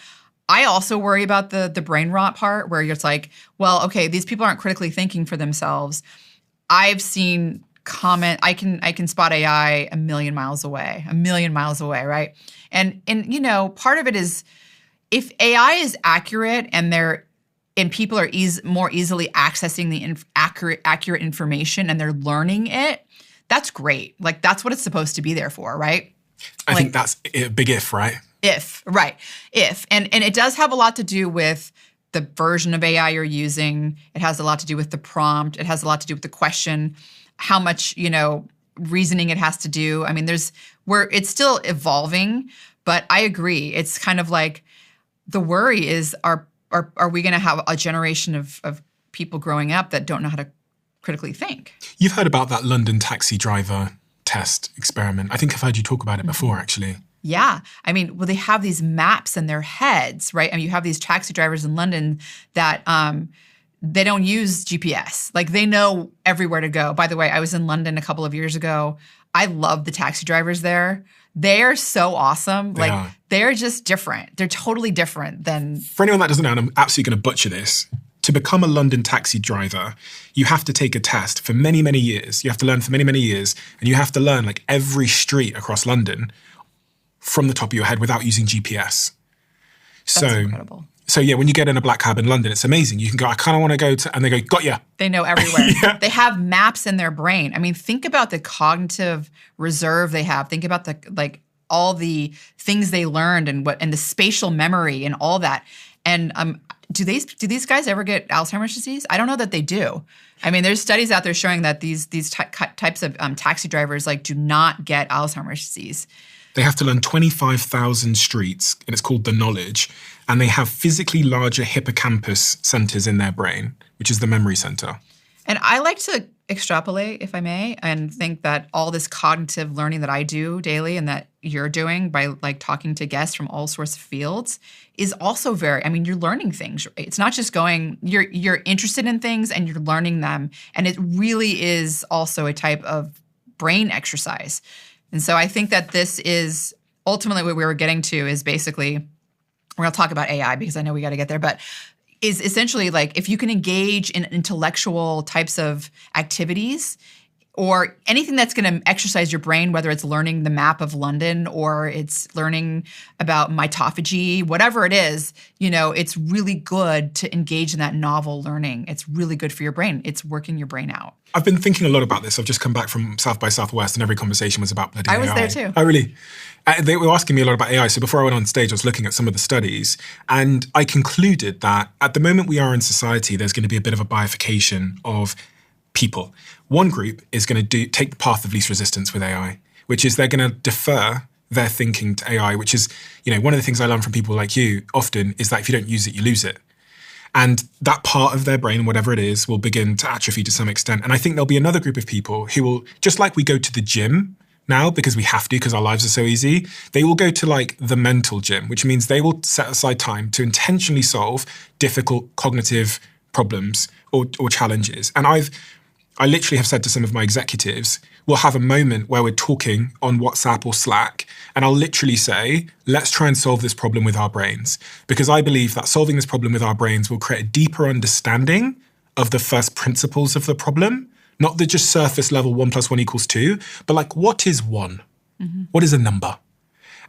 I also worry about the brain rot part where it's like, well, okay, these people aren't critically thinking for themselves. I've seen I can spot AI a million miles away, right? And part of it is if AI is accurate and people are more easily accessing the accurate information and they're learning it, that's great. Like, that's what it's supposed to be there for, right? I think that's a big if, right? If. And it does have a lot to do with the version of AI you're using. It has a lot to do with the prompt. It has a lot to do with the question, how much, reasoning it has to do. I mean, it's still evolving, but I agree. It's kind of like the worry is, are we going to have a generation of people growing up that don't know how to critically think? You've heard about that London taxi driver test experiment. I think I've heard you talk about it before, actually. Yeah. I mean, well, they have these maps in their heads, right? I mean, you have these taxi drivers in London that they don't use GPS. Like, they know everywhere to go. By the way, I was in London a couple of years ago. I love the taxi drivers there. They are so awesome. Like, they're just different. They're totally different than... For anyone that doesn't know, and I'm absolutely going to butcher this, to become a London taxi driver, you have to take a test for many, many years. You have to learn for many, many years. And you have to learn like every street across London from the top of your head without using GPS. That's incredible. So yeah, when you get in a black cab in London, it's amazing. You can go, I kind of want to go to, and they go, got ya. They know everywhere. Yeah. They have maps in their brain. I mean, think about the cognitive reserve they have. Think about all the things they learned and the spatial memory and all that. And do these guys ever get Alzheimer's disease? I don't know that they do. I mean, there's studies out there showing that these types of taxi drivers do not get Alzheimer's disease. They have to learn 25,000 streets, and it's called the knowledge. And they have physically larger hippocampus centers in their brain, which is the memory center. And I like to extrapolate, if I may, and think that all this cognitive learning that I do daily and that you're doing by talking to guests from all sorts of fields is also you're learning things. Right? It's not just you're interested in things and you're learning them. And it really is also a type of brain exercise. And so I think that this is ultimately what we were getting to is basically, we're going to talk about AI because I know we got to get there, but is essentially if you can engage in intellectual types of activities or anything that's going to exercise your brain, whether it's learning the map of London or it's learning about mitophagy, whatever it is, it's really good to engage in that novel learning. It's really good for your brain. It's working your brain out. I've been thinking a lot about this. I've just come back from South by Southwest and every conversation was about bloody AI. I was there too. Oh, really? They were asking me a lot about AI. So before I went on stage, I was looking at some of the studies and I concluded that at the moment we are in society, there's going to be a bit of a bifurcation of people. One group is going to take the path of least resistance with AI, which is they're going to defer their thinking to AI, which is, one of the things I learn from people like you often is that if you don't use it, you lose it. And that part of their brain, whatever it is, will begin to atrophy to some extent. And I think there'll be another group of people who will, just like we go to the gym now because we have to, because our lives are so easy, they will go to the mental gym, which means they will set aside time to intentionally solve difficult cognitive problems or challenges. And I literally have said to some of my executives, we'll have a moment where we're talking on WhatsApp or Slack, and I'll literally say, let's try and solve this problem with our brains. Because I believe that solving this problem with our brains will create a deeper understanding of the first principles of the problem, not the just surface level 1 + 1 = 2, but what is 1? Mm-hmm. What is a number?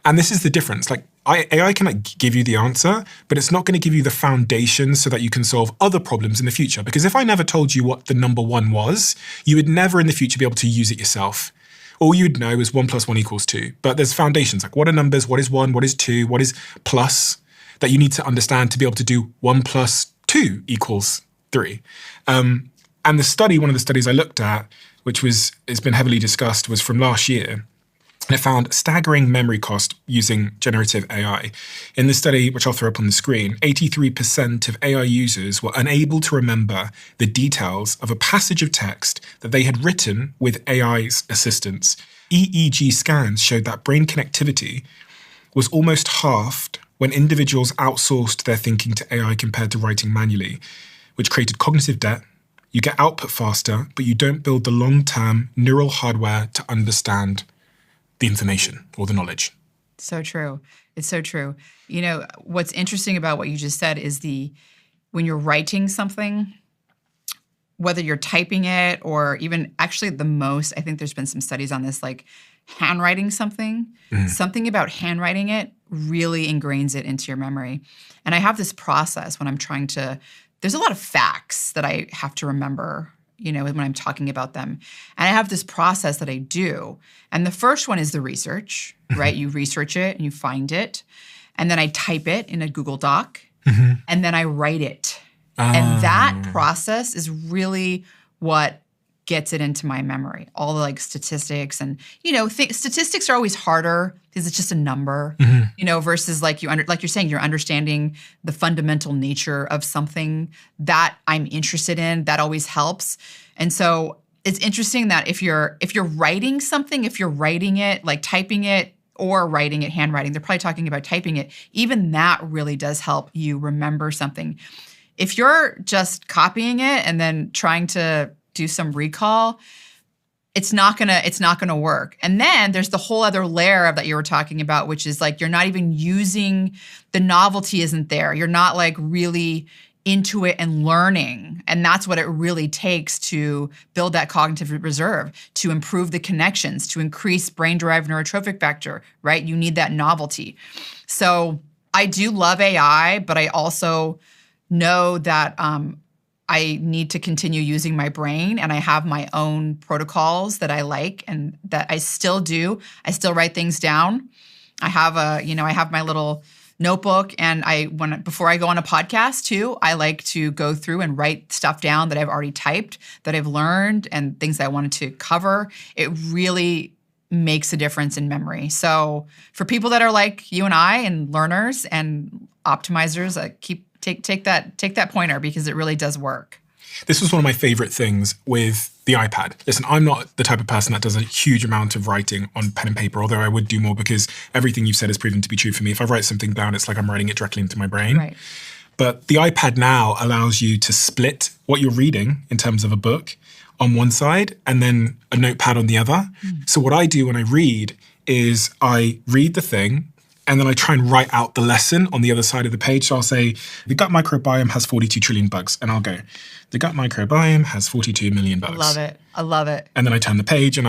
And this is the difference. AI can give you the answer, but it's not going to give you the foundation so that you can solve other problems in the future. Because if I never told you what the number 1 was, you would never in the future be able to use it yourself. All you'd know is 1 + 1 = 2. But there's foundations, what are numbers, what is 1, what is 2, what is plus, that you need to understand to be able to do 1 + 2 = 3. And the study, one of the studies I looked at, which has been heavily discussed, was from last year. And it found staggering memory cost using generative AI. In the study, which I'll throw up on the screen, 83% of AI users were unable to remember the details of a passage of text that they had written with AI's assistance. EEG scans showed that brain connectivity was almost halved when individuals outsourced their thinking to AI compared to writing manually, which created cognitive debt. You get output faster, but you don't build the long-term neural hardware to understand the information or the knowledge. So true. It's so true. What's interesting about what you just said is when you're writing something, whether you're typing it or even actually I think there's been some studies on this, handwriting something, something about handwriting it really ingrains it into your memory. And I have this process when I'm there's a lot of facts that I have to remember when I'm talking about them. And I have this process that I do. And the first one is the research, right? You research it and you find it. And then I type it in a Google Doc. And then I write it. And that process is really what gets it into my memory. All the statistics and, statistics are always harder because it's just a number, versus like you're saying, you're understanding the fundamental nature of something that I'm interested in. That always helps. And so it's interesting that if you're writing something, if you're writing it, typing it or writing it, handwriting. They're probably talking about typing it. Even that really does help you remember something. If you're just copying it and then trying to do some recall, it's not gonna work. And then there's the whole other layer that you were talking about, which is like you're not even using, the novelty isn't there. You're not like really into it and learning. And that's what it really takes to build that cognitive reserve, to improve the connections, to increase brain-derived neurotrophic factor, right? You need that novelty. So I do love AI, but I also know that I need to continue using my brain, and I have my own protocols that I like and that I still do. I still write things down. I have my little notebook, and before I go on a podcast too, I like to go through and write stuff down that I've already typed, that I've learned, and things that I wanted to cover. It really makes a difference in memory. So for people that are like you and I, and learners and optimizers, take that pointer, because it really does work. This was one of my favorite things with the iPad. Listen, I'm not the type of person that does a huge amount of writing on pen and paper, although I would do more because everything you've said has proven to be true for me. If I write something down, it's like I'm writing it directly into my brain. Right. But the iPad now allows you to split what you're reading in terms of a book on one side and then a notepad on the other. So what I do when I read is I read the thing, and then I try and write out the lesson on the other side of the page. So I'll say, the gut microbiome has 42 trillion bugs. And I'll go, the gut microbiome has 42 million bugs. I love it. And then I turn the page, and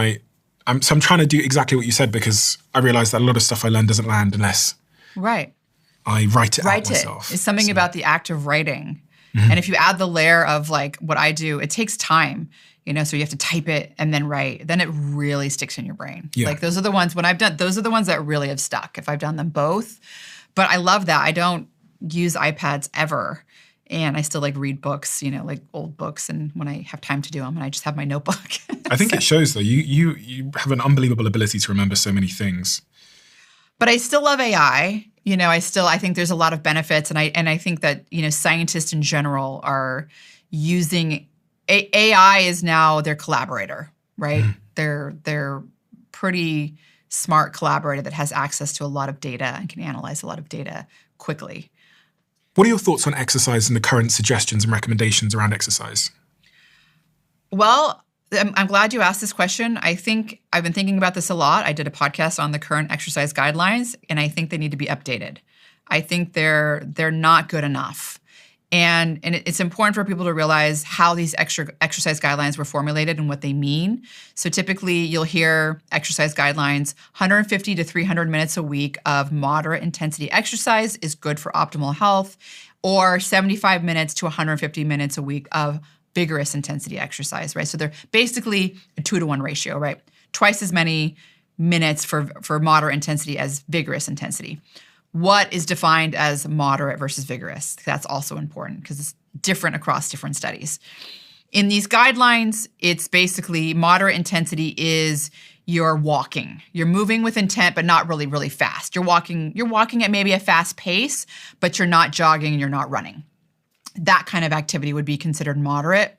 I'm trying to do exactly what you said, because I realize that a lot of stuff I learn doesn't land unless I write it out myself. It's something about the act of writing. And if you add the layer of like what I do, it takes time. So you have to type it and then write. Then it really sticks in your brain. Yeah. Like those are the ones those are the ones that really have stuck if I've done them both. But I love that. I don't use iPads ever. And I still like read books, like old books, and when I have time to do them, and I just have my notebook. I think it shows though. You have an unbelievable ability to remember so many things. But I still love AI. I think there's a lot of benefits, and I think that, scientists in general are using AI is now their collaborator, right? They're pretty smart collaborator that has access to a lot of data and can analyze a lot of data quickly. What are your thoughts on exercise and the current suggestions and recommendations around exercise? Well, I'm glad you asked this question. I think I've been thinking about this a lot. I did a podcast on the current exercise guidelines, and I think they need to be updated. I think they're not good enough. And it's important for people to realize how these exercise guidelines were formulated and what they mean. So typically you'll hear exercise guidelines, 150 to 300 minutes a week of moderate intensity exercise is good for optimal health, or 75 minutes to 150 minutes a week of vigorous intensity exercise, right? So they're basically a 2-to-1 ratio, right? Twice as many minutes for moderate intensity as vigorous intensity. What is defined as moderate versus vigorous? That's also important because it's different across different studies. In these guidelines, it's basically moderate intensity is you're walking. You're moving with intent, but not really, really fast. You're walking at maybe a fast pace, but you're not jogging and you're not running. That kind of activity would be considered moderate.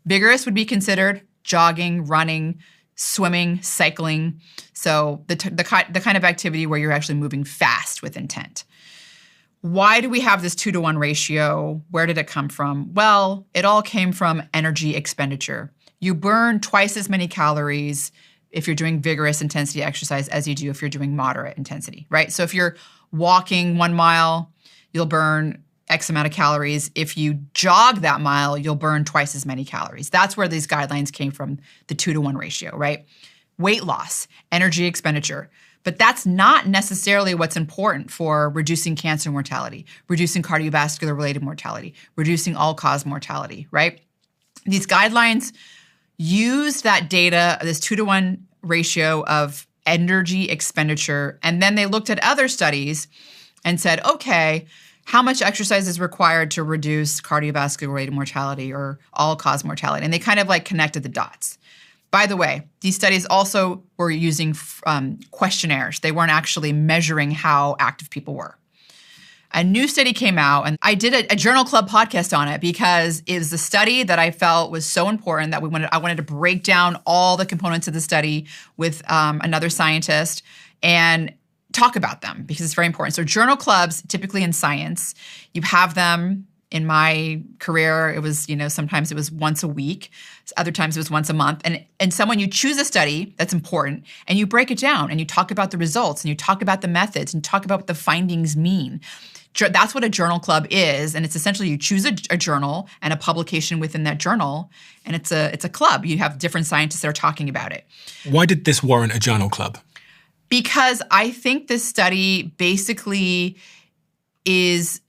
Vigorous would be considered jogging, running, swimming, cycling. So the kind of activity where you're actually moving fast with intent. Why do we have this 2-to-1 ratio? Where did it come from? Well, it all came from energy expenditure. You burn twice as many calories if you're doing vigorous intensity exercise as you do if you're doing moderate intensity, right? So if you're walking 1 mile, you'll burn X amount of calories. If you jog that mile, you'll burn twice as many calories. That's where these guidelines came from, the 2-to-1 ratio, right? Weight loss, energy expenditure. But that's not necessarily what's important for reducing cancer mortality, reducing cardiovascular-related mortality, reducing all-cause mortality, right? These guidelines use that data, this 2-to-1 ratio of energy expenditure, and then they looked at other studies and said, okay, how much exercise is required to reduce cardiovascular-related mortality or all-cause mortality? And they kind of like connected the dots. By the way, these studies also were using questionnaires. They weren't actually measuring how active people were. A new study came out, and I did a Journal Club podcast on it because it was a study that I felt was so important that I wanted to break down all the components of the study with another scientist. And talk about them because it's very important. So journal clubs, typically in science, you have them. In my career, it was, sometimes it was once a week. Other times it was once a month. And someone, you choose a study that's important and you break it down and you talk about the results and you talk about the methods and you talk about what the findings mean. That's what a journal club is. And it's essentially you choose a journal and a publication within that journal. And it's a club. You have different scientists that are talking about it. Why did this warrant a journal club? Because I think this study basically is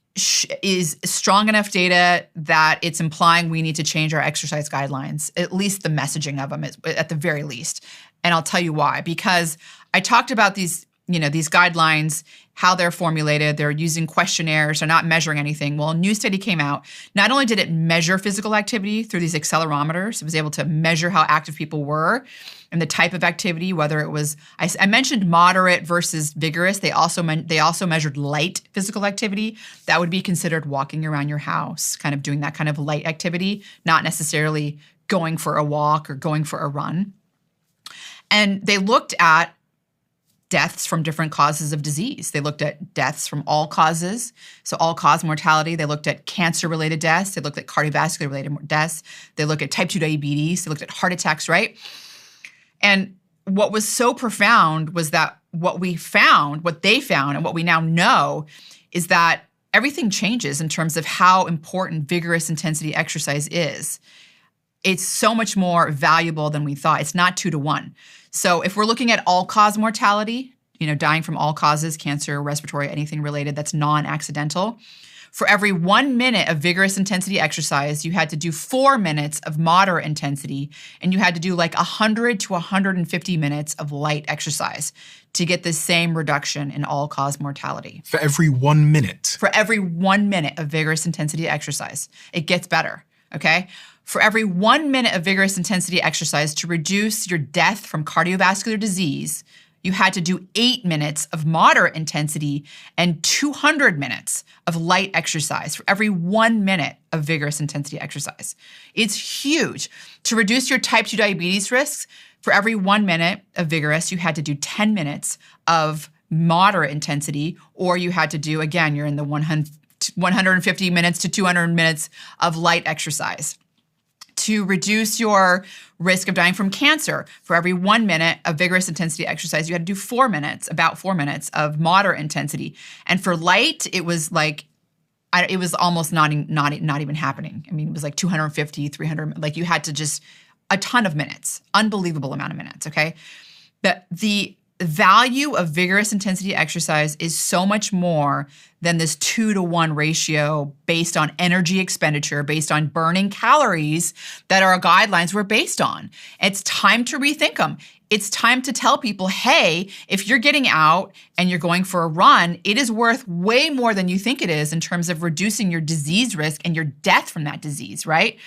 strong enough data that it's implying we need to change our exercise guidelines, at least the messaging of them at the very least. And I'll tell you why. Because I talked about these guidelines, how they're formulated. They're using questionnaires. They're not measuring anything. Well, a new study came out. Not only did it measure physical activity through these accelerometers, it was able to measure how active people were and the type of activity, whether it was, I mentioned moderate versus vigorous. They also measured light physical activity. That would be considered walking around your house, kind of doing that kind of light activity, not necessarily going for a walk or going for a run. And they looked at deaths from different causes of disease. They looked at deaths from all causes, so all-cause mortality. They looked at cancer-related deaths. They looked at cardiovascular-related deaths. They looked at type 2 diabetes. They looked at heart attacks, right? And what was so profound was that what they found, and what we now know is that everything changes in terms of how important vigorous intensity exercise is. It's so much more valuable than we thought. It's not 2 to 1. So if we're looking at all-cause mortality, dying from all causes, cancer, respiratory, anything related that's non-accidental, for every 1 minute of vigorous intensity exercise, you had to do 4 minutes of moderate intensity, and you had to do like 100 to 150 minutes of light exercise to get the same reduction in all-cause mortality. For every 1 minute? For every 1 minute of vigorous intensity exercise. It gets better, okay? For every 1 minute of vigorous intensity exercise to reduce your death from cardiovascular disease, you had to do 8 minutes of moderate intensity and 200 minutes of light exercise for every 1 minute of vigorous intensity exercise. It's huge. To reduce your type 2 diabetes risks, for every 1 minute of vigorous, you had to do 10 minutes of moderate intensity, or you had to do, again, you're in the 150 minutes to 200 minutes of light exercise. To reduce your risk of dying from cancer, for every 1 minute of vigorous intensity exercise, you had to do 4 minutes, about 4 minutes of moderate intensity. And for light, it was like, it was almost not even happening. I mean, it was like 250, 300, like you had to just, a ton of minutes, unbelievable amount of minutes, okay? The value of vigorous intensity exercise is so much more than this 2 to 1 ratio based on energy expenditure, based on burning calories that our guidelines were based on. It's time to rethink them. It's time to tell people, hey, if you're getting out and you're going for a run, it is worth way more than you think it is in terms of reducing your disease risk and your death from that disease, right?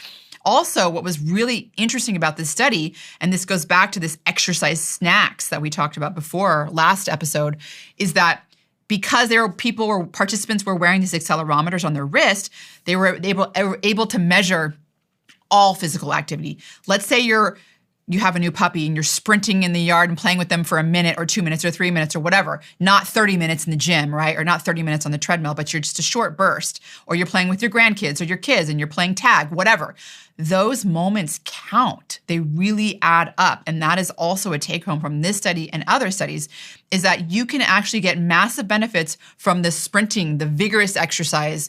Also, what was really interesting about this study, and this goes back to this exercise snacks that we talked about before last episode, is that because participants were wearing these accelerometers on their wrist, they were able to measure all physical activity. Let's say you have a new puppy and you're sprinting in the yard and playing with them for a minute or 2 minutes or 3 minutes or whatever, not 30 minutes in the gym, right? Or not 30 minutes on the treadmill, but you're just a short burst. Or you're playing with your grandkids or your kids and you're playing tag, whatever. Those moments count. They really add up. And that is also a take home from this study and other studies, is that you can actually get massive benefits from the sprinting, the vigorous exercise,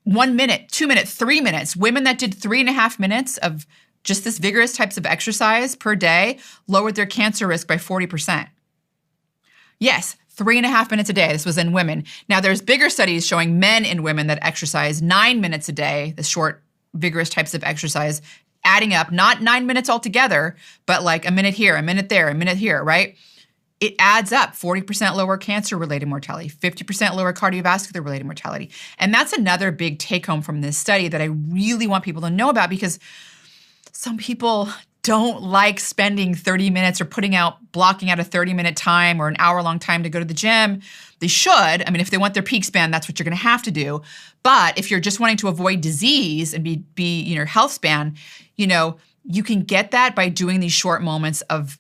1 minute, 2 minutes, 3 minutes. Women that did 3.5 minutes of just this vigorous types of exercise per day lowered their cancer risk by 40%. Yes, 3.5 minutes a day. This was in women. Now, there's bigger studies showing men and women that exercise 9 minutes a day, the short, vigorous types of exercise, adding up, not 9 minutes altogether, but like a minute here, a minute there, a minute here, right? It adds up, 40% lower cancer-related mortality, 50% lower cardiovascular-related mortality. And that's another big take-home from this study that I really want people to know about, because some people don't like spending 30 minutes or blocking out a 30-minute time or an hour-long time to go to the gym. They should. I mean, if they want their peak span, that's what you're going to have to do. But if you're just wanting to avoid disease and be your health span, you can get that by doing these short moments of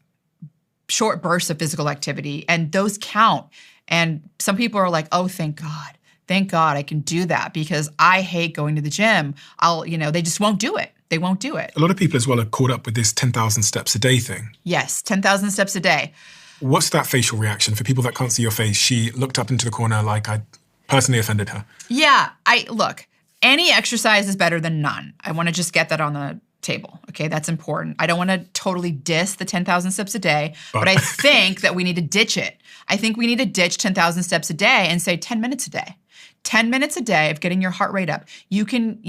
short bursts of physical activity, and those count. And some people are like, oh, thank God. Thank God I can do that because I hate going to the gym. They just won't do it. They won't do it. A lot of people as well are caught up with this 10,000 steps a day thing. Yes, 10,000 steps a day. What's that facial reaction? For people that can't see your face, she looked up into the corner like I personally offended her. Yeah, look, any exercise is better than none. I want to just get that on the table. Okay, that's important. I don't want to totally diss the 10,000 steps a day, but I think that we need to ditch it. I think we need to ditch 10,000 steps a day and say 10 minutes a day. 10 minutes a day of getting your heart rate up. You can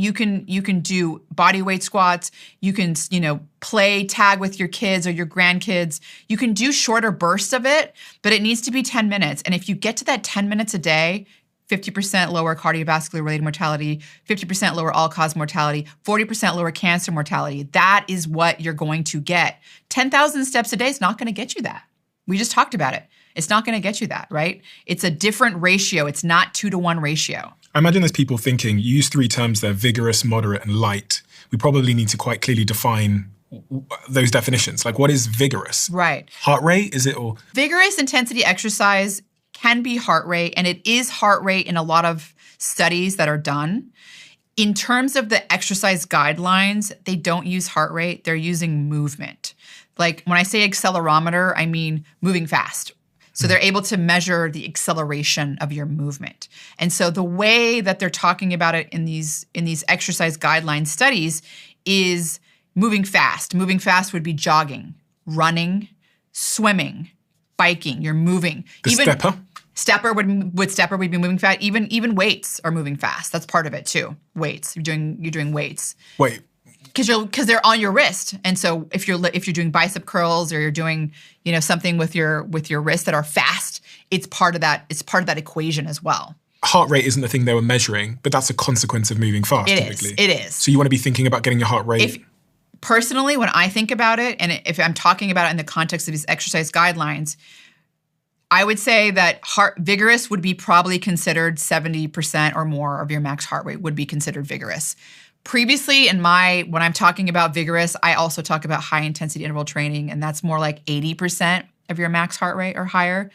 do body weight squats. You can, play tag with your kids or your grandkids. You can do shorter bursts of it, but it needs to be 10 minutes. And if you get to that 10 minutes a day, 50% lower cardiovascular related mortality, 50% lower all-cause mortality, 40% lower cancer mortality. That is what you're going to get. 10,000 steps a day is not going to get you that. We just talked about it. It's not going to get you that, right? It's a different ratio. It's not 2-to-1 ratio. I imagine there's people thinking, you use 3 terms there, vigorous, moderate, and light. We probably need to quite clearly define those definitions. Like, what is vigorous? Right. Heart rate, is it? Or vigorous intensity exercise can be heart rate, and it is heart rate in a lot of studies that are done. In terms of the exercise guidelines, they don't use heart rate. They're using movement. Like when I say accelerometer, I mean moving fast. So they're able to measure the acceleration of your movement. And so the way that they're talking about it in these exercise guideline studies is moving fast. Moving fast would be jogging, running, swimming, biking. You're moving. Stepper would be moving fast. Even weights are moving fast. That's part of it too. Weights. You're doing weights. Wait. Because they're on your wrist, and so if you're doing bicep curls or you're doing something with your wrist that are fast, it's part of that. It's part of that equation as well. Heart rate isn't the thing they were measuring, but that's a consequence of moving fast. Typically. It is. So you want to be thinking about getting your heart rate. Personally, when I think about it, and if I'm talking about it in the context of these exercise guidelines, I would say that vigorous would be probably considered 70% or more of your max heart rate would be considered vigorous. Previously, when I'm talking about vigorous, I also talk about high intensity interval training, and that's more like 80% of your max heart rate or higher.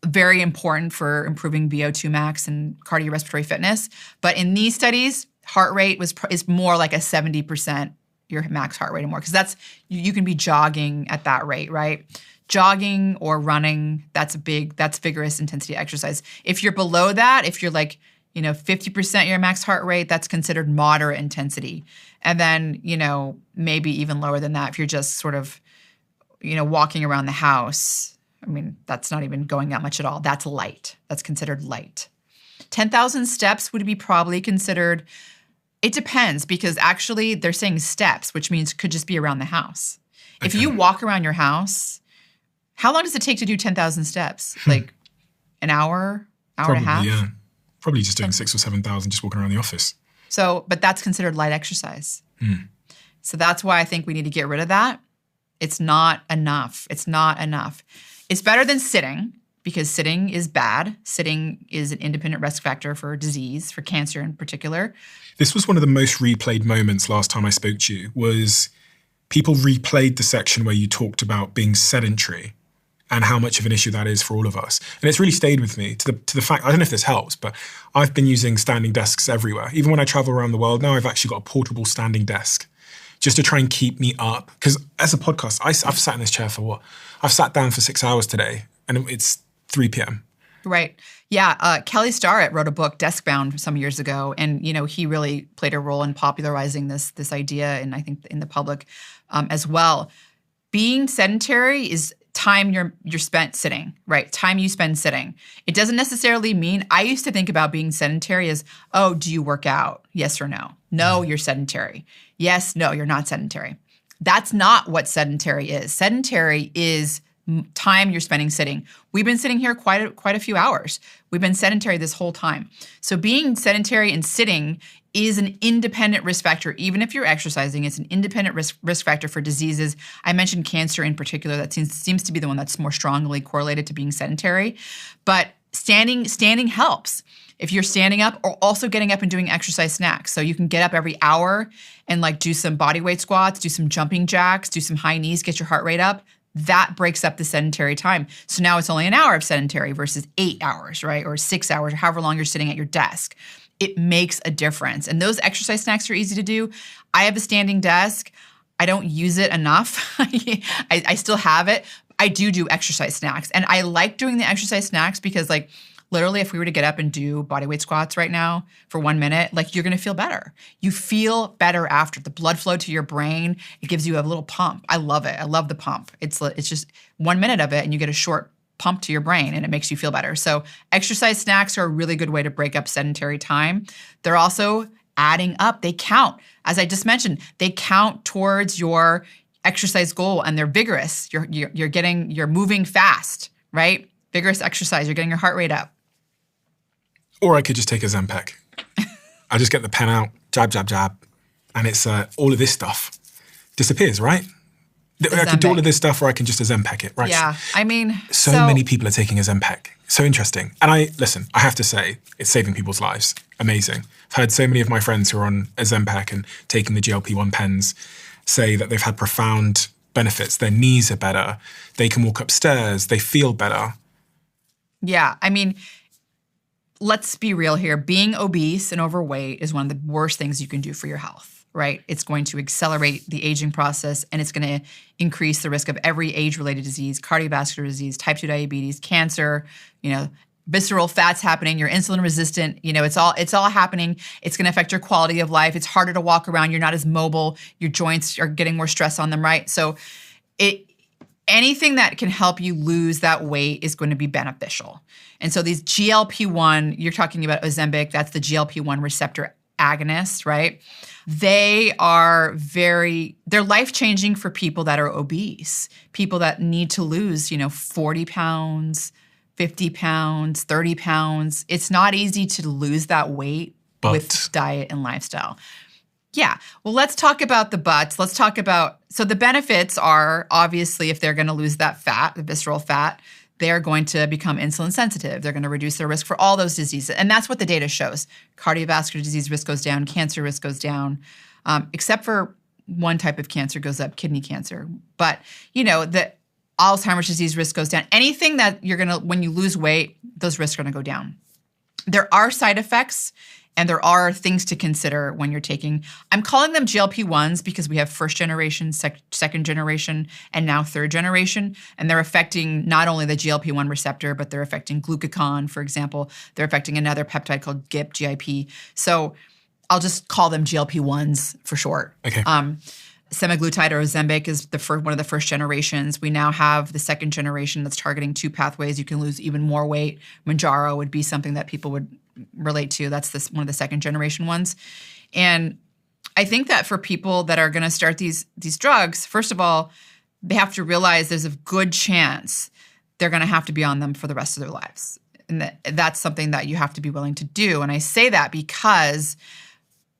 Very important for improving VO2 max and cardiorespiratory fitness. But in these studies, heart rate is more like a 70% your max heart rate or more, because that's you can be jogging at that rate, right? Jogging or running, that's vigorous intensity exercise. If you're below that, if you're like 50% your max heart rate, that's considered moderate intensity. And then, maybe even lower than that if you're just sort of, walking around the house. I mean, that's not even going that much at all. That's light. That's considered light. 10,000 steps would be probably considered, it depends, because actually they're saying steps, which means could just be around the house. Okay. If you walk around your house, how long does it take to do 10,000 steps? Like an hour, and a half? Yeah. Probably just doing 6,000 or 7,000 just walking around the office. So, but that's considered light exercise. So that's why I think we need to get rid of that. It's not enough. It's not enough. It's better than sitting, because sitting is bad. Sitting is an independent risk factor for disease, for cancer in particular. This was one of the most replayed moments last time I spoke to you, was people replayed the section where you talked about being sedentary and how much of an issue that is for all of us. And it's really stayed with me to the fact, I don't know if this helps, but I've been using standing desks everywhere. Even when I travel around the world now, I've actually got a portable standing desk just to try and keep me up. Because as a podcast, I've sat in this chair for what? I've sat down for 6 hours today, and it's 3 p.m. Right. Yeah. Kelly Starrett wrote a book, Desk Bound, some years ago. And, he really played a role in popularizing this idea, and I think in the public as well. Being sedentary is time you're spent sitting, right? Time you spend sitting. It doesn't necessarily mean, I used to think about being sedentary as, oh, do you work out? Yes or no? No, you're sedentary. Yes, no, you're not sedentary. That's not what sedentary is. Sedentary is time you're spending sitting. We've been sitting here quite a few hours. We've been sedentary this whole time. So being sedentary and sitting is an independent risk factor. Even if you're exercising, it's an independent risk factor for diseases. I mentioned cancer in particular. That seems to be the one that's more strongly correlated to being sedentary. But standing helps. If you're standing up, or also getting up and doing exercise snacks. So you can get up every hour and do some body weight squats, do some jumping jacks, do some high knees, get your heart rate up. That breaks up the sedentary time. So now it's only an hour of sedentary versus 8 hours, right? Or 6 hours, or however long you're sitting at your desk. It makes a difference. And those exercise snacks are easy to do. I have a standing desk. I don't use it enough. I still have it. I do exercise snacks. And I like doing the exercise snacks because like literally if we were to get up and do bodyweight squats right now for 1 minute, like you're going to feel better. You feel better after. The blood flow to your brain, it gives you a little pump. I love it. I love the pump. It's just 1 minute of it and you get a short pump to your brain and it makes you feel better. So exercise snacks are a really good way to break up sedentary time. They're also adding up. They count. As I just mentioned, they count towards your exercise goal and they're vigorous. You're moving fast, right? Vigorous exercise. You're getting your heart rate up. Or I could just take a Ozempic. I just get the pen out, jab, jab, jab, and it's all of this stuff disappears, right? I can do all of this stuff or I can just Ozempic it, right? Yeah, I mean... So many people are taking Ozempic. So interesting. And I have to say, it's saving people's lives. Amazing. I've heard so many of my friends who are on Ozempic and taking the GLP-1 pens say that they've had profound benefits. Their knees are better. They can walk upstairs. They feel better. Yeah, I mean, let's be real here. Being obese and overweight is one of the worst things you can do for your health, right? It's going to accelerate the aging process and it's going to increase the risk of every age-related disease, cardiovascular disease, type 2 diabetes, cancer, visceral fats happening, you're insulin resistant, it's all happening. It's going to affect your quality of life. It's harder to walk around. You're not as mobile. Your joints are getting more stress on them, right? So anything that can help you lose that weight is going to be beneficial. And so these GLP-1, you're talking about Ozempic, that's the GLP-1 receptor agonist, right? They're life-changing for people that are obese, people that need to lose, 40 pounds, 50 pounds, 30 pounds. It's not easy to lose that weight with diet and lifestyle. Yeah. Well, let's talk about the buts. So the benefits are obviously if they're going to lose that fat, the visceral fat, they're going to become insulin sensitive. They're going to reduce their risk for all those diseases. And that's what the data shows. Cardiovascular disease risk goes down, cancer risk goes down, except for one type of cancer goes up, kidney cancer. But, the Alzheimer's disease risk goes down. Anything that when you lose weight, those risks are going to go down. There are side effects and there are things to consider when you're taking, I'm calling them GLP-1s because we have first generation, second generation, and now third generation. And they're affecting not only the GLP-1 receptor, but they're affecting glucagon, for example. They're affecting another peptide called GIP. So I'll just call them GLP-1s for short. Okay. Semaglutide or Ozempic is one of the first generations. We now have the second generation that's targeting two pathways. You can lose even more weight. Mounjaro would be something that people would relate to. That's one of the second generation ones. And I think that for people that are going to start these drugs, first of all, they have to realize there's a good chance they're going to have to be on them for the rest of their lives. And that's something that you have to be willing to do. And I say that because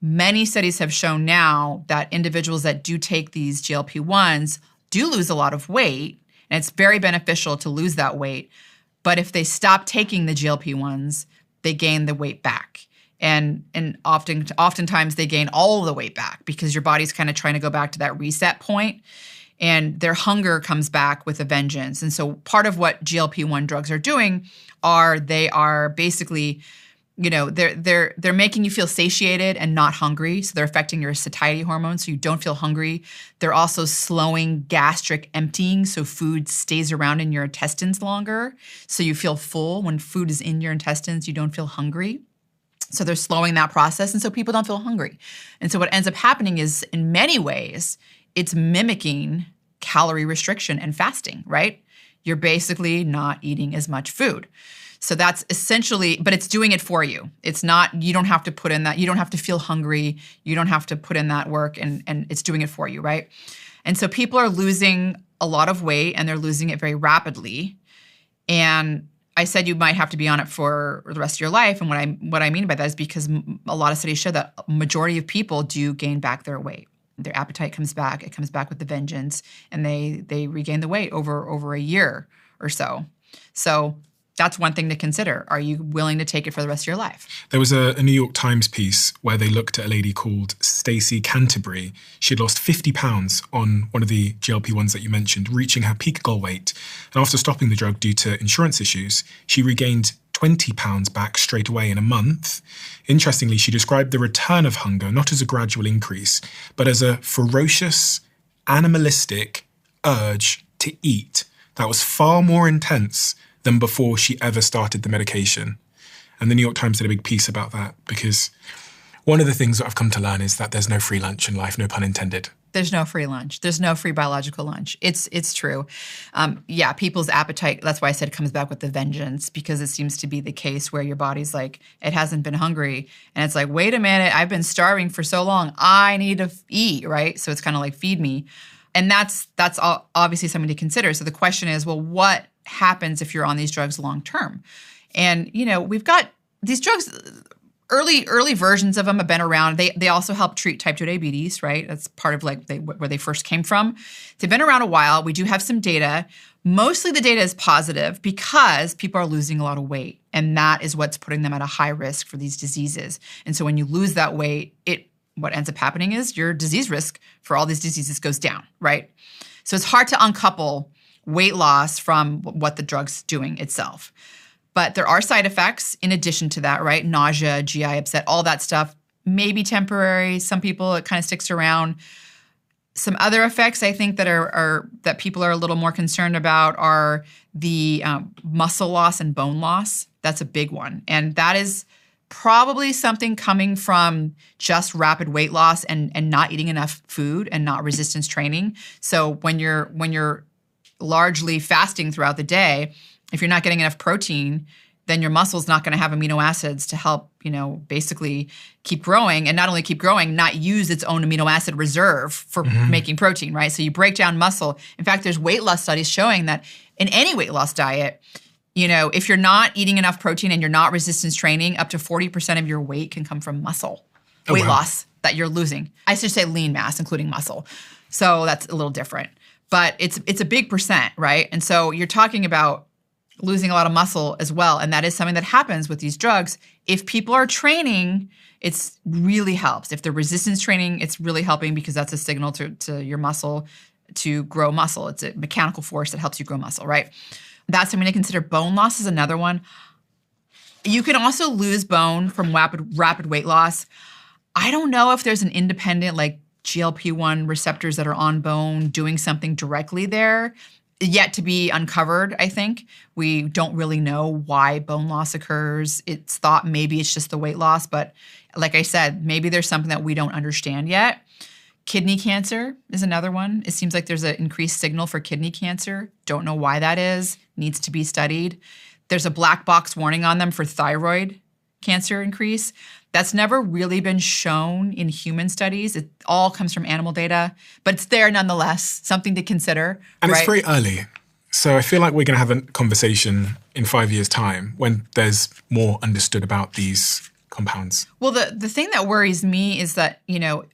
many studies have shown now that individuals that do take these GLP-1s do lose a lot of weight, and it's very beneficial to lose that weight. But if they stop taking the GLP-1s, they gain the weight back. And oftentimes they gain all of the weight back because your body's kind of trying to go back to that reset point, and their hunger comes back with a vengeance. And so part of what GLP-1 drugs are doing they are basically they're making you feel satiated and not hungry. So they're affecting your satiety hormone so you don't feel hungry. They're also slowing gastric emptying so food stays around in your intestines longer. So you feel full. When food is in your intestines, you don't feel hungry. So they're slowing that process, and so people don't feel hungry. And so what ends up happening is, in many ways, it's mimicking calorie restriction and fasting, right? You're basically not eating as much food. So that's essentially, but it's doing it for you. It's not, you don't have to put in that, you don't have to feel hungry, you don't have to put in that work, and it's doing it for you, right? And so people are losing a lot of weight and they're losing it very rapidly. And I said you might have to be on it for the rest of your life. And what I mean by that is because a lot of studies show that a majority of people do gain back their weight. Their appetite comes back, it comes back with the vengeance, and they regain the weight over a year or so. So that's one thing to consider. Are you willing to take it for the rest of your life? There was a New York Times piece where they looked at a lady called Stacey Canterbury. She had lost 50 pounds on one of the GLP-1s that you mentioned, reaching her peak goal weight. And after stopping the drug due to insurance issues, she regained 20 pounds back straight away in a month. Interestingly, she described the return of hunger not as a gradual increase, but as a ferocious, animalistic urge to eat that was far more intense than before she ever started the medication. And the New York Times did a big piece about that, because one of the things that I've come to learn is that there's no free lunch in life, no pun intended. There's no free lunch. There's no free biological lunch. It's true. People's appetite, that's why I said it comes back with the vengeance, because it seems to be the case where your body's like, it hasn't been hungry. And it's like, wait a minute, I've been starving for so long. I need to eat, right? So it's kind of like, feed me. And that's obviously something to consider. So the question is, well, what happens if you're on these drugs long term? And, we've got these drugs, early versions of them have been around. They also help treat type 2 diabetes, right? That's part of where they first came from. They've been around a while. We do have some data. Mostly the data is positive because people are losing a lot of weight, and that is what's putting them at a high risk for these diseases. And so when you lose that weight, what ends up happening is your disease risk for all these diseases goes down, right? So it's hard to uncouple weight loss from what the drug's doing itself. But there are side effects in addition to that, right? Nausea, GI upset, all that stuff may be temporary. Some people, it kind of sticks around. Some other effects I think that are that people are a little more concerned about are the muscle loss and bone loss. That's a big one. And that is probably something coming from just rapid weight loss and not eating enough food and not resistance training. So when you're largely fasting throughout the day, if you're not getting enough protein, then your muscle's not going to have amino acids to help, basically keep growing, and not only keep growing, not use its own amino acid reserve for making protein, right? So you break down muscle. In fact, there's weight loss studies showing that in any weight loss diet, if you're not eating enough protein and you're not resistance training, up to 40% of your weight can come from muscle weight loss that you're losing. I should say lean mass, including muscle. So that's a little different. But it's a big percent, right? And so you're talking about losing a lot of muscle as well. And that is something that happens with these drugs. If people are training, it really helps. If they're resistance training, it's really helping because that's a signal to your muscle to grow muscle. It's a mechanical force that helps you grow muscle, right? That's something to consider. Bone loss is another one. You can also lose bone from rapid weight loss. I don't know if there's an independent GLP-1 receptors that are on bone doing something directly there. Yet to be uncovered, I think. We don't really know why bone loss occurs. It's thought maybe it's just the weight loss, but like I said, maybe there's something that we don't understand yet. Kidney cancer is another one. It seems like there's an increased signal for kidney cancer. Don't know why that is. Needs to be studied. There's a black box warning on them for thyroid cancer increase. That's never really been shown in human studies. It all comes from animal data, but it's there nonetheless, something to consider. And right? It's very early. So I feel like we're going to have a conversation in 5 years' time when there's more understood about these compounds. Well, the thing that worries me is that,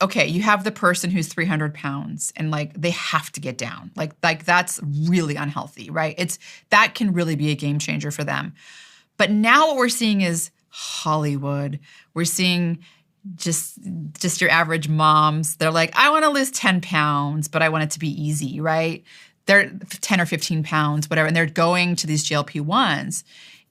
okay, you have the person who's 300 pounds and they have to get down. Like that's really unhealthy, right? That can really be a game changer for them. But now what we're seeing is Hollywood. We're seeing just your average moms. They're like, I want to lose 10 pounds, but I want it to be easy, right? They're 10 or 15 pounds, whatever. And they're going to these GLP-1s.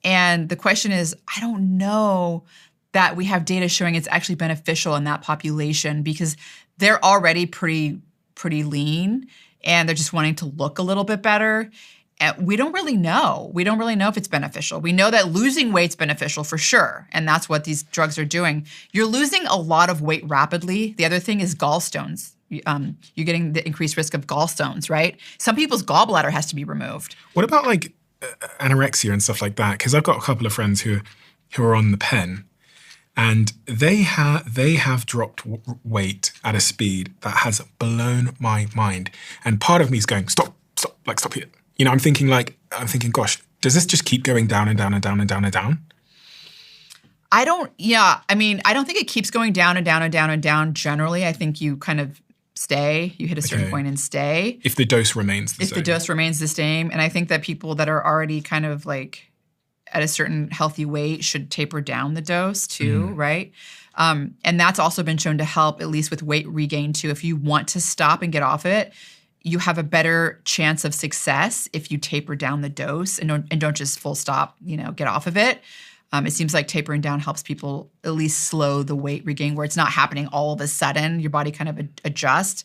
And the question is, I don't know that we have data showing it's actually beneficial in that population because they're already pretty lean and they're just wanting to look a little bit better. And we don't really know. We don't really know if it's beneficial. We know that losing weight's beneficial for sure, and that's what these drugs are doing. You're losing a lot of weight rapidly. The other thing is gallstones. You're getting the increased risk of gallstones, right? Some people's gallbladder has to be removed. What about anorexia and stuff like that? Because I've got a couple of friends who are on the pen, and they have dropped weight at a speed that has blown my mind. And part of me is going, stop here. I'm thinking, gosh, does this just keep going down and down and down and down and down? I don't think it keeps going down and down and down and down generally. I think you kind of stay. You hit a certain point and stay. If the dose remains the same. If the dose remains the same. And I think that people that are already kind of at a certain healthy weight should taper down the dose too, right? And that's also been shown to help, at least with weight regain too. If you want to stop and get off it, you have a better chance of success if you taper down the dose and don't just full stop, get off of it. It seems like tapering down helps people at least slow the weight regain where it's not happening all of a sudden. Your body kind of adjusts.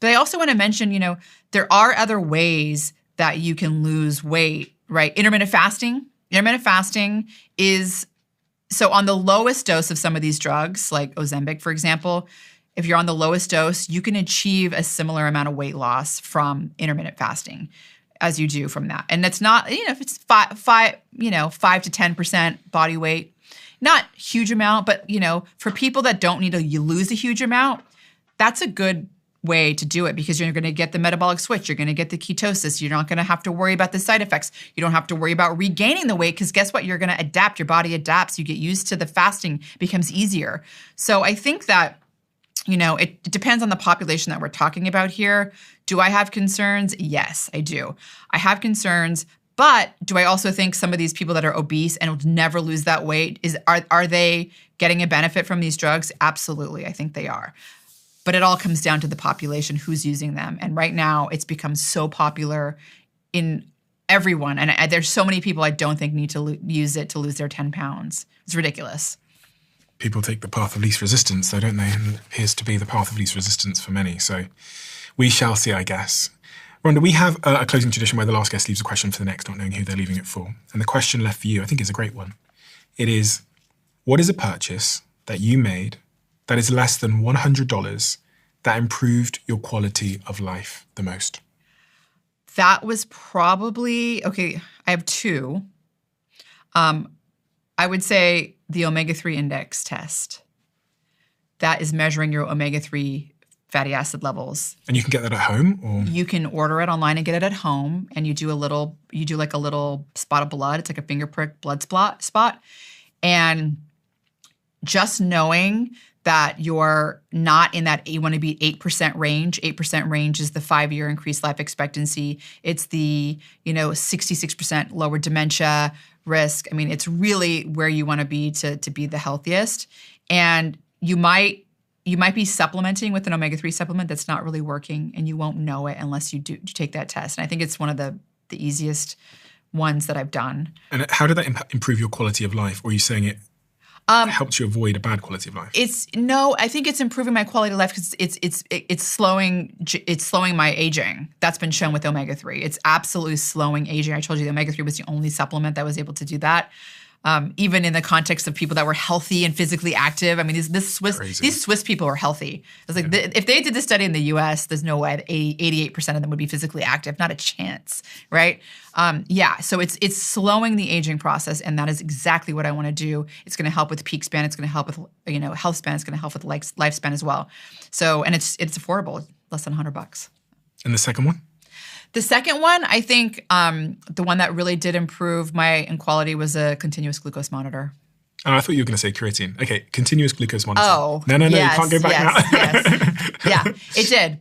But I also want to mention, there are other ways that you can lose weight, right? Intermittent fasting. Intermittent fasting is, so on the lowest dose of some of these drugs, like Ozempic, for example, if you're on the lowest dose, you can achieve a similar amount of weight loss from intermittent fasting as you do from that. And that's not, if it's 5 to 10% body weight, not huge amount, but, for people that don't need to lose a huge amount, that's a good way to do it because you're going to get the metabolic switch. You're going to get the ketosis. You're not going to have to worry about the side effects. You don't have to worry about regaining the weight because guess what? You're going to adapt. Your body adapts. You get used to the fasting. It becomes easier. So I think that, it depends on the population that we're talking about here. Do I have concerns? Yes, I do. I have concerns, but do I also think some of these people that are obese and will never lose that weight, are they getting a benefit from these drugs? Absolutely, I think they are. But it all comes down to the population who's using them. And right now, it's become so popular in everyone. And there's so many people I don't think need to use it to lose their 10 pounds. It's ridiculous. People take the path of least resistance, though, don't they? And it appears to be the path of least resistance for many. So we shall see, I guess. Rhonda, we have a closing tradition where the last guest leaves a question for the next, not knowing who they're leaving it for. And the question left for you, I think, is a great one. It is, what is a purchase that you made that is less than $100 that improved your quality of life the most? That was probably, I have two. I would say the omega-3 index test. That is measuring your omega-3 fatty acid levels. And you can get that at home? Or? You can order it online and get it at home. And you do like a little spot of blood. It's like a finger prick blood spot. And just knowing that you're not in that, you want to be 8% range. 8% range is the 5-year increased life expectancy. It's the, 66% lower dementia risk. I mean, it's really where you want to be to be the healthiest. And you might be supplementing with an omega-3 supplement that's not really working, and you won't know it unless you take that test. And I think it's one of the easiest ones that I've done. And how did that improve your quality of life? Or are you saying it helped you avoid a bad quality of life? I think it's improving my quality of life because it's slowing my aging. That's been shown with omega-3. It's absolutely slowing aging. I told you the omega-3 was the only supplement that was able to do that. Even in the context of people that were healthy and physically active. I mean, these Swiss people are healthy. It's like if they did this study in the U.S., there's no way that 88% of them would be physically active. Not a chance, right? So it's slowing the aging process, and that is exactly what I want to do. It's going to help with peak span. It's going to help with health span. It's going to help with lifespan as well. So, and it's affordable, less than $100. And the second one? The second one, I think the one that really did improve my quality was a continuous glucose monitor. Oh, I thought you were going to say creatine. Okay, continuous glucose monitor. Oh. No, yes, you can't go back now. Yes. Yeah, it did.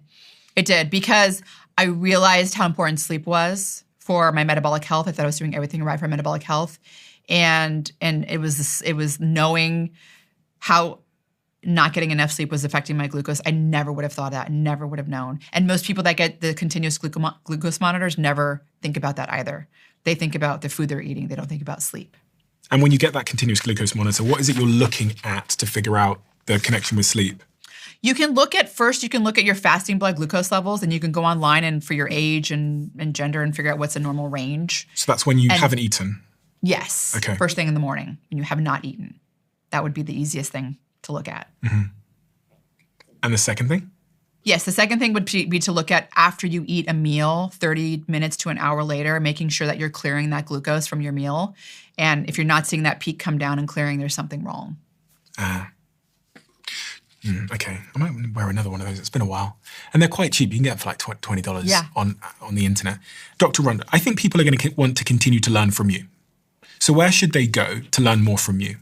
It did because I realized how important sleep was for my metabolic health. I thought I was doing everything right for metabolic health. And it was knowing how not getting enough sleep was affecting my glucose. I never would have thought that. Never would have known. And most people that get the continuous glucose monitors never think about that either. They think about the food they're eating. They don't think about sleep. And when you get that continuous glucose monitor, what is it you're looking at to figure out the connection with sleep? You can look at your fasting blood glucose levels, and you can go online and for your age and gender and figure out what's a normal range. So that's when you haven't eaten? Yes. Okay. First thing in the morning when you have not eaten. That would be the easiest thing to look at. Mm-hmm. And the second thing? Yes, the second thing would be to look at after you eat a meal, 30 minutes to an hour later, making sure that you're clearing that glucose from your meal. And if you're not seeing that peak come down and clearing, there's something wrong. Okay, I might wear another one of those. It's been a while. And they're quite cheap. You can get them for like $20 on the internet. Dr. Rhonda, I think people are going to want to continue to learn from you. So where should they go to learn more from you?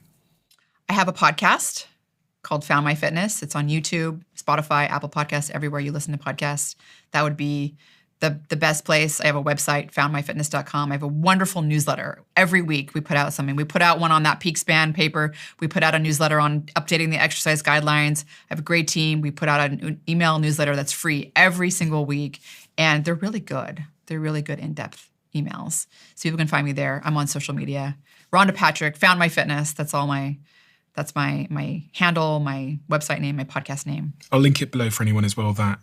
I have a podcast called Found My Fitness. It's on YouTube, Spotify, Apple Podcasts, everywhere you listen to podcasts. That would be the best place. I have a website, foundmyfitness.com. I have a wonderful newsletter. Every week we put out something. We put out one on that peak span paper. We put out a newsletter on updating the exercise guidelines. I have a great team. We put out an email newsletter that's free every single week. And they're really good. They're really good in-depth emails. So people can find me there. I'm on social media. Rhonda Patrick, Found My Fitness. That's my handle, my website name, my podcast name. I'll link it below for anyone as well that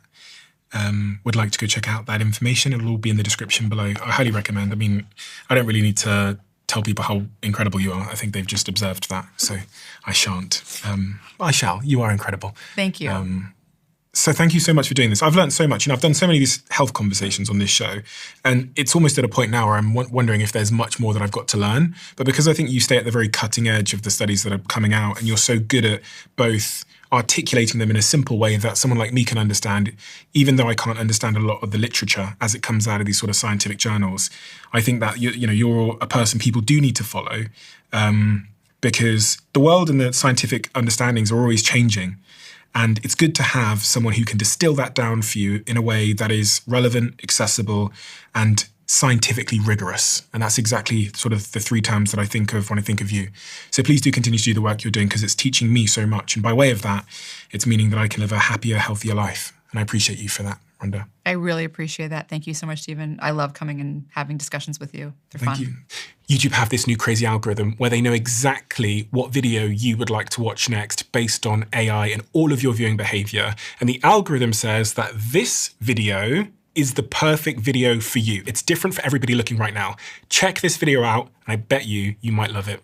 would like to go check out that information. It'll all be in the description below. I highly recommend. I mean, I don't really need to tell people how incredible you are. I think they've just observed that. So I shan't. I shall. You are incredible. Thank you. So thank you so much for doing this. I've learned so much. I've done so many of these health conversations on this show, and it's almost at a point now where I'm wondering if there's much more that I've got to learn. But because I think you stay at the very cutting edge of the studies that are coming out, and you're so good at both articulating them in a simple way that someone like me can understand, even though I can't understand a lot of the literature as it comes out of these sort of scientific journals, I think that you're a person people do need to follow, because the world and the scientific understandings are always changing. And it's good to have someone who can distill that down for you in a way that is relevant, accessible, and scientifically rigorous. And that's exactly sort of the three terms that I think of when I think of you. So please do continue to do the work you're doing, because it's teaching me so much. And by way of that, it's meaning that I can live a happier, healthier life. And I appreciate you for that, Rhonda. I really appreciate that. Thank you so much, Stephen. I love coming and having discussions with you. They're fun. Thank you. YouTube have this new crazy algorithm where they know exactly what video you would like to watch next based on AI and all of your viewing behavior. And the algorithm says that this video is the perfect video for you. It's different for everybody looking right now. Check this video out, and I bet you might love it.